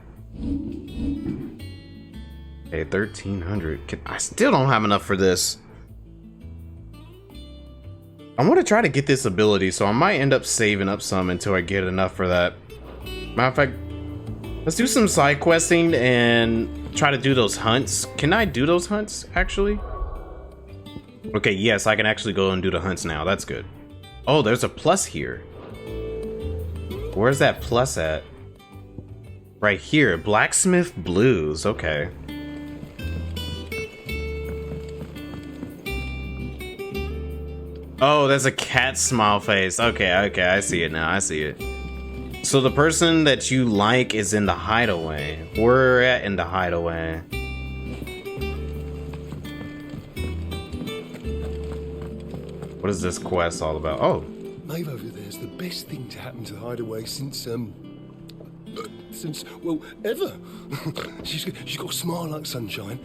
Okay, 1300. I still don't have enough for this. I want to try to get this ability, so I might end up saving up some until I get enough for that. Matter of fact, let's do some side questing and try to do those hunts. Can I do those hunts, actually? Okay, yes, I can actually go and do the hunts now. That's good. Oh, there's a plus here. Where's that plus at? Right here, Blacksmith Blues. Okay. Oh, there's a cat smile face. Okay, I see it now. I see it. So the person that you like is in the hideaway. We're in the hideaway. What is this quest all about? Oh. Maeve over there's the best thing to happen to the hideaway since, since, well, ever. she's got a smile like sunshine,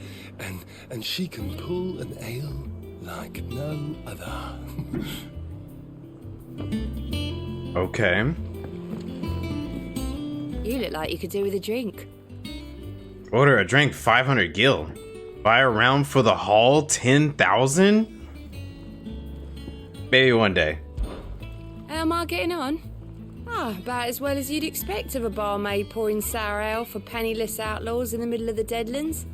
and she can pull an ale like no other. Okay. You look like you could do with a drink. Order a drink, 500 gil. Buy a round for the haul, 10,000? Maybe one day. How am I getting on? About as well as you'd expect of a barmaid pouring sour ale for penniless outlaws in the middle of the Deadlands.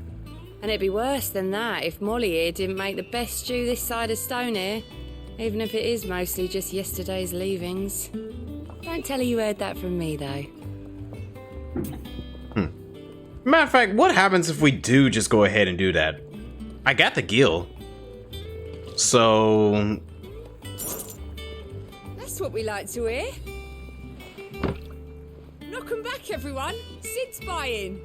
And it'd be worse than that if Molly here didn't make the best stew this side of Stone here, even if it is mostly just yesterday's leavings. Don't tell her you heard that from me, though. Matter of fact, what happens if we do just go ahead and do that? I got the gil. So... That's what we like to hear. Knock 'em back, everyone. Sid's buying.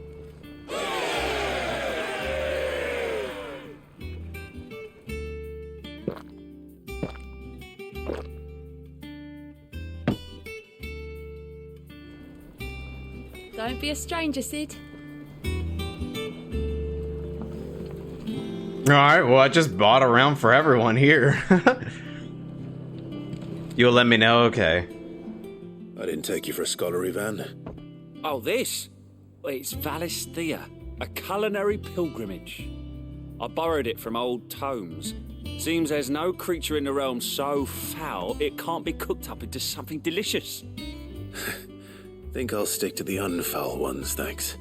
Don't be a stranger, Sid. Alright, well, I just bought a round for everyone here. You'll let me know? Okay. I didn't take you for a scholarly van. Oh, this? Well, it's Valisthea, a culinary pilgrimage. I borrowed it from old tomes. Seems there's no creature in the realm so foul it can't be cooked up into something delicious. Think I'll stick to the unfoul ones, thanks.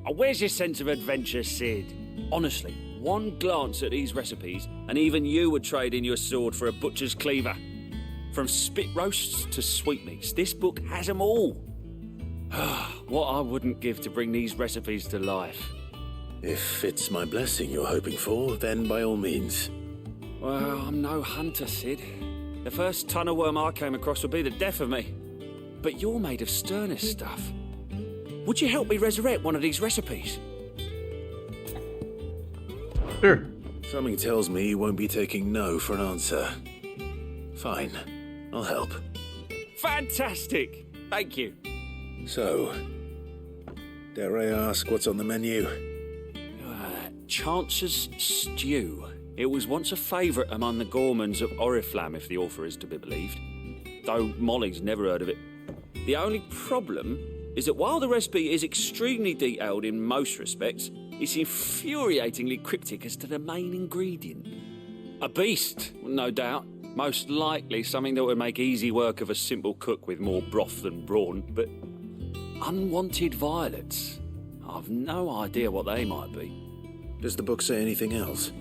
Oh, where's your sense of adventure, Sid? Honestly, one glance at these recipes, and even you would trade in your sword for a butcher's cleaver. From spit roasts to sweetmeats, this book has them all. What I wouldn't give to bring these recipes to life. If it's my blessing you're hoping for, then by all means. Well, I'm no hunter, Sid. The first ton of worm I came across would be the death of me. But you're made of sterner stuff. Would you help me resurrect one of these recipes? Sure. Something tells me you won't be taking no for an answer. Fine, I'll help. Fantastic! Thank you. So, dare I ask what's on the menu? Chance's Stew. It was once a favourite among the gourmands of Oriflamme, if the author is to be believed. Though Molly's never heard of it. The only problem is that while the recipe is extremely detailed in most respects, it's infuriatingly cryptic as to the main ingredient. A beast, no doubt. Most likely something that would make easy work of a simple cook with more broth than brawn, but unwanted violets. I've no idea what they might be. Does the book say anything else?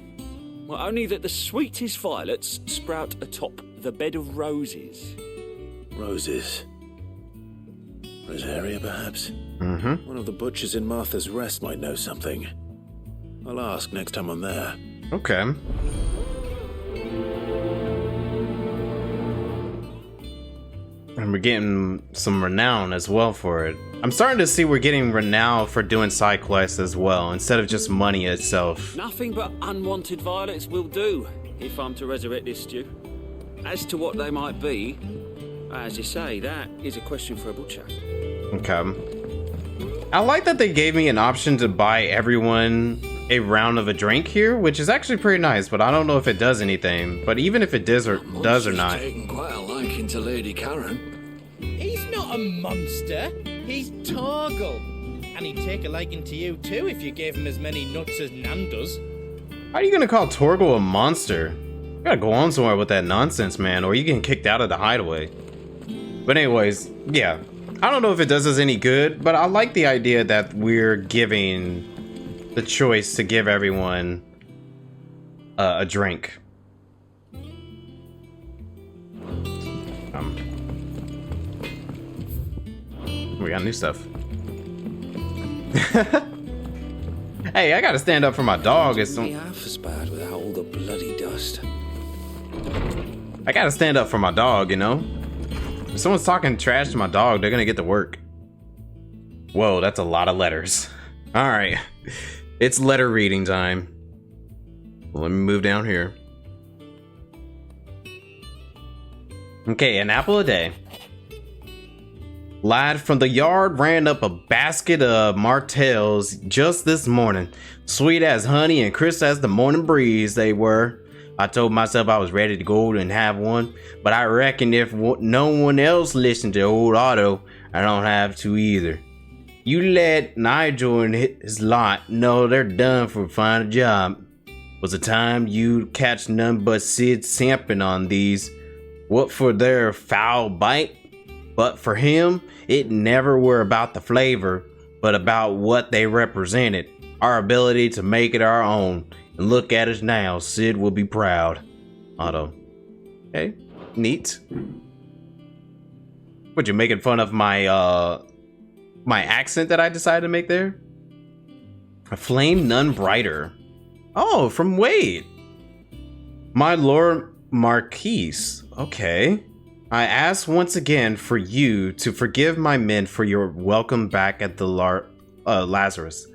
Well, only that the sweetest violets sprout atop the bed of roses. Roses. Rosaria, perhaps? Mm-hmm. One of the butchers in Martha's Rest might know something. I'll ask next time I'm there. Okay. And we're getting some renown as well for it. I'm starting to see we're getting renown for doing side quests as well, instead of just money itself. Nothing but unwanted violets will do, if I'm to resurrect this stew. As to what they might be, as you say, that is a question for a butcher. Okay. I like that they gave me an option to buy everyone a round of a drink here, which is actually pretty nice, but I don't know if it does anything. But even if it does or not. Taking quite a liking to Lady Karen. He's not a monster. He's Torgal. And he'd take a liking to you too if you gave him as many nuts as Nan does. How are you gonna call Torgal a monster? You gotta go on somewhere with that nonsense, man, or you getting kicked out of the hideaway. But anyways, yeah. I don't know if it does us any good, but I like the idea that we're giving the choice to give everyone a drink. We got new stuff. Hey, I gotta stand up for my dog. It's half as bad without all the bloody dust. I gotta stand up for my dog, you know? If someone's talking trash to my dog, they're gonna get to work. Whoa, that's a lot of letters. Alright. It's letter reading time. Let me move down here. Okay, an apple a day. Lad from the yard ran up a basket of martels just this morning. Sweet as honey and crisp as the morning breeze they were. I told myself I was ready to go and have one, but I reckon if no one else listened to old Otto, I don't have to either. You let Nigel and his lot know they're done for a fine job. Was the time you'd catch none but Sid sampling on these. What for their foul bite? But for him, it never were about the flavor, but about what they represented. Our ability to make it our own. And look at us now, Sid will be proud. Otto. Okay, neat. What, you making fun of my my accent that I decided to make there? A flame none brighter. Oh, from Wade. My Lord Marquise. Okay. I ask once again for you to forgive my men for your welcome back at the Lazarus.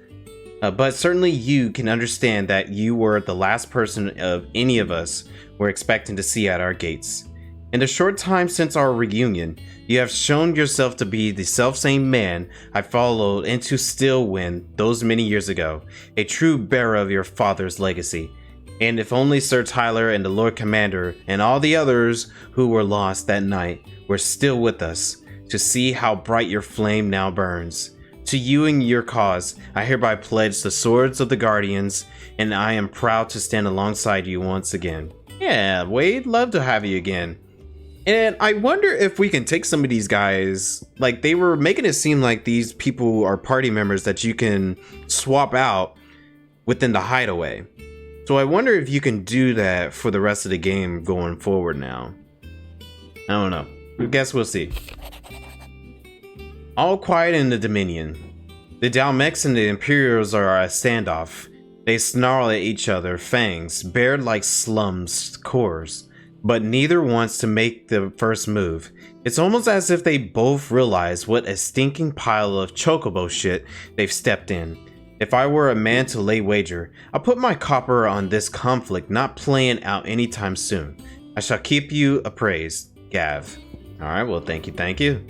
But certainly you can understand that you were the last person of any of us were expecting to see at our gates. In the short time since our reunion, you have shown yourself to be the selfsame man I followed into Stillwind those many years ago, a true bearer of your father's legacy. And if only Sir Tyler and the Lord Commander and all the others who were lost that night were still with us to see how bright your flame now burns. To you and your cause, I hereby pledge the swords of the Guardians, and I am proud to stand alongside you once again. Yeah, Wade, love to have you again. And I wonder if we can take some of these guys, like they were making it seem like these people are party members that you can swap out within the hideaway. So I wonder if you can do that for the rest of the game going forward now. I don't know. I guess we'll see. All quiet in the Dominion. The Dalmex and the Imperials are a standoff. They snarl at each other, fangs bared like slums cores, but neither wants to make the first move. It's almost as if they both realize what a stinking pile of chocobo shit they've stepped in. If I were a man to lay wager, I'll put my copper on this conflict not playing out anytime soon. I shall keep you appraised, Gav. Alright, well, thank you, thank you.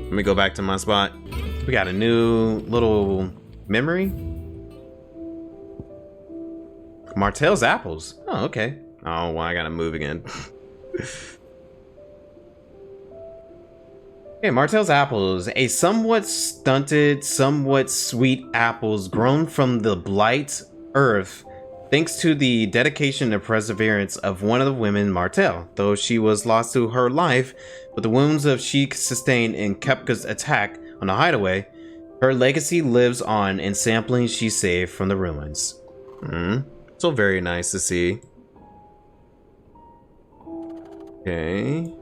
Let me go back to my spot. We got a new little memory. Martell's apples. Oh, okay. Oh, well, I gotta move again. Okay, Martell's apples. A somewhat stunted, somewhat sweet apples grown from the blight earth thanks to the dedication and perseverance of one of the women, Martell. Though she was lost to her life with the wounds of she sustained in Kepka's attack on the hideaway, her legacy lives on in sampling she saved from the ruins. So very nice to see. Okay.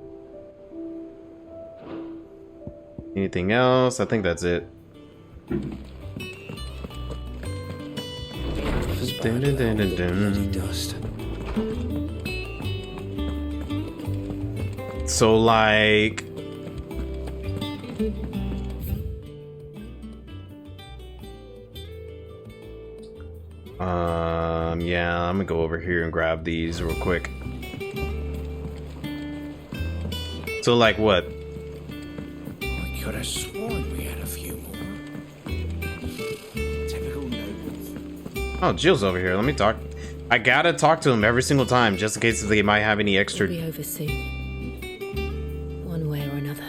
Anything else? I think that's it. Dun, dun, dun, dun, dun. Dust. So like yeah, I'm gonna go over here and grab these real quick. So like what? I could have sworn we had a few more. Typical nobles. Oh, Jill's over here. Let me talk. I gotta talk to him every single time just in case they might have any extra. It'll be over soon. One way or another.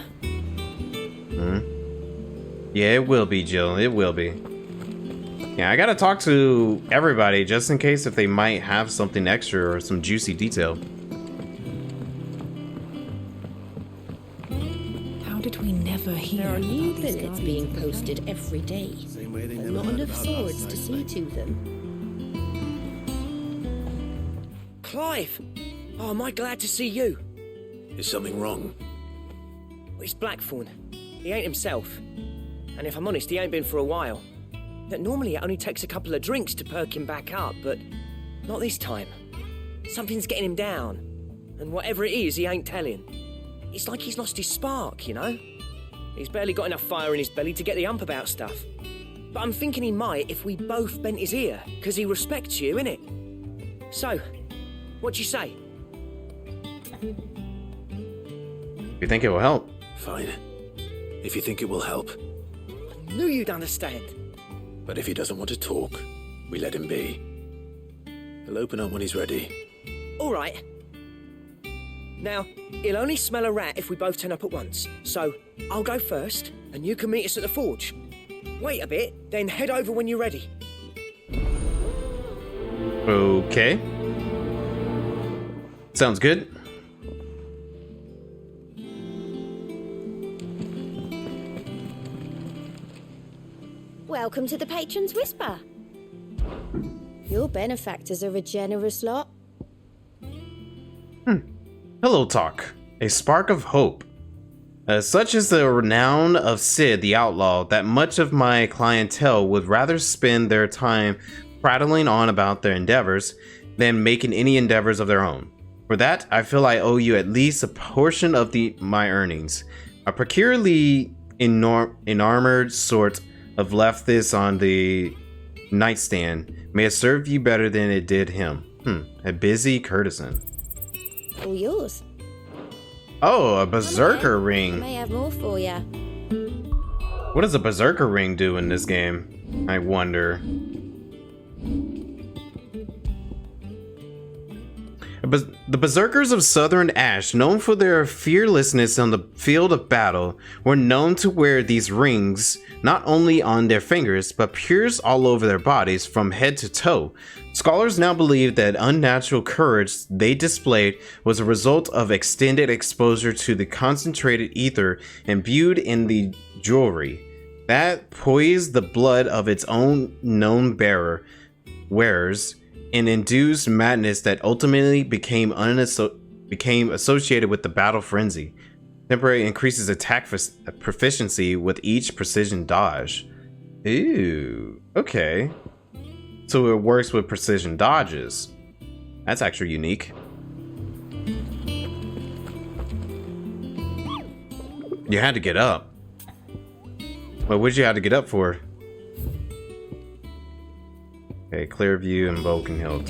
Yeah, it will be, Jill. It will be. Yeah, I gotta talk to everybody just in case if they might have something extra or some juicy detail. How did we never hear? There are new billets being posted every day. And not enough swords to see to them. Clive! Oh, am I glad to see you? Is something wrong? It's Blackthorn. He ain't himself. And if I'm honest, he ain't been for a while. That normally it only takes a couple of drinks to perk him back up, but not this time. Something's getting him down. And whatever it is, he ain't telling. It's like he's lost his spark, you know? He's barely got enough fire in his belly to get the ump about stuff. But I'm thinking he might if we both bent his ear, because he respects you, innit? So, what you say? You think it will help? Fine. if you think it will help. I knew you'd understand. But if he doesn't want to talk, we let him be. He'll open up when he's ready. All right. Now, he'll only smell a rat if we both turn up at once. So, I'll go first, and you can meet us at the forge. Wait a bit, then head over when you're ready. Okay. Sounds good. Welcome to the Patron's Whisper. Your benefactors are a generous lot. Hello, Talk. A spark of hope. Such is the renown of Sid the Outlaw that much of my clientele would rather spend their time prattling on about their endeavors than making any endeavors of their own. For that, I feel I owe you at least a portion of my earnings. A peculiarly enamored sort of left this on the nightstand may have served you better than it did him. A busy courtesan. All yours. Oh, a berserker I ring. may have more for you. What does a berserker ring do in this game? I wonder. The berserkers of Southern Ash, known for their fearlessness on the field of battle, were known to wear these rings not only on their fingers, but pierced all over their bodies from head to toe. Scholars now believe that unnatural courage they displayed was a result of extended exposure to the concentrated ether imbued in the jewelry that poised the blood of its own known wearers and induced madness that ultimately became associated with the battle frenzy. Temporary increases attack proficiency with each precision dodge. Ooh, okay. So it works with precision dodges. That's actually unique. You had to get up. Well, what did you have to get up for? Okay, clear view and Vulcan Hill.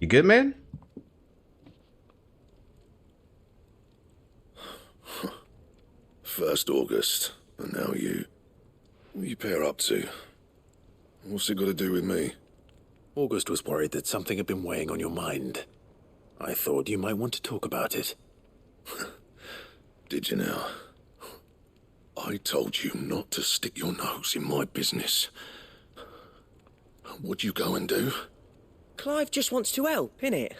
You good, man? First August, and now you. What are you pair up to? What's it got to do with me? August was worried that something had been weighing on your mind. I thought you might want to talk about it. Did you now? I told you not to stick your nose in my business. What'd you go and do? Clive just wants to help, innit?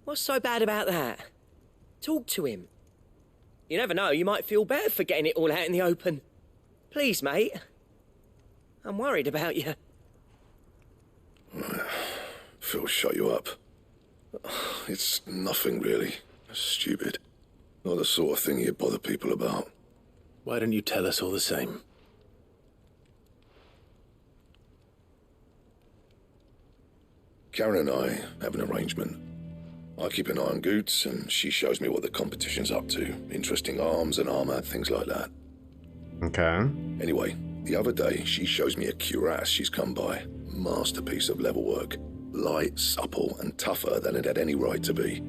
What's so bad about that? Talk to him. You never know, you might feel better for getting it all out in the open. Please, mate. I'm worried about you. Phil shut you up. It's nothing really. Stupid. Not the sort of thing you bother people about. Why don't you tell us all the same? Karen and I have an arrangement. I keep an eye on Goots, and she shows me what the competition's up to. Interesting arms and armor, things like that. Okay. Anyway, the other day, she shows me a cuirass she's come by. Masterpiece of level work. Light, supple, and tougher than it had any right to be.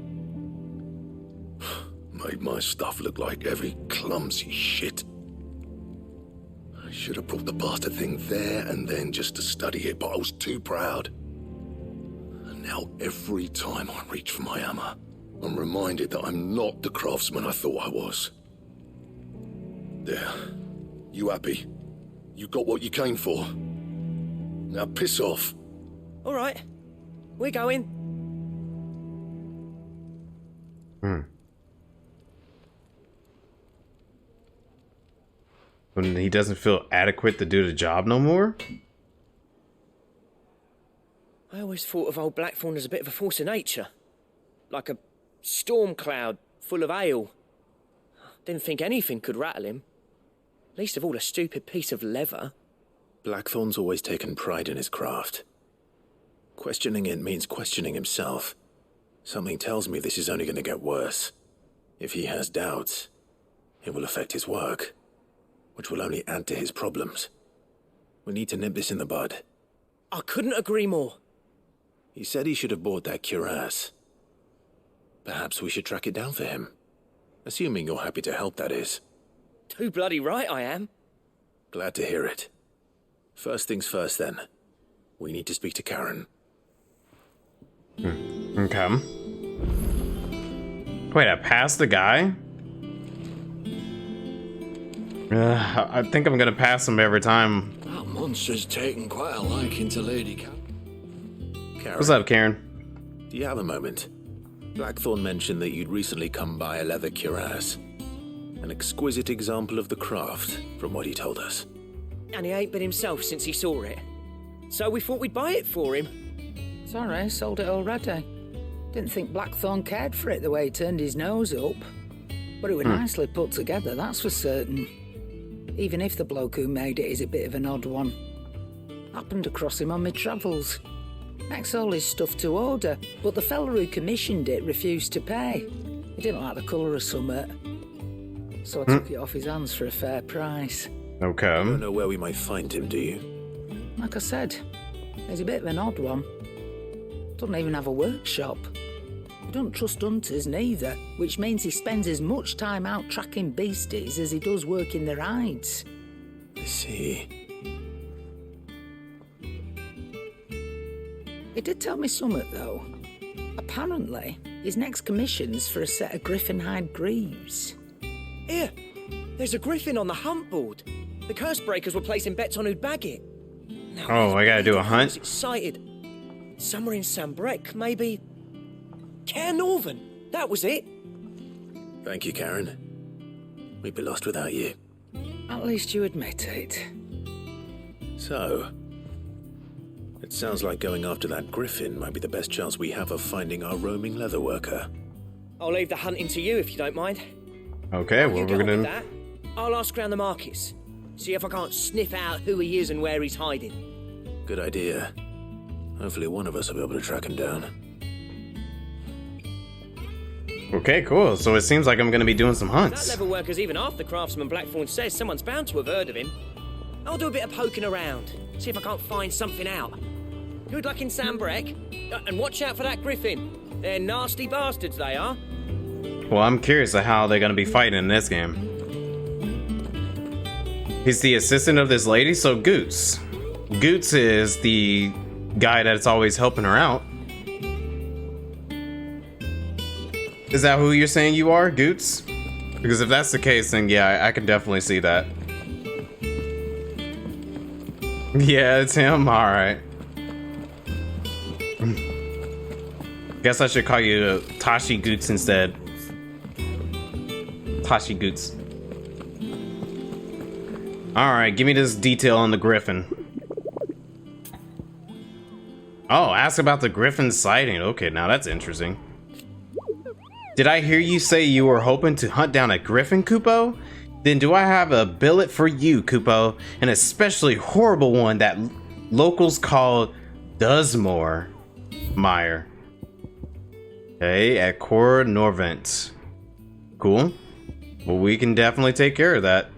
Made my stuff look like every clumsy shit. I should have brought the bastard thing there and then just to study it, but I was too proud. And now every time I reach for my hammer, I'm reminded that I'm not the craftsman I thought I was. There. You happy? You got what you came for. Now piss off. All right. We're going. When he doesn't feel adequate to do the job no more? I always thought of old Blackthorn as a bit of a force of nature. Like a storm cloud full of ale. Didn't think anything could rattle him. Least of all a stupid piece of leather. Blackthorn's always taken pride in his craft. Questioning it means questioning himself. Something tells me this is only going to get worse. If he has doubts, it will affect his work, which will only add to his problems. We need to nip this in the bud. I couldn't agree more. He said he should have bought that cuirass. Perhaps we should track it down for him. Assuming you're happy to help, that is. Too bloody right I am. Glad to hear it. First things first, then. We need to speak to Karen. Okay. Wait, I passed the guy? I think I'm gonna pass him every time. That monster's taken quite a liking to Lady Karen. What's up, Karen? Do you have a moment? Blackthorn mentioned that you'd recently come by a leather cuirass. An exquisite example of the craft, from what he told us. And he ain't been himself since he saw it. So we thought we'd buy it for him. Sorry, sold it already. Didn't think Blackthorn cared for it the way he turned his nose up. But it was nicely put together, that's for certain. Even if the bloke who made it is a bit of an odd one. Happened across him on my travels. Makes all his stuff to order, but the fella who commissioned it refused to pay. He didn't like the colour of summit. So I took it off his hands for a fair price. Okay. You don't know where we might find him, do you? Like I said, he's a bit of an odd one. Doesn't even have a workshop. He don't trust hunters neither, which means he spends as much time out tracking beasties as he does working their hides. I see. He did tell me something, though. Apparently, his next commission's for a set of griffin hide greaves. Here, there's a griffin on the hunt board. The curse breakers were placing bets on who'd bag it. Now, oh, I gotta do a hunt? Excited. Somewhere in Sambrec, maybe. Cairnorthern, that was it. Thank you, Karen. We'd be lost without you. At least you admit it. So, it sounds like going after that griffin might be the best chance we have of finding our roaming leather worker. I'll leave the hunting to you if you don't mind. Okay, well, we're gonna... That. I'll ask around the markets. See if I can't sniff out who he is and where he's hiding. Good idea. Hopefully one of us will be able to track him down. Okay, cool. So it seems like I'm gonna be doing some hunts. That leather worker's even after Craftsman Blackthorn says someone's bound to have heard of him. I'll do a bit of poking around. See if I can't find something out. Good luck in Sambrec. And watch out for that griffin. They're nasty bastards, they are. Well, I'm curious of how they're gonna be fighting in this game. He's the assistant of this lady, so Goots. Goots is the guy that's always helping her out. Is that who you're saying you are, Goots? Because if that's the case, then yeah, I can definitely see that. Yeah, it's him? Alright. Guess I should call you Tashi Goots instead. Tashi Goots. Alright, give me this detail on the griffin. Oh, ask about the griffin sighting. Okay, now that's interesting. Did I hear you say you were hoping to hunt down a griffin, Kupo? Then do I have a billet for you, Kupo? An especially horrible one that locals call Dusmore Mire. Okay, at Cor Norvent. Cool. Well, we can definitely take care of that.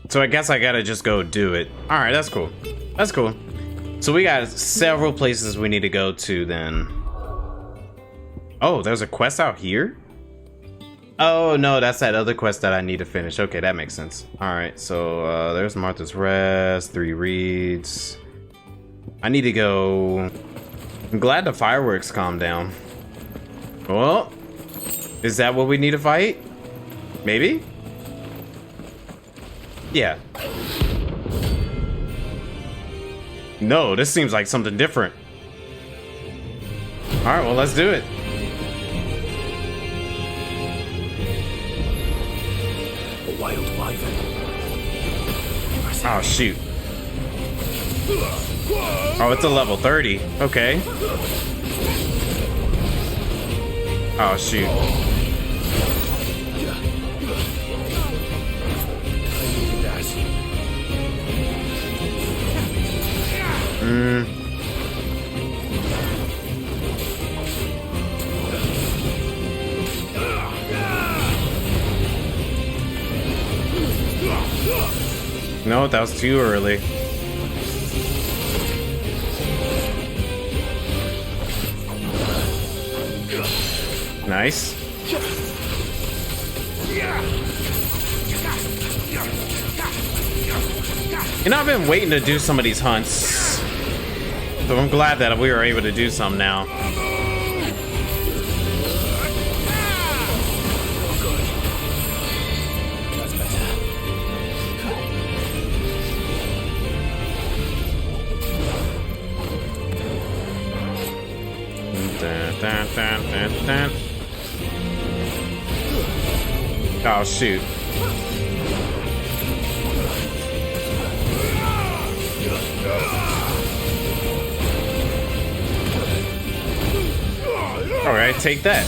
So I guess I gotta just go do it. Alright, that's cool. That's cool. So we got several places we need to go to then. Oh, there's a quest out here? Oh, no, that's that other quest that I need to finish. Okay, that makes sense. Alright, so there's Martha's Rest, 3 reeds. I need to go... I'm glad the fireworks calmed down. Well, is that what we need to fight? Maybe? Yeah. No, this seems like something different. Alright, well, let's do it. A wild wyvern. Oh, shoot. Oh, it's a level 30. Okay. Oh, shoot. No, that was too early. Nice. You know, I've been waiting to do some of these hunts, so I'm glad that we were able to do some now. Oh shoot. Alright, take that.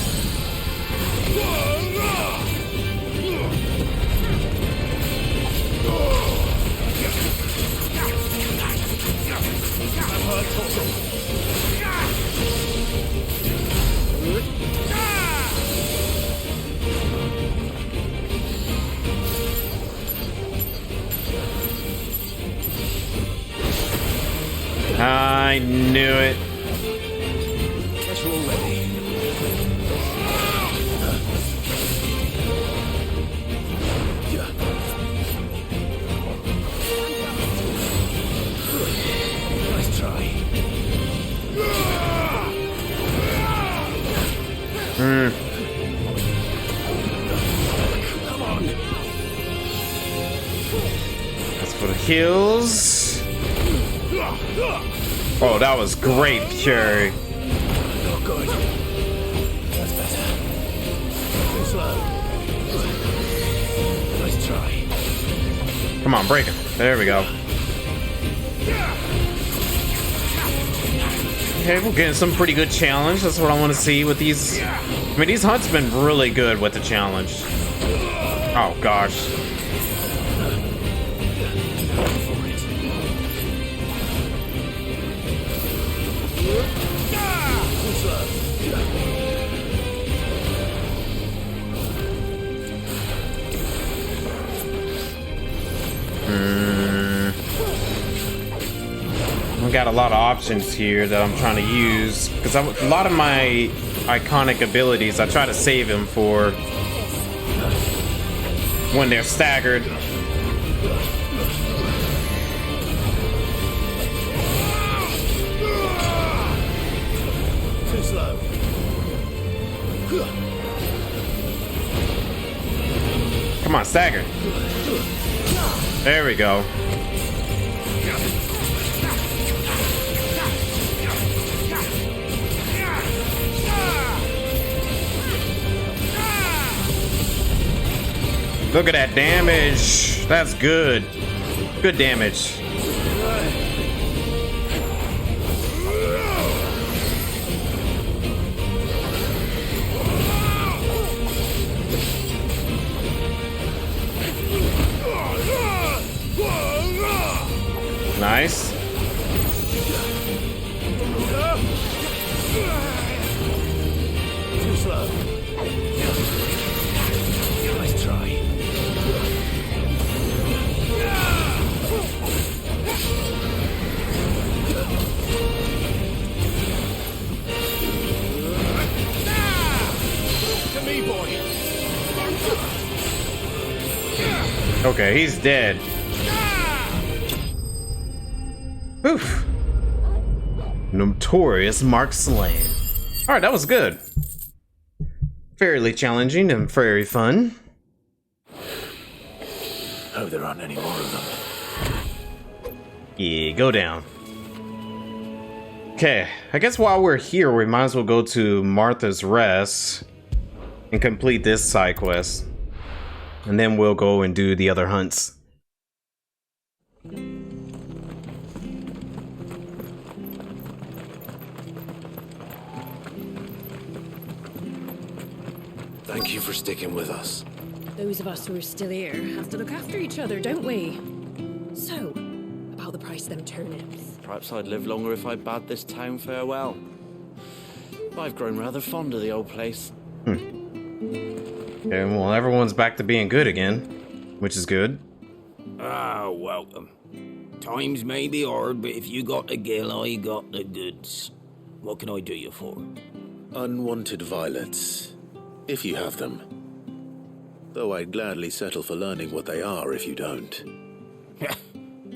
I knew it. Nice try. Come on. That's for the heals. Oh, that was great, Fury. Oh, good. That's better. Too slow. Nice try. Come on, break him. There we go. Okay, we're getting some pretty good challenge. That's what I want to see with these. I mean, these hunts been really good with the challenge. Oh, gosh. I've got a lot of options here that I'm trying to use because a lot of my iconic abilities I try to save them for when they're staggered. Too slow. Come on, stagger. There we go. Look at that damage. That's good. Good damage. Nice. Too slow. Nice try. To me, boy. Okay, he's dead. Oof. Notorious Mark Slain. Alright, that was good. Fairly challenging and very fun. Hope there aren't any more of them. Yeah, go down. Okay, I guess while we're here, we might as well go to Martha's Rest and complete this side quest. And then we'll go and do the other hunts. Thank you for sticking with us. Those of us who are still here have to look after each other, don't we? So, about the price of them turnips. Perhaps I'd live longer if I bade this town farewell. I've grown rather fond of the old place. Okay, well, everyone's back to being good again, which is good. Ah, welcome. Times may be hard, but if you got the gill, I got the goods. What can I do you for? Unwanted violets, if you have them. Though I'd gladly settle for learning what they are if you don't.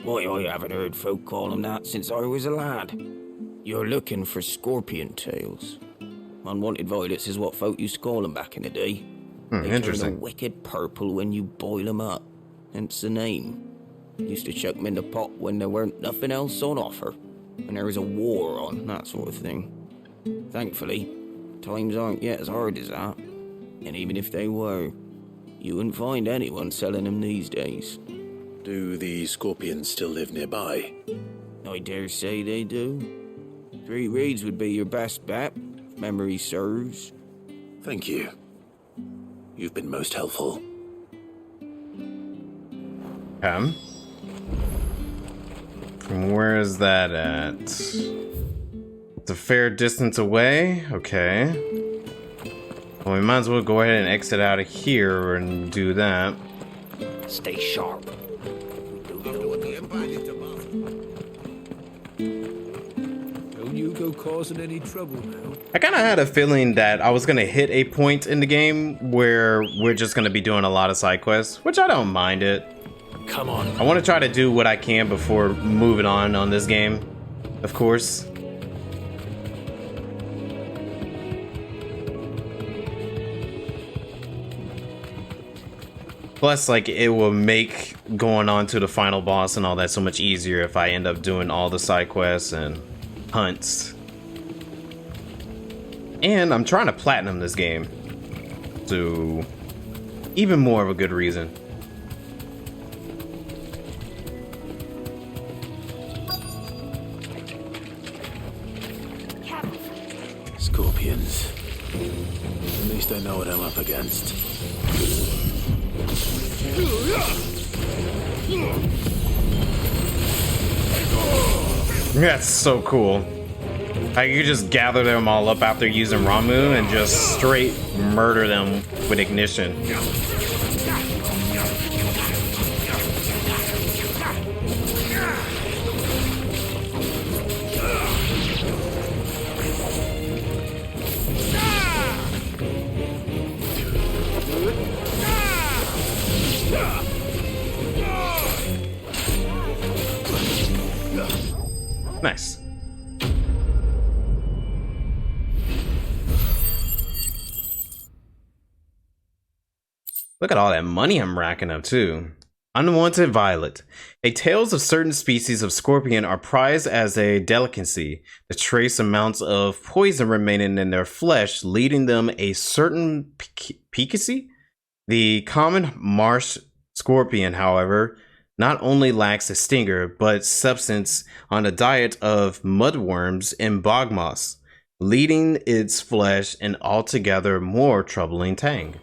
Why, I haven't heard folk call them that since I was a lad. You're looking for scorpion tails. Unwanted violets is what folk used to call them back in the day. They Interesting. turn a wicked purple when you boil them up. Hence the name. Used to chuck them in the pot when there weren't nothing else on offer. When there was a war on, that sort of thing. Thankfully, times aren't yet as hard as that. And even if they were, you wouldn't find anyone selling them these days. Do the scorpions still live nearby? I dare say they do. 3 reeds would be your best bet, if memory serves. Thank you. You've been most helpful. Where is that at? It's a fair distance away. Okay. Well, we might as well go ahead and exit out of here and do that. Stay sharp. Don't you go causing any trouble now. I kind of had a feeling that I was going to hit a point in the game where we're just going to be doing a lot of side quests, which I don't mind it. Come on. I want to try to do what I can before moving on this game, of course. Plus, like, it will make going on to the final boss and all that so much easier if I end up doing all the side quests and hunts. And I'm trying to platinum this game, so even more of a good reason. Scorpions. At least I know what I'm up against. That's so cool. Like, you just gather them all up after using Ramu and just straight murder them with ignition. Nice. Look at all that money I'm racking up too. Unwanted violet. A tails of certain species of scorpion are prized as a delicacy. The trace amounts of poison remaining in their flesh, leading them a certain piquancy. The common marsh scorpion, however, not only lacks a stinger, but subsistence on a diet of mudworms and bog moss, leading its flesh an altogether more troubling tang.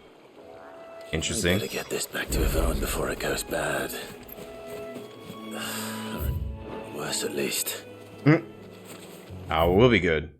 Interesting. I gotta get this back to Yvonne before it goes bad. Or worse, at least. Oh, we'll be good.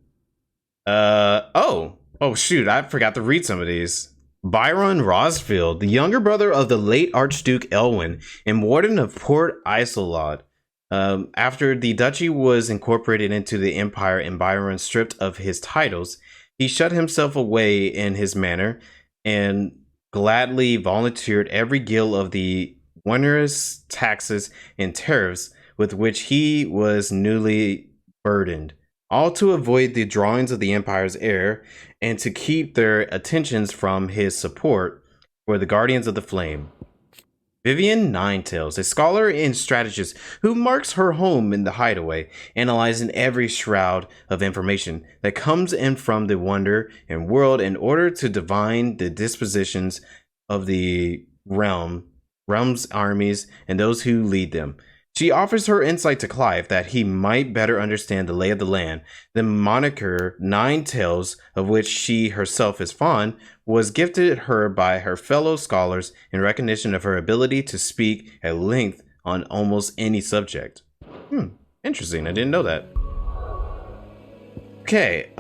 Oh shoot, I forgot to read some of these. Byron Rosfield, the younger brother of the late Archduke Elwin and warden of Port Isolde. After the duchy was incorporated into the empire and Byron stripped of his titles, he shut himself away in his manor and gladly volunteered every gill of the onerous taxes and tariffs with which he was newly burdened, all to avoid the drawings of the empire's heir and to keep their attentions from his support for the Guardians of the Flame. Vivian Ninetails, a scholar and strategist who marks her home in the hideaway, analyzing every shroud of information that comes in from the wonder and world in order to divine the dispositions of the realm's armies and those who lead them. She offers her insight to Clive that he might better understand the lay of the land. The moniker Ninetails, of which she herself is fond, was gifted her by her fellow scholars in recognition of her ability to speak at length on almost any subject. Interesting. I didn't know that. Okay,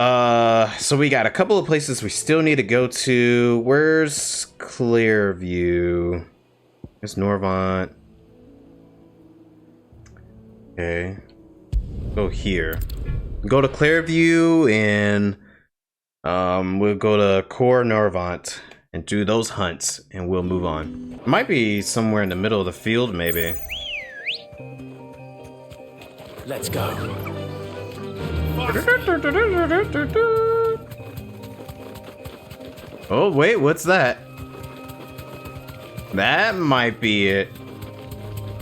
so we got a couple of places we still need to go to. Where's Clearview? There's Norvant. Okay. Go here. Go to Clearview and we'll go to Core Nervant and do those hunts and we'll move on. It might be somewhere in the middle of the field, maybe. Let's go. Oh, wait, what's that? That might be it.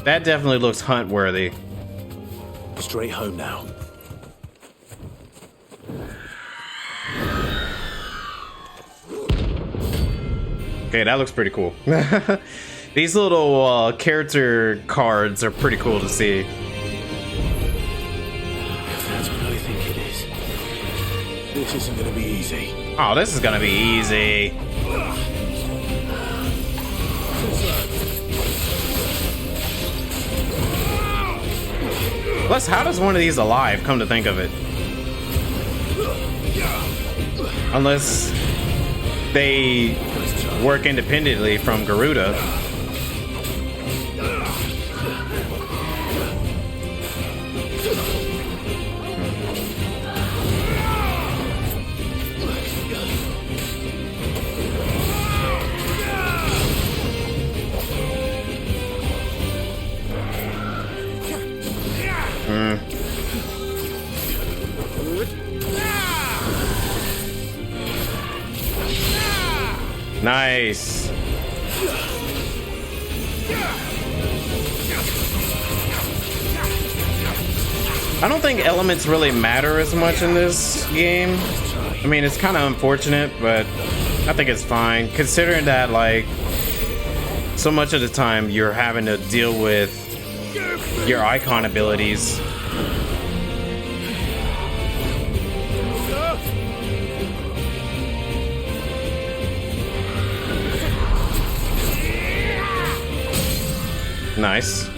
That definitely looks hunt worthy. Straight home now. Okay, that looks pretty cool. These little character cards are pretty cool to see. If that's what I think it is, this isn't gonna be easy. Oh, this is gonna be easy. Plus, how does one of these alive, come to think of it? Unless they work independently from Garuda. Nice. I don't think elements really matter as much in this game. I mean, it's kind of unfortunate, but I think it's fine, considering that, like, so much of the time you're having to deal with your icon abilities. Nice.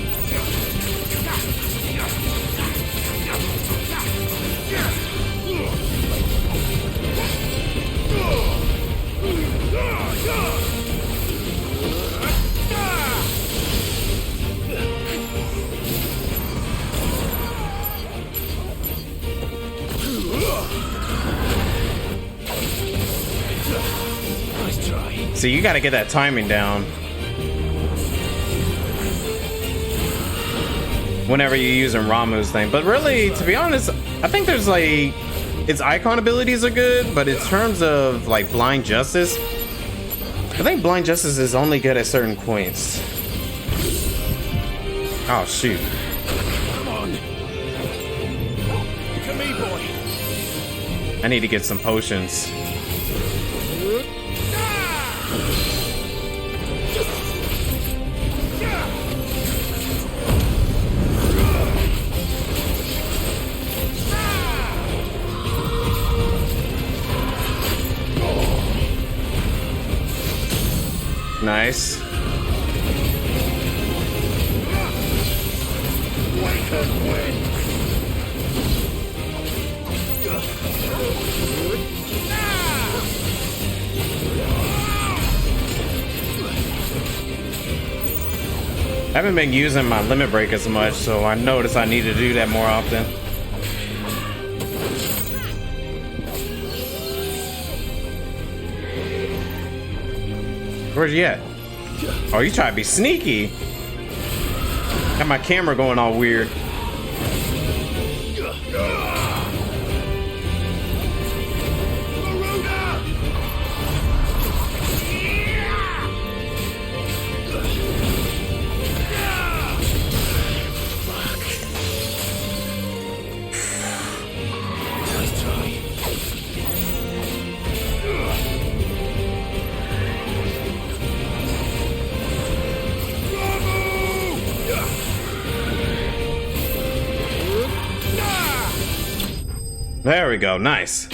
So you gotta get that timing down whenever you're using Ramu's thing. But really, to be honest, I think there's like, its icon abilities are good, but in terms of like Blind Justice, I think Blind Justice is only good at certain points. Oh shoot. Come on. To me, boy. I need to get some potions. Nice. I haven't been using my limit break as much, so I notice I need to do that more often. Where's he at? Oh, you try to be sneaky. Got my camera going all weird. There we go, nice.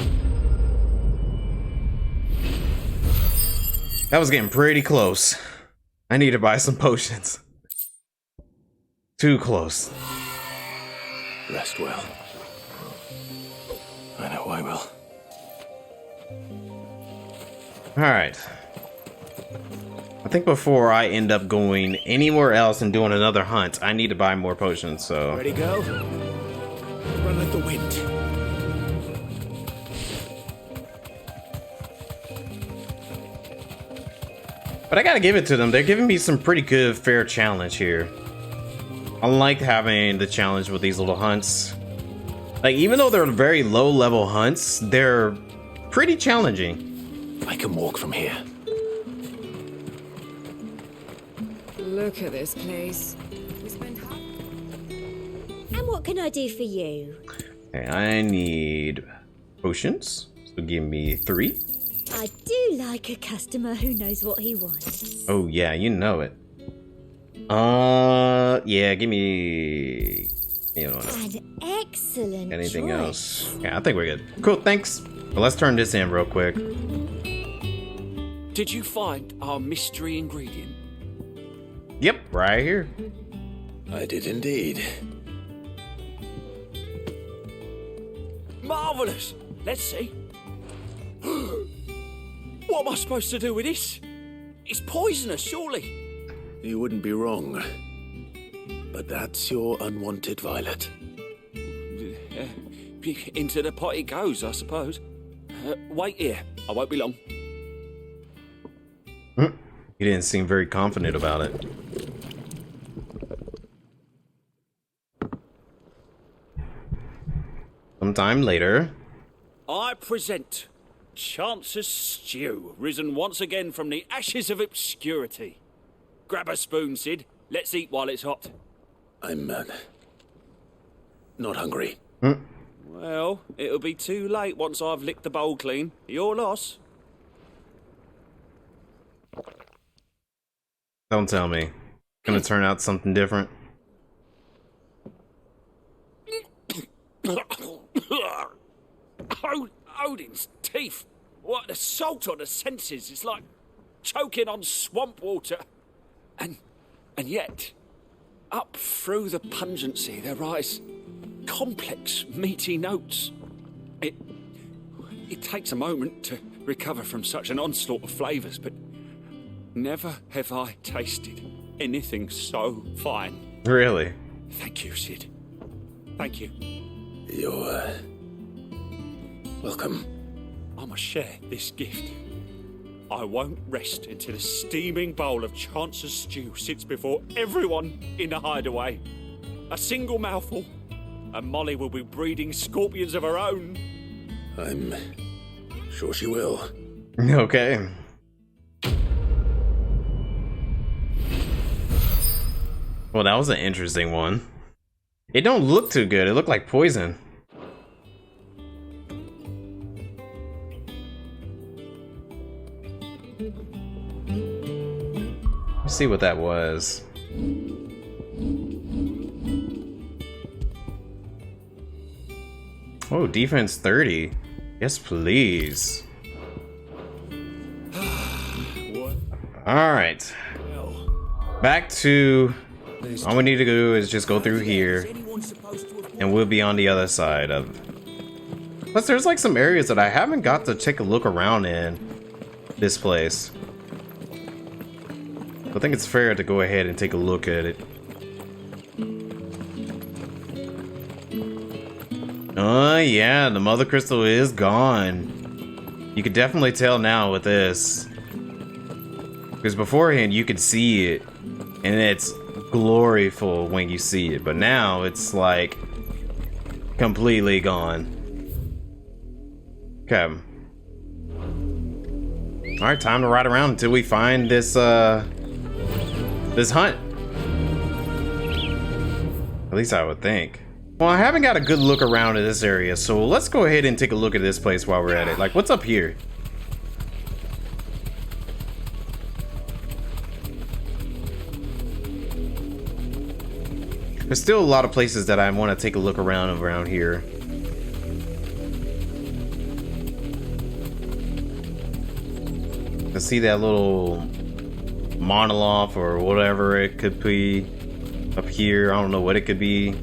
That was getting pretty close. I need to buy some potions. Too close. Rest well. I know I will. Alright. I think before I end up going anywhere else and doing another hunt, I need to buy more potions, so... Ready, go? Run like the wind. But I gotta give it to them. They're giving me some pretty good, fair challenge here. I like having the challenge with these little hunts. Like, even though they're very low-level hunts, they're pretty challenging. I can walk from here. Look at this place. And what can I do for you? Okay, I need potions. So give me 3. I do like a customer who knows what he wants. Oh yeah, you know it. Yeah, give me... You know what? An excellent Anything choice. else? Yeah, I think we're good. Cool, thanks. Well, let's turn this in real quick. Did you find our mystery ingredient? Yep, right here. I did indeed. Marvellous! Let's see. What am I supposed to do with this? It's poisonous, surely. You wouldn't be wrong. But that's your unwanted violet. Into the pot it goes, I suppose. Wait here. I won't be long. He didn't seem very confident about it. Sometime later. I present Chance's Stew, risen once again from the ashes of obscurity. Grab a spoon, Sid. Let's eat while it's hot. I'm not hungry. Well, it'll be too late once I've licked the bowl clean. Your loss. Don't tell me. Gonna turn out something different. Odin's teeth. What an assault on the senses. It's like choking on swamp water. And yet, up through the pungency, there rise complex, meaty notes. It takes a moment to recover from such an onslaught of flavours, but never have I tasted anything so fine. Really? Thank you, Sid. Thank you. You're welcome. I must share this gift. I won't rest until a steaming bowl of Chance's stew sits before everyone in the hideaway. A single mouthful, and Molly will be breeding scorpions of her own. I'm sure she will. Okay. Well, that was an interesting one. It don't look too good. It looked like poison. Let's see what that was. Oh, defense 30. Yes, please. Alright. Back to... all we need to do is just go through here. And we'll be on the other side of... Plus, there's like some areas that I haven't got to take a look around in this place. I think it's fair to go ahead and take a look at it. Oh yeah, the Mothercystral is gone. You could definitely tell now with this. Because beforehand you could see it, and it's gloriful when you see it. But now it's like completely gone. Okay. Alright, time to ride around until we find this this hunt. At least I would think. Well, I haven't got a good look around in this area, so let's go ahead and take a look at this place while we're at it. Like, what's up here? There's still a lot of places that I want to take a look around here. I see that little monolith or whatever it could be up here. I don't know what it could be.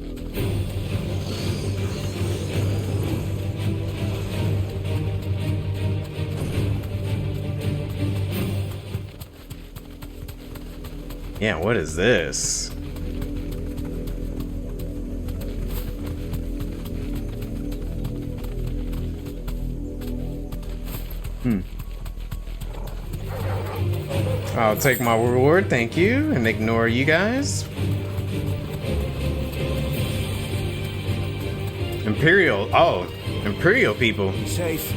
Yeah, what is this? I'll take my reward, thank you, and ignore you guys. Imperial, oh, Imperial people. Safe.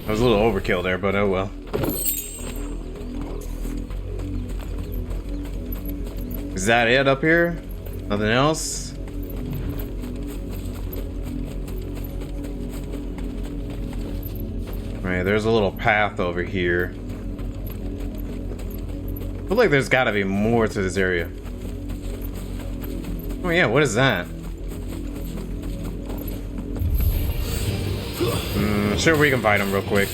That was a little overkill there, but oh well. Is that it up here? Nothing else? Alright, there's a little path over here. I feel like there's gotta be more to this area. Oh yeah, what is that? Sure, we can fight him real quick.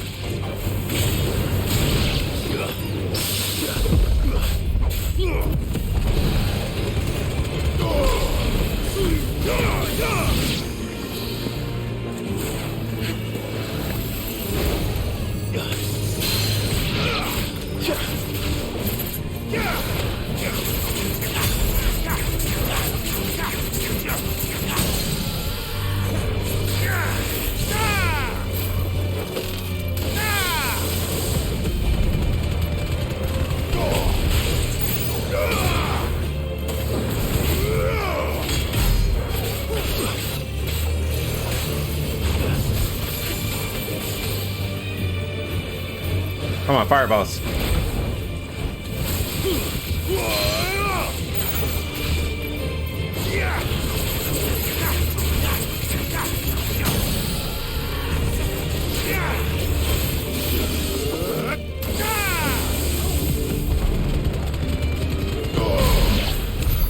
Come on, fireballs.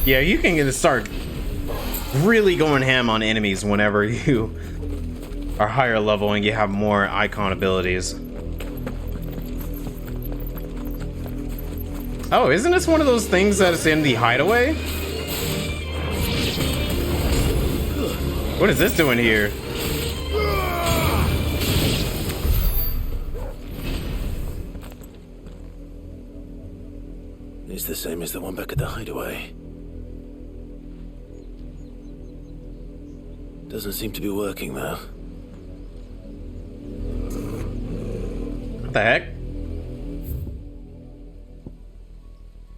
Yeah, you can start really going ham on enemies whenever you are higher level and you have more icon abilities. Oh, isn't this one of those things that is in the hideaway? What is this doing here? It's the same as the one back at the hideaway. Doesn't seem to be working though. What the heck?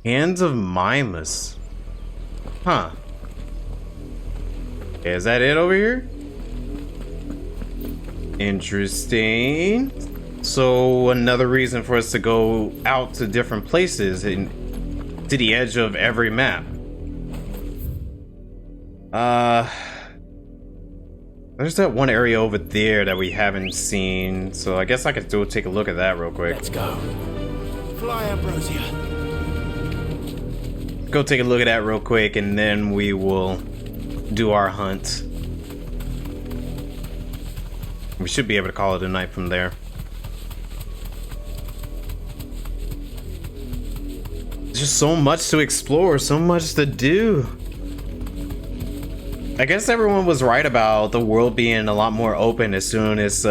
Hands of Mimas. Huh. Okay, is that it over here? Interesting. So another reason for us to go out to different places and to the edge of every map. There's that one area over there that we haven't seen, so I guess I could take a look at that real quick. Let's go. Fly, Ambrosia. Go take a look at that real quick, and then we will do our hunt. We should be able to call it a night from there. There's just so much to explore, so much to do. I guess everyone was right about the world being a lot more open as soon as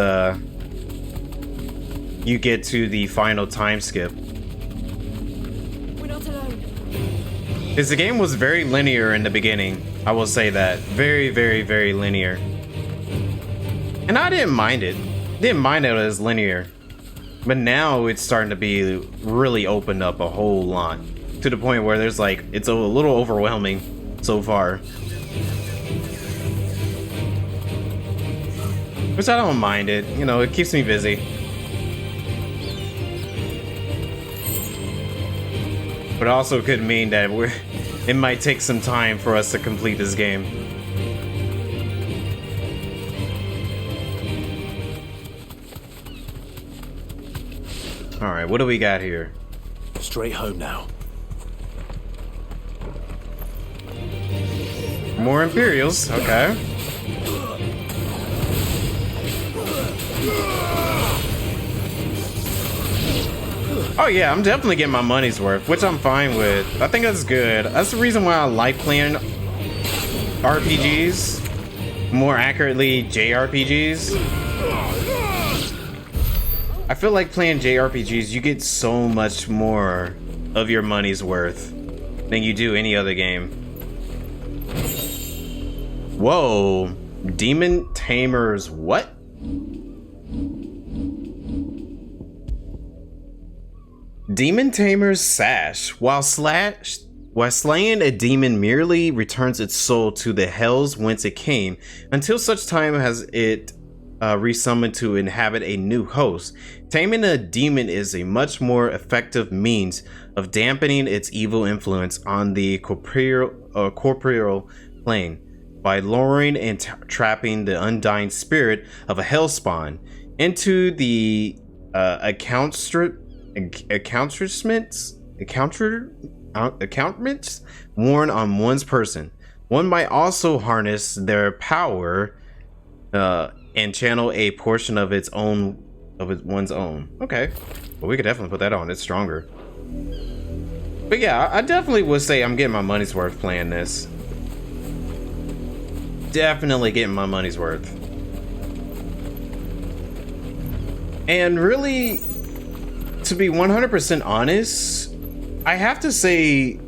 you get to the final time skip. We're not alone. Because the game was very linear in the beginning. I will say that. Very, very, very linear. And I didn't mind it. Didn't mind it as linear. But now it's starting to be really opened up a whole lot. To the point where there's like, it's a little overwhelming so far. Which I don't mind it. You know, it keeps me busy. But it also could mean that it might take some time for us to complete this game. Alright, what do we got here? Straight home now. More Imperials, okay. Oh yeah, I'm definitely getting my money's worth, which I'm fine with. I think that's good. That's the reason why I like playing RPGs. More accurately, JRPGs. I feel like playing JRPGs, you get so much more of your money's worth than you do any other game. Whoa. Demon Tamers what? Demon Tamer's Sash. While slaying a demon merely returns its soul to the hells whence it came, until such time as it resummoned to inhabit a new host. Taming a demon is a much more effective means of dampening its evil influence on the corporeal plane by luring and trapping the undying spirit of a hellspawn into the accoutrements worn on one's person. One might also harness their power and channel a portion of one's own. Okay, well, we could definitely put that on. It's stronger. But yeah, I definitely would say I'm getting my money's worth playing this. Definitely getting my money's worth. And really, to be 100% honest, I have to say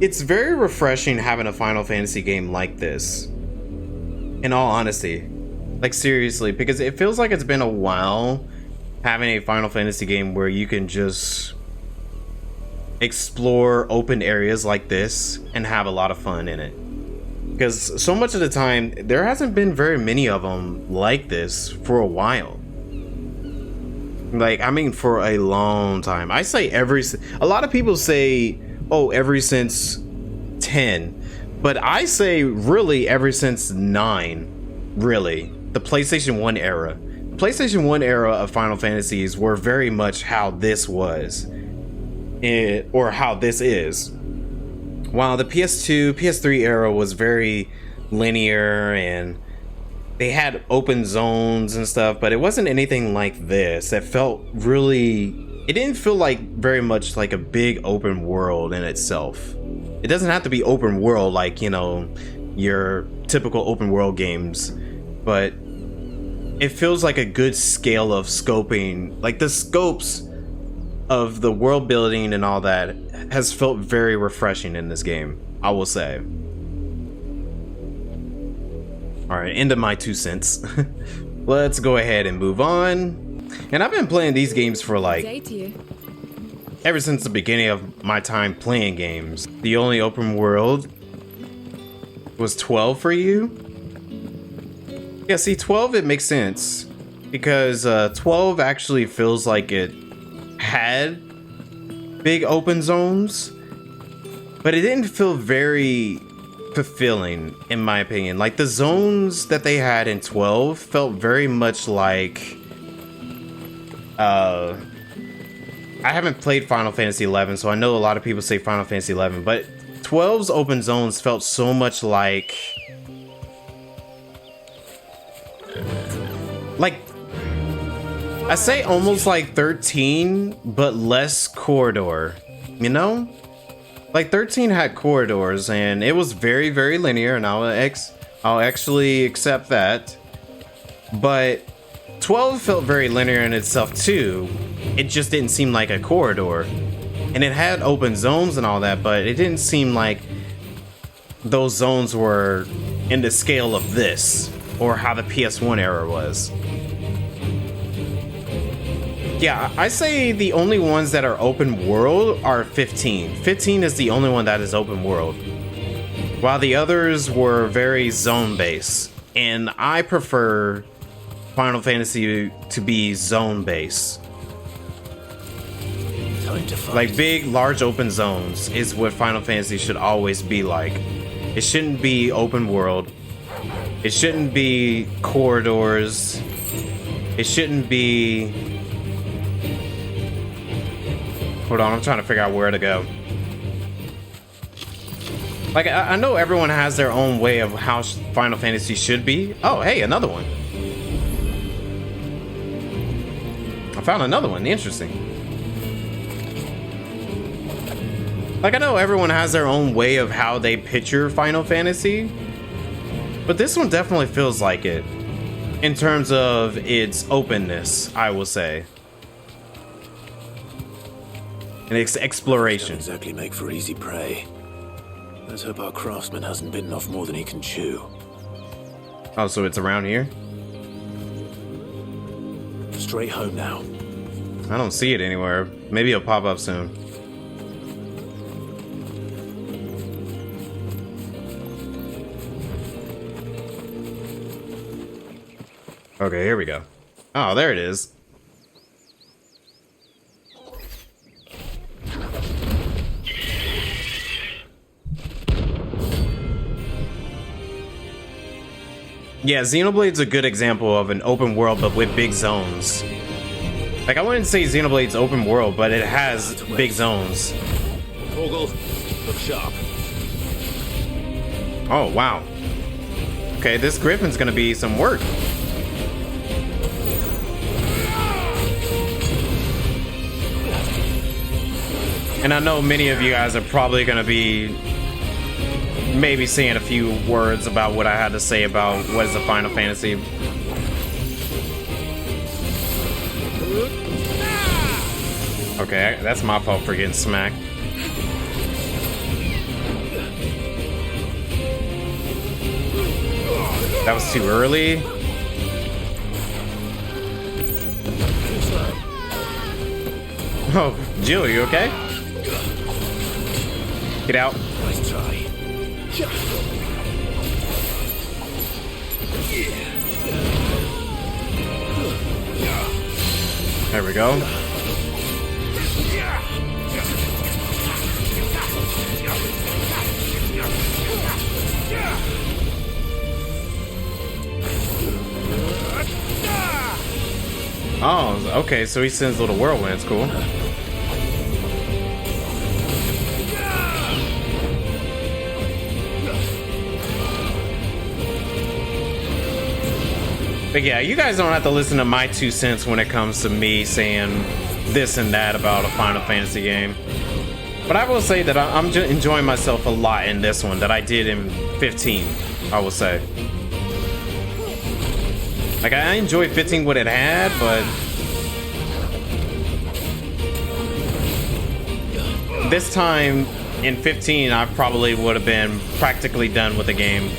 it's very refreshing having a Final Fantasy game like this. In all honesty. Like seriously, because it feels like it's been a while having a Final Fantasy game where you can just explore open areas like this and have a lot of fun in it. Because so much of the time, there hasn't been very many of them like this for a while. Like, I mean, for a long time. I say a lot of people say, oh, ever since 10. But I say really ever since 9, really. The PlayStation 1 era. The PlayStation 1 era of Final Fantasies were very much how this was. Or how this is. While the PS2, PS3 era was very linear and they had open zones and stuff, but it wasn't anything like this. It felt really... It didn't feel like very much like a big open world in itself. It doesn't have to be open world like, you know, your typical open world games, but it feels like a good scale of scoping. Like the scopes of the world building and all that has felt very refreshing in this game, I will say. All right, end of my 2 cents. Let's go ahead and move on. And I've been playing these games for like ever since the beginning of my time playing games. The only open world was 12 for you? Yeah, see, 12, it makes sense because 12 actually feels like it had big open zones, but it didn't feel very fulfilling in my opinion. Like the zones that they had in 12 felt very much like I haven't played Final Fantasy 11, so I know a lot of people say Final Fantasy 11, but 12's open zones felt so much like I say almost like 13 but less corridor, you know? Like 13 had corridors and it was very, very linear, and I'll actually accept that. But 12 felt very linear in itself too. It just didn't seem like a corridor. And it had open zones and all that, but it didn't seem like those zones were in the scale of this or how the PS1 era was. Yeah, I say the only ones that are open world are 15. 15 is the only one that is open world, while the others were very zone based. And I prefer Final Fantasy to be zone based. Like big, large open zones is what Final Fantasy should always be like. It shouldn't be open world. It shouldn't be corridors. It shouldn't be... Hold on, I'm trying to figure out where to go. Like, I know everyone has their own way of how Final Fantasy should be. Oh, hey, another one. I found another one. Interesting. Like, I know everyone has their own way of how they picture Final Fantasy, but this one definitely feels like it in terms of its openness, I will say. And its exploration. Don't exactly make for easy prey. Let's hope our craftsman hasn't bitten off more than he can chew. Oh, so it's around here? Straight home now. I don't see it anywhere. Maybe it'll pop up soon. Okay, here we go. Oh, there it is. Yeah, Xenoblade's a good example of an open world, but with big zones. Like, I wouldn't say Xenoblade's open world, but it has big zones. Torgal, look sharp. Oh, wow. Okay, this Griffin's gonna be some work. And I know many of you guys are probably gonna be maybe saying a few words about what I had to say about what is a Final Fantasy. Okay, that's my fault for getting smacked. That was too early. Oh, Jill, you okay? Get out. Nice try. There we go. Oh, okay, so he sends little whirlwinds, cool. But yeah, you guys don't have to listen to my 2 cents when it comes to me saying this and that about a Final Fantasy game. But I will say that I'm just enjoying myself a lot in this one that I did in 15, I will say. Like, I enjoyed 15 what it had, but this time in 15, I probably would have been practically done with the game.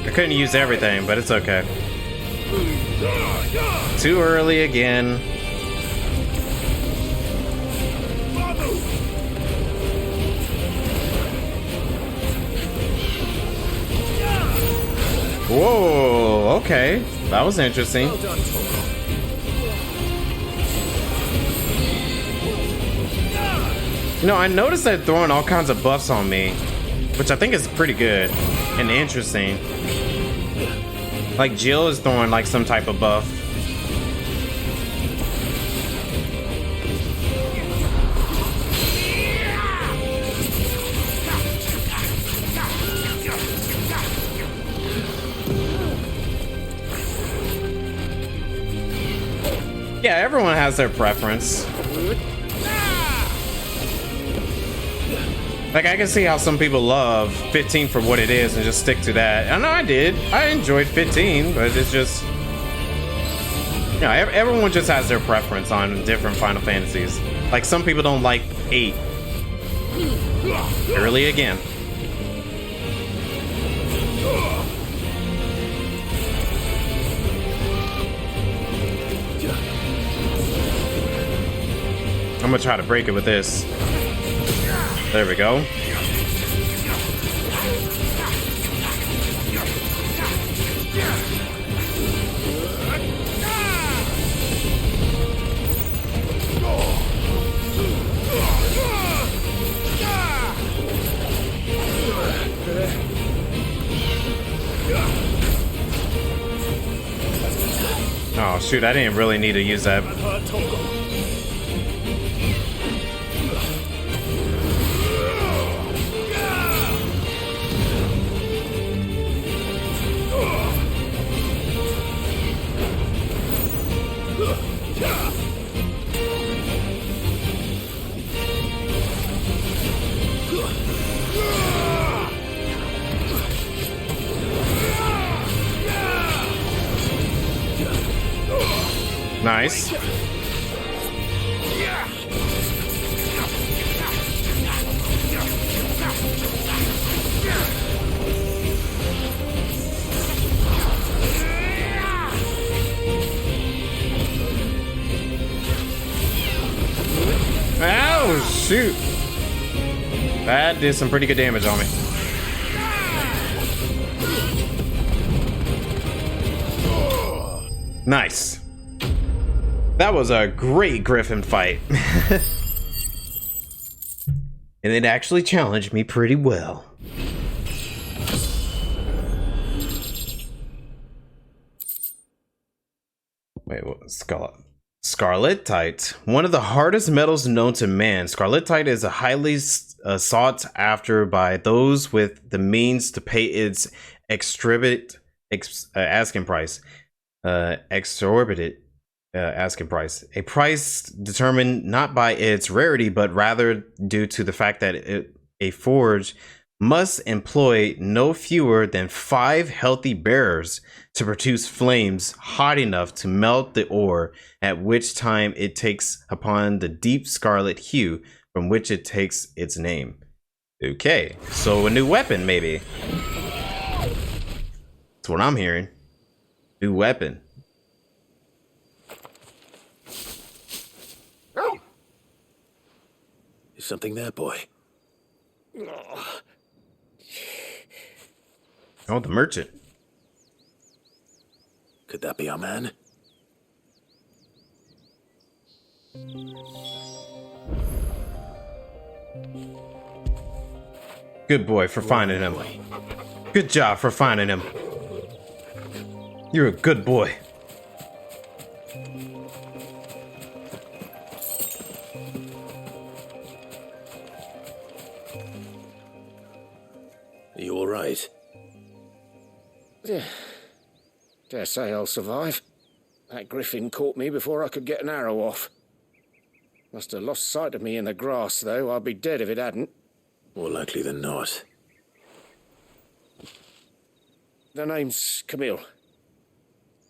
I couldn't use everything, but it's okay. Too early again. Whoa, okay. That was interesting. You know, I noticed they're throwing all kinds of buffs on me, which I think is pretty good and interesting. Like Jill is throwing like some type of buff. Yeah, everyone has their preference. Like, I can see how some people love 15 for what it is and just stick to that. I know I did. I enjoyed 15, but it's just... You know, everyone just has their preference on different Final Fantasies. Like, some people don't like 8. Early again. I'm gonna try to break it with this. There we go. shoot, I didn't really need to use that. Nice. Oh, shoot. That did some pretty good damage on me. Nice. That was a great Griffin fight. And it actually challenged me pretty well. Wait, what? Scarletite. One of the hardest metals known to man. Scarletite is a highly sought after by those with the means to pay its exorbitant asking price. Asking price. A price determined not by its rarity, but rather due to the fact that a forge must employ no fewer than 5 healthy bearers to produce flames hot enough to melt the ore, at which time it takes upon the deep scarlet hue from which it takes its name. Okay, so a new weapon, maybe. That's what I'm hearing. New weapon. Is something there, boy? Oh, the merchant. Could that be our man? Good boy for finding him. Good job for finding him. You're a good boy. Are you all right? Yeah. Dare say I'll survive. That griffin caught me before I could get an arrow off. Must have lost sight of me in the grass, though. I'd be dead if it hadn't. More likely than not. The name's Camille.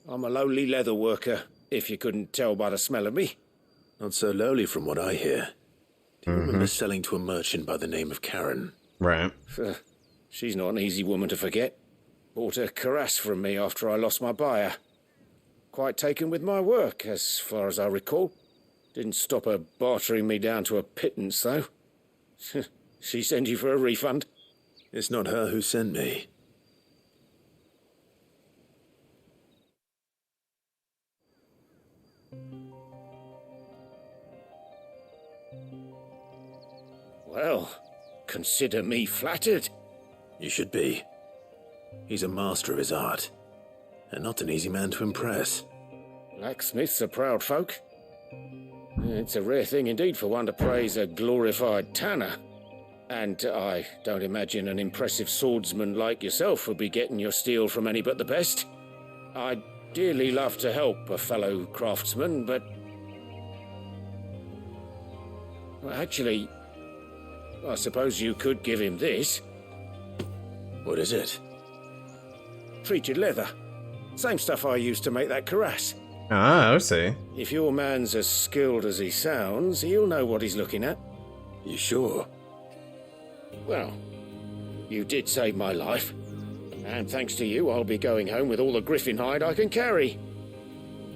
I'm a lowly leather worker, if you couldn't tell by the smell of me. Not so lowly from what I hear. Do you remember selling to a merchant by the name of Karen? Right. She's not an easy woman to forget. Bought a cuirass from me after I lost my buyer. Quite taken with my work, as far as I recall. Didn't stop her bartering me down to a pittance, though. She sent you for a refund? It's not her who sent me. Well, consider me flattered. You should be. He's a master of his art, and not an easy man to impress. Blacksmiths are proud folk. It's a rare thing indeed for one to praise a glorified tanner. And I don't imagine an impressive swordsman like yourself would be getting your steel from any but the best. I'd dearly love to help a fellow craftsman, but... Well, actually, I suppose you could give him this. What is it? Treated leather. Same stuff I used to make that cuirass. Ah, I see. If your man's as skilled as he sounds, he'll know what he's looking at. You sure? Well, you did save my life. And thanks to you, I'll be going home with all the griffin hide I can carry.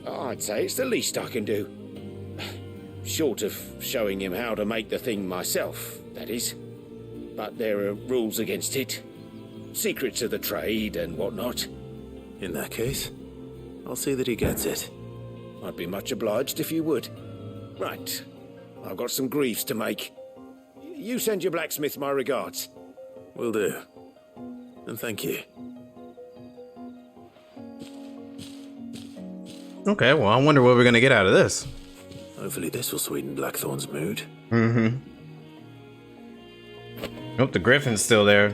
I'd say it's the least I can do. Short of showing him how to make the thing myself, that is. But there are rules against it. Secrets of the trade and whatnot. In that case, I'll see that he gets it. I'd be much obliged if you would. Right. I've got some greaves to make. You send your blacksmith my regards. Will do. And thank you. Okay, well, I wonder what we're gonna get out of this. Hopefully this will sweeten Blackthorn's mood. Mm-hmm. Nope, the griffin's still there.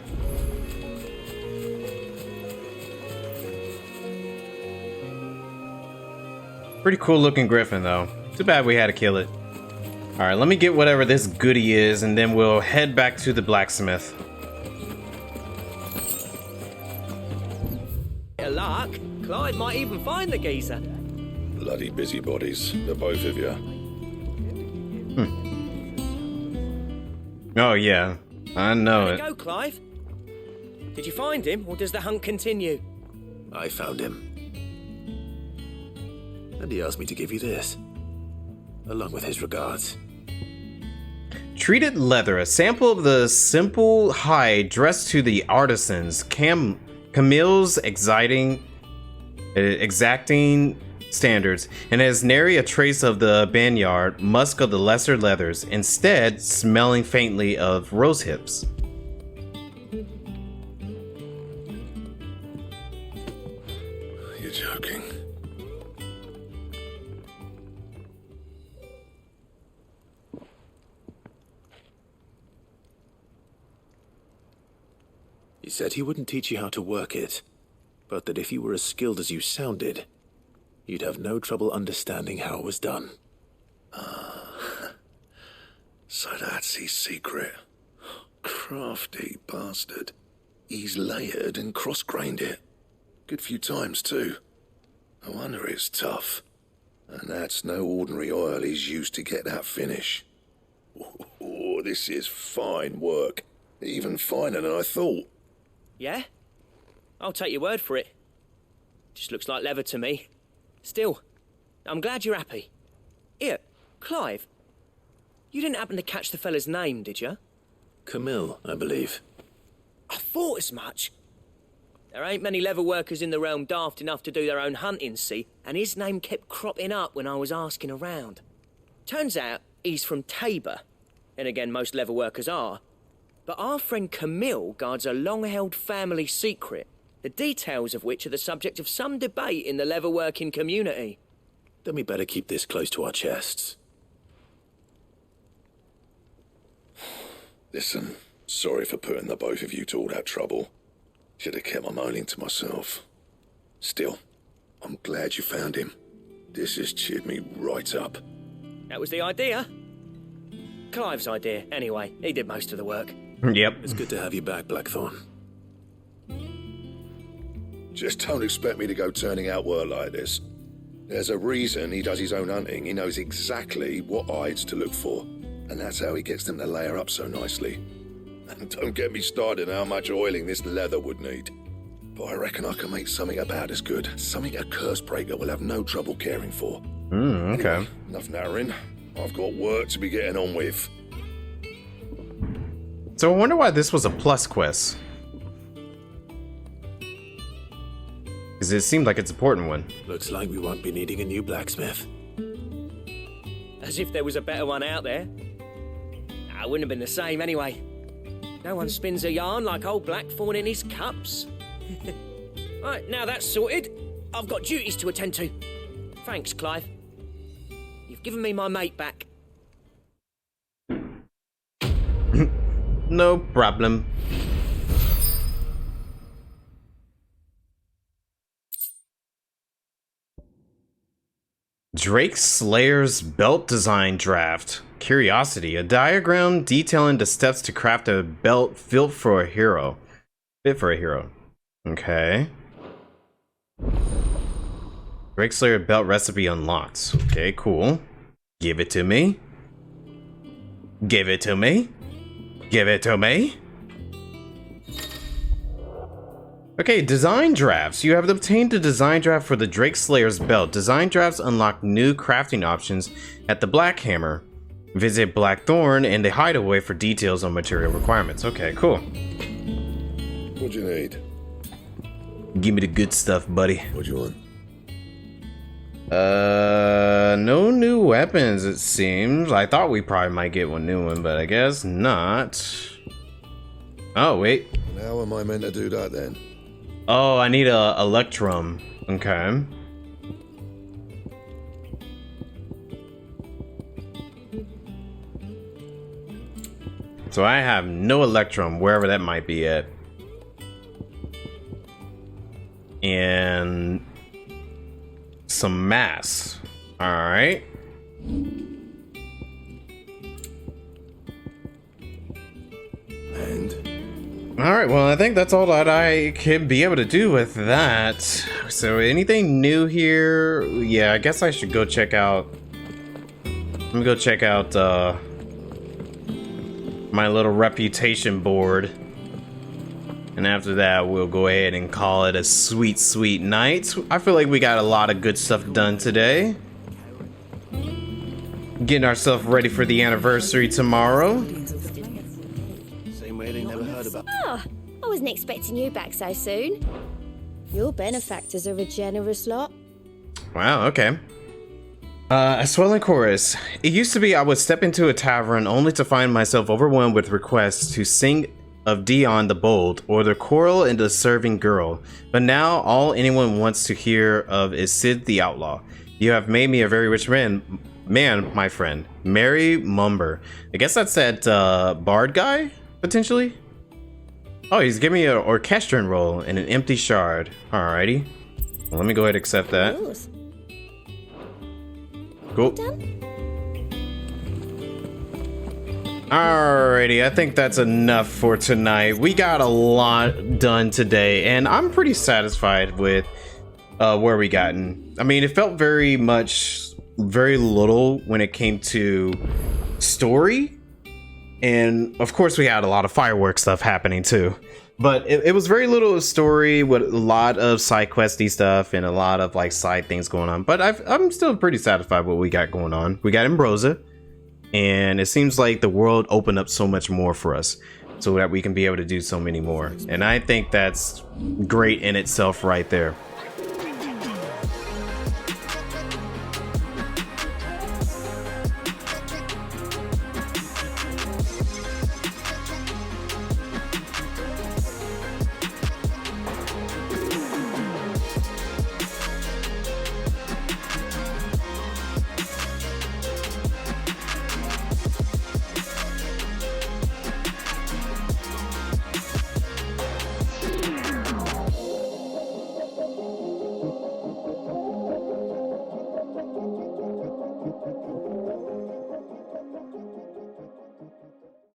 Pretty cool looking griffin, though. Too bad we had to kill it. Alright, let me get whatever this goodie is, and then we'll head back to the blacksmith. Luck, Clive might even find the geezer. Bloody busybodies, the both of you. Oh, yeah. I know it. How'd it go, Clive? Did you find him, or does the hunt continue? I found him. And he asked me to give you this, along with his regards. Treated leather, a sample of the simple hide dressed to the artisans. Camille's exacting standards, and has nary a trace of the Banyard musk of the lesser leathers, instead smelling faintly of rose hips. You're joking. He said he wouldn't teach you how to work it, but that if you were as skilled as you sounded, you'd have no trouble understanding how it was done. So that's his secret. Crafty bastard. He's layered and cross-grained it. Good few times, too. No wonder it's tough. And that's no ordinary oil he's used to get that finish. Oh, this is fine work. Even finer than I thought. Yeah? I'll take your word for it. Just looks like leather to me. Still, I'm glad you're happy. Here, Clive, you didn't happen to catch the fella's name, did you? Camille, I believe. I thought as much. There ain't many leather workers in the realm daft enough to do their own hunting, see, and his name kept cropping up when I was asking around. Turns out he's from Tabor, and again most leather workers are. But our friend Camille guards a long-held family secret, the details of which are the subject of some debate in the leather-working community. Then we better keep this close to our chests. Listen, sorry for putting the both of you to all that trouble. Should have kept my moaning to myself. Still, I'm glad you found him. This has cheered me right up. That was the idea. Clive's idea, anyway. He did most of the work. Yep. It's good to have you back, Blackthorn. Just don't expect me to go turning out work like this. There's a reason he does his own hunting. He knows exactly what hides to look for. And that's how he gets them to layer up so nicely. And don't get me started on how much oiling this leather would need. But I reckon I can make something about as good. Something a Cursebreaker will have no trouble caring for. Okay. Anyway, enough narrowing. I've got work to be getting on with. So I wonder why this was a plus quest. Because it seemed like it's an important one. Looks like we won't be needing a new blacksmith. As if there was a better one out there. Nah, it wouldn't have been the same anyway. No one spins a yarn like old Blackthorn in his cups. Right, now that's sorted, I've got duties to attend to. Thanks, Clive. You've given me my mate back. No problem. Drake Slayer's belt design draft. Curiosity. A diagram detailing the steps to craft a belt fit for a hero. Okay. Drake Slayer belt recipe unlocked. Okay, cool. Give it to me. Give it to me. Give it to me. Okay, design drafts. You have obtained a design draft for the Drake Slayer's belt. Design drafts unlock new crafting options at the Black Hammer. Visit Blackthorn and the Hideaway for details on material requirements. Okay, cool. What do you need? Give me the good stuff, buddy. What do you want? No new weapons, it seems. I thought we probably might get one new one, but I guess not. Oh, wait. How am I meant to do that then? Oh, I need a electrum. Okay. So I have no electrum, wherever that might be at. And some mass. Alright. And? Alright, well, I think that's all that I can be able to do with that. So anything new here? Yeah, I guess I should go check out... Let me go check out my little reputation board. And after that, we'll go ahead and call it a sweet, sweet night. I feel like we got a lot of good stuff done today. Getting ourselves ready for the anniversary tomorrow. Same way they never heard about. Oh, I wasn't expecting you back so soon. Your benefactors are a generous lot. Wow, okay. A swelling chorus. It used to be I would step into a tavern only to find myself overwhelmed with requests to sing of Dion the Bold or the choral and the serving girl. But now all anyone wants to hear of is Sid the Outlaw. You have made me a very rich man, my friend. Mary Mumber. I guess that's that bard guy, potentially? Oh, he's giving me an orchestrion roll and an empty shard. Alrighty. Well, let me go ahead and accept that. Cool. Alrighty, I think that's enough for tonight. We got a lot done today, and I'm pretty satisfied with where we gotten. I mean, it felt very little when it came to story, and of course we had a lot of fireworks stuff happening too. But it was very little story with a lot of side questy stuff and a lot of like side things going on. But I'm still pretty satisfied with what we got going on. We got Ambrosia. And it seems like the world opened up so much more for us so that we can be able to do so many more. And I think that's great in itself right there.